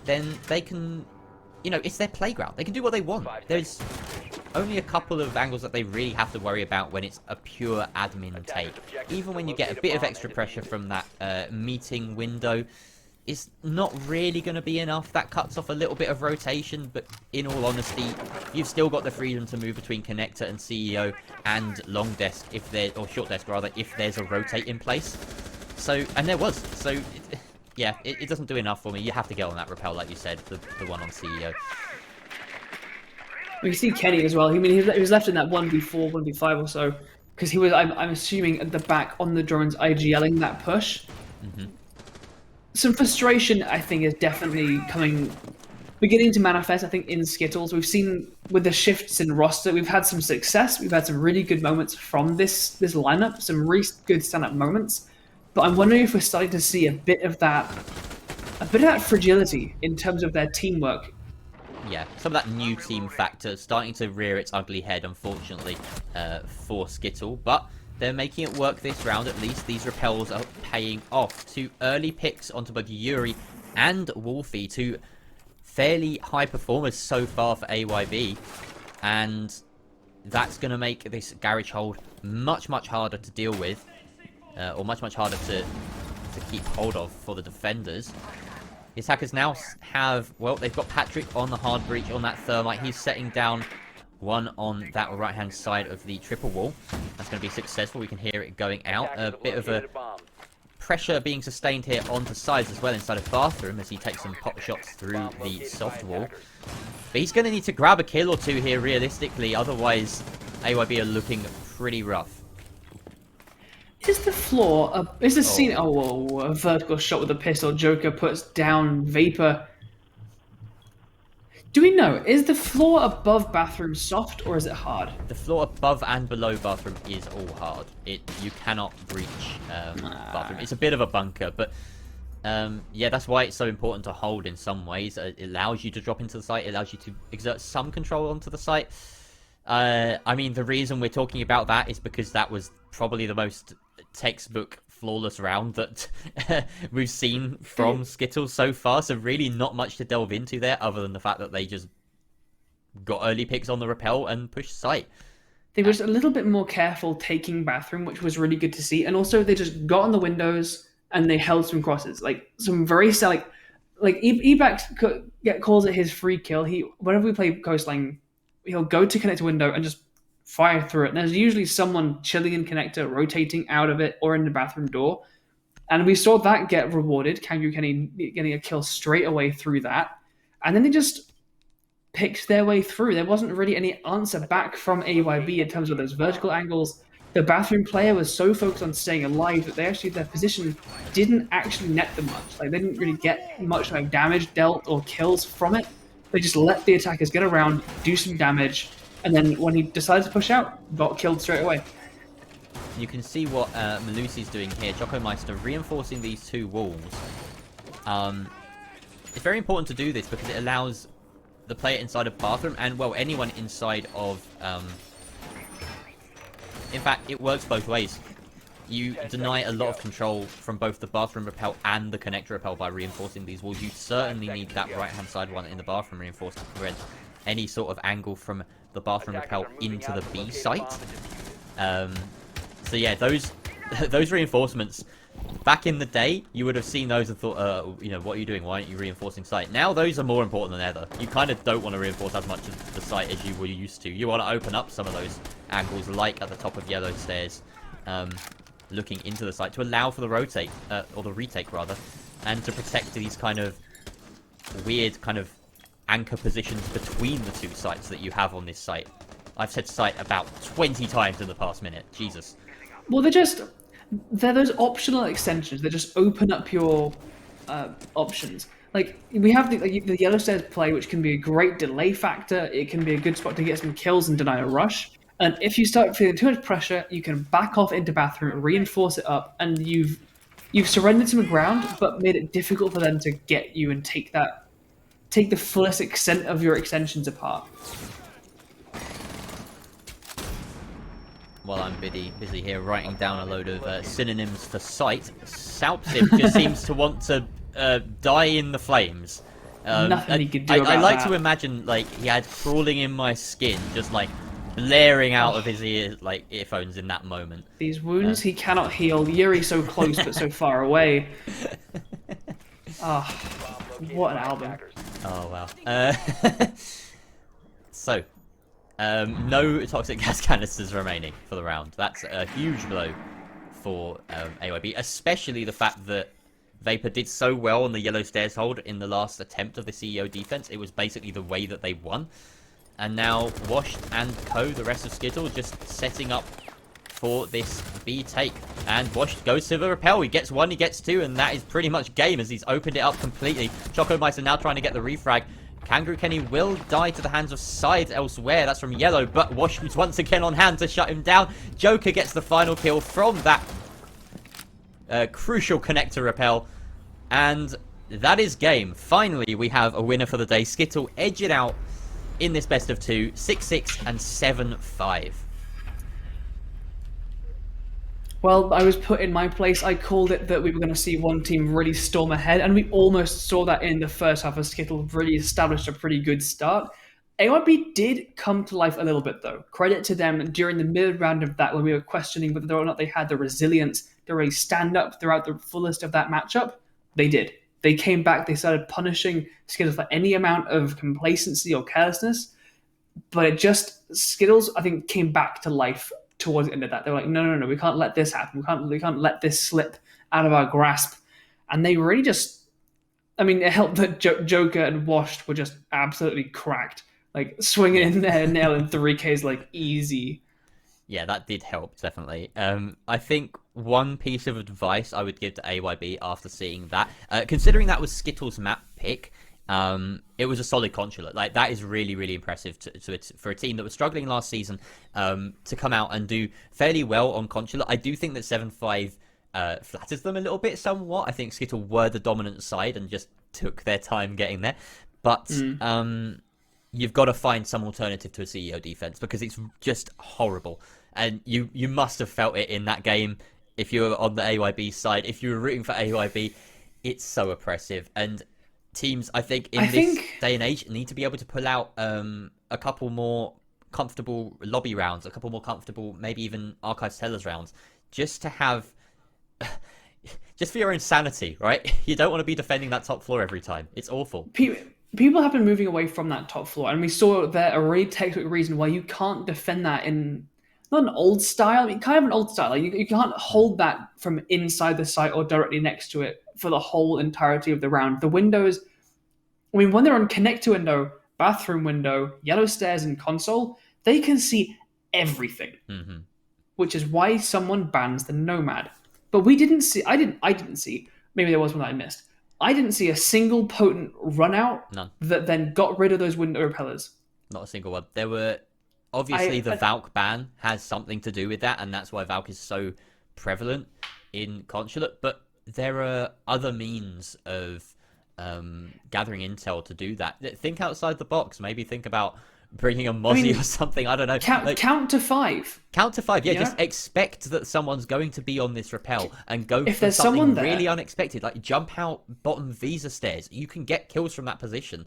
then they can, you know, it's their playground. They can do what they want. There's only a couple of angles that they really have to worry about when it's a pure admin take. Even when you get a bit of extra pressure from that meeting window, it's not really going to be enough. That cuts off a little bit of rotation, but in all honesty, you've still got the freedom to move between connector and CEO and long desk, or short desk rather, if there's a rotate in place. So, and there was. So, it doesn't do enough for me. You have to get on that rappel, like you said, the one on CEO. We see Kenny as well. He was left in that 1v4, 1v5 or so, because he was, I'm assuming, at the back on the drones IGLing that push. Mm-hmm. Some frustration, I think, is definitely beginning to manifest, I think, in Skittles. We've seen with the shifts in roster, we've had some success. We've had some really good moments from this lineup, some really good stand-up moments. But I'm wondering if we're starting to see a bit of that fragility in terms of their teamwork. Yeah, some of that new team factor starting to rear its ugly head, unfortunately, for Skittle. But they're making it work this round, at least. These repels are paying off. 2 early picks onto both Yuri and Wolfie, 2 fairly high performers so far for AYB. And that's going to make this garage hold much, much harder to deal with. Or much, much harder to keep hold of for the defenders. The attackers now have, well, they've got Patrick on the hard breach on that thermite. He's setting down one on that right-hand side of the triple wall. That's going to be successful. We can hear it going out. A bit of a pressure being sustained here onto sides as well inside of bathroom as he takes some pop shots through the soft wall. But he's going to need to grab a kill or two here realistically. Otherwise, AYB are looking pretty rough. Is the floor, is the scene, a vertical shot with a pistol, Joker puts down Vapor. Do we know, is the floor above bathroom soft or is it hard? The floor above and below bathroom is all hard. You cannot breach bathroom. It's a bit of a bunker, but yeah, that's why it's so important to hold in some ways. It allows you to drop into the site, it allows you to exert some control onto the site. I mean, the reason we're talking about that is because that was probably the most textbook flawless round that we've seen from Skittles so far, so really not much to delve into there other than the fact that they just got early picks on the rappel and pushed site. They were just a little bit more careful taking bathroom, which was really good to see, and also they just got on the windows and they held some crosses, like some very like Ebax calls it his free kill. Whenever we play Coastline, he'll go to connect a window and just fire through it. And there's usually someone chilling in connector, rotating out of it, or in the bathroom door. And we saw that get rewarded. Kangaroo Kenny getting a kill straight away through that. And then they just picked their way through. There wasn't really any answer back from AYB in terms of those vertical angles. The bathroom player was so focused on staying alive that their position didn't actually net them much. Like, they didn't really get much damage dealt or kills from it. They just let the attackers get around, do some damage, And then when he decided to push out, got killed straight away. You can see what Malusi's doing here. Chocomeister reinforcing these 2 walls. It's very important to do this because it allows the player inside a bathroom and, well, anyone inside of... In fact, it works both ways. You deny a lot of control from both the bathroom rappel and the connector rappel by reinforcing these walls. You certainly need that right-hand side one in the bathroom reinforced to prevent any sort of angle from the bathroom rappel into the B site. So yeah, those reinforcements, back in the day, you would have seen those and thought, you know, what are you doing? Why aren't you reinforcing site? Now those are more important than ever. You kind of don't want to reinforce as much of the site as you were used to. You want to open up some of those angles, like at the top of yellow stairs, looking into the site to allow for the rotate, or the retake rather, and to protect these kind of weird kind of anchor positions between the 2 sites that you have on this site. I've said site about 20 times in the past minute. Jesus. Well, they're those optional extensions that just open up your options. Like, we have the yellow stairs play, which can be a great delay factor. It can be a good spot to get some kills and deny a rush. And if you start feeling too much pressure, you can back off into bathroom, reinforce it up, and you've surrendered some ground, but made it difficult for them to get you and take the fullest extent of your extensions apart. While I'm busy here writing down a load of synonyms for sight, Salpsim just seems to want to die in the flames. Nothing he could do about I like that. to imagine, like, he had crawling in my skin, just like blaring out of his earphones in that moment. These wounds he cannot heal. Yuri's so close but so far away. What an album. Oh wow. So, no toxic gas canisters remaining for the round. That's a huge blow for AYB, especially the fact that Vapor did so well on the yellow stairs hold in the last attempt of the CEO defense. It was basically the way that they won. And now Washed and co, the rest of Skittle, just setting up for this B take. And Washed goes to the rappel. He gets 1, he gets 2, and that is pretty much game as he's opened it up completely. Chocomeister now trying to get the refrag. Kangaroo Kenny will die to the hands of sides elsewhere. That's from yellow, but Wash is once again on hand to shut him down. Joker gets the final kill from that crucial connector rappel. And that is game. Finally, we have a winner for the day. Skittle edge it out in this best of 2, 6-6 and 7-5. Well, I was put in my place. I called it that we were going to see one team really storm ahead, and we almost saw that in the first half as Skittle really established a pretty good start. AYB did come to life a little bit, though. Credit to them during the mid-round of that when we were questioning whether or not they had the resilience to really stand up throughout the fullest of that matchup. They did. They came back. They started punishing Skittles for any amount of complacency or carelessness. But it just, Skittles, I think, came back to life towards the end of that. They were like, no, we can't let this happen. We can't let this slip out of our grasp. And they really just, I mean, it helped that Joker and Washed were just absolutely cracked. Like, swinging in there, nailing 3Ks like easy. Yeah, that did help, definitely. I think one piece of advice I would give to AYB after seeing that, considering that was Skittle's map pick, it was a solid consulate. Like, that is really, really impressive for a team that was struggling last season to come out and do fairly well on consulate. I do think that 7-5 flatters them a little bit somewhat. I think Skittle were the dominant side and just took their time getting there. But you've got to find some alternative to a CEO defense because it's just horrible. And you must have felt it in that game if you were on the AYB side. If you were rooting for AYB, it's so oppressive. And teams, I think, in this day and age need to be able to pull out a couple more comfortable lobby rounds, a couple more comfortable, maybe even Archives Tellers rounds, just to have... just for your own sanity, right? You don't want to be defending that top floor every time. It's awful. People have been moving away from that top floor, and we saw there a really textbook reason why you can't defend that in... not an old style, I mean, kind of an old style. Like you can't hold that from inside the site or directly next to it for the whole entirety of the round. The windows, I mean, when they're on connector window, bathroom window, yellow stairs, and console, they can see everything, which is why someone bans the Nomad. But we didn't see, I didn't see, maybe there was one that I missed. I didn't see a single potent run out that then got rid of those window repellers. Not a single one. There were... obviously the Valk ban has something to do with that, and that's why Valk is so prevalent in Consulate, but there are other means of gathering intel to do that. Think outside the box. Maybe think about bringing a Mozzie or something. I don't know. Count to 5. Count to 5. Yeah, you just know? Expect that someone's going to be on this rappel and go if for there's something someone there, really unexpected. Like jump out bottom visa stairs. You can get kills from that position.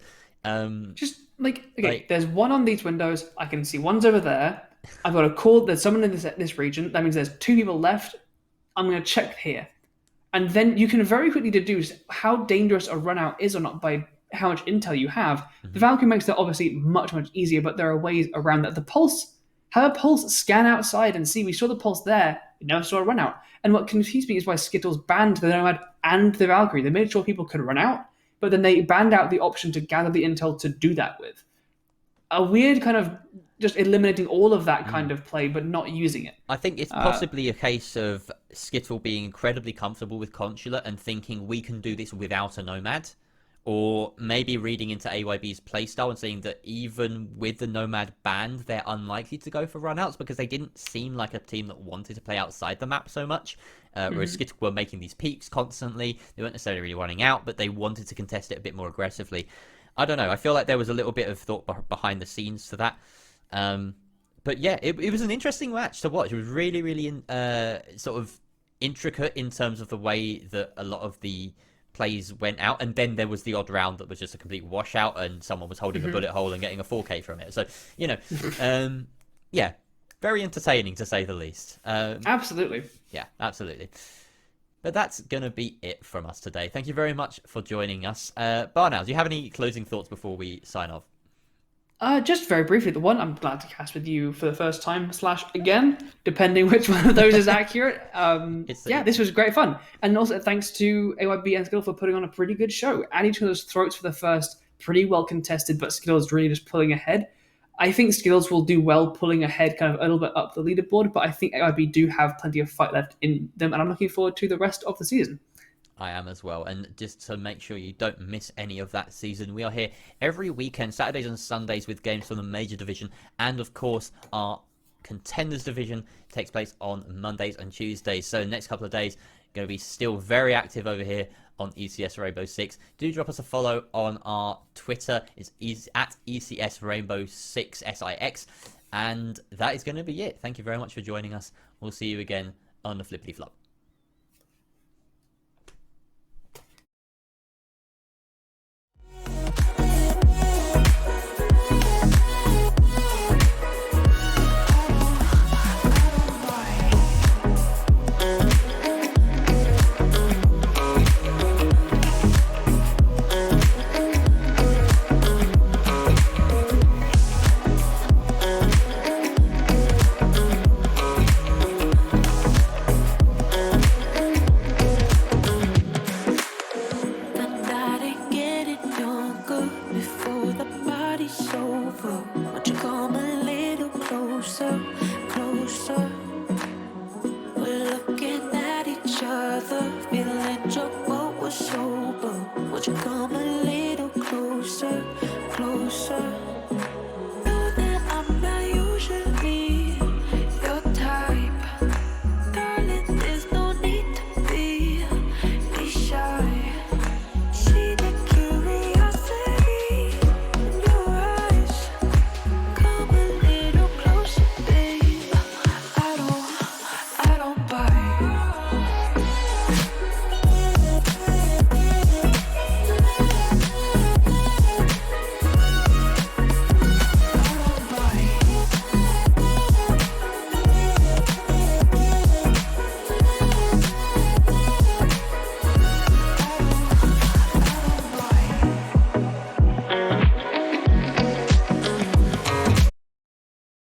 Just there's one on these windows. I can see one's over there. I've got a call. There's someone in this region. That means there's 2 people left. I'm going to check here. And then you can very quickly deduce how dangerous a run out is or not by how much intel you have. Mm-hmm. The Valkyrie makes that obviously much, much easier, but there are ways around that. Have a pulse scan outside and see, we saw the pulse there, we never saw a run out. And what confused me is why Skittles banned the Nomad and the Valkyrie. They made sure people could run out, but then they banned out the option to gather the intel to do that with. A weird kind of just eliminating all of that kind of play, but not using it. I think it's possibly a case of Skittle being incredibly comfortable with Consulate and thinking we can do this without a Nomad. Or maybe reading into AYB's playstyle and saying that even with the Nomad banned, they're unlikely to go for runouts because they didn't seem like a team that wanted to play outside the map so much. Whereas Skittle were making these peaks constantly. They weren't necessarily really running out, but they wanted to contest it a bit more aggressively. I don't know. I feel like there was a little bit of thought behind the scenes to that. But yeah, it was an interesting match to watch. It was really, really sort of intricate in terms of the way that a lot of the plays went out, and then there was the odd round that was just a complete washout and someone was holding a bullet hole and getting a 4K from it. So, yeah, very entertaining to say the least. Absolutely. Yeah, absolutely. But that's going to be it from us today. Thank you very much for joining us. Barnow, do you have any closing thoughts before we sign off? Just very briefly, the one I'm glad to cast with you for the first time / again, depending which one of those is accurate. This was great fun. And also thanks to AYB and Skittle for putting on a pretty good show. At each other's throats for the first, pretty well contested, but Skittle's really just pulling ahead. I think Skittles will do well pulling ahead kind of a little bit up the leaderboard, but I think AYB do have plenty of fight left in them, and I'm looking forward to the rest of the season. I am as well, and just to make sure you don't miss any of that season, we are here every weekend, Saturdays and Sundays, with games from the Major Division, and of course our Contenders Division takes place on Mondays and Tuesdays. So next couple of days, going to be still very active over here on ECS Rainbow 6. Do drop us a follow on our Twitter. It's at ECS Rainbow 6 SIX, and that is going to be it. Thank you very much for joining us. We'll see you again on the Flippity Flop. We're looking at each other, feeling your boat was so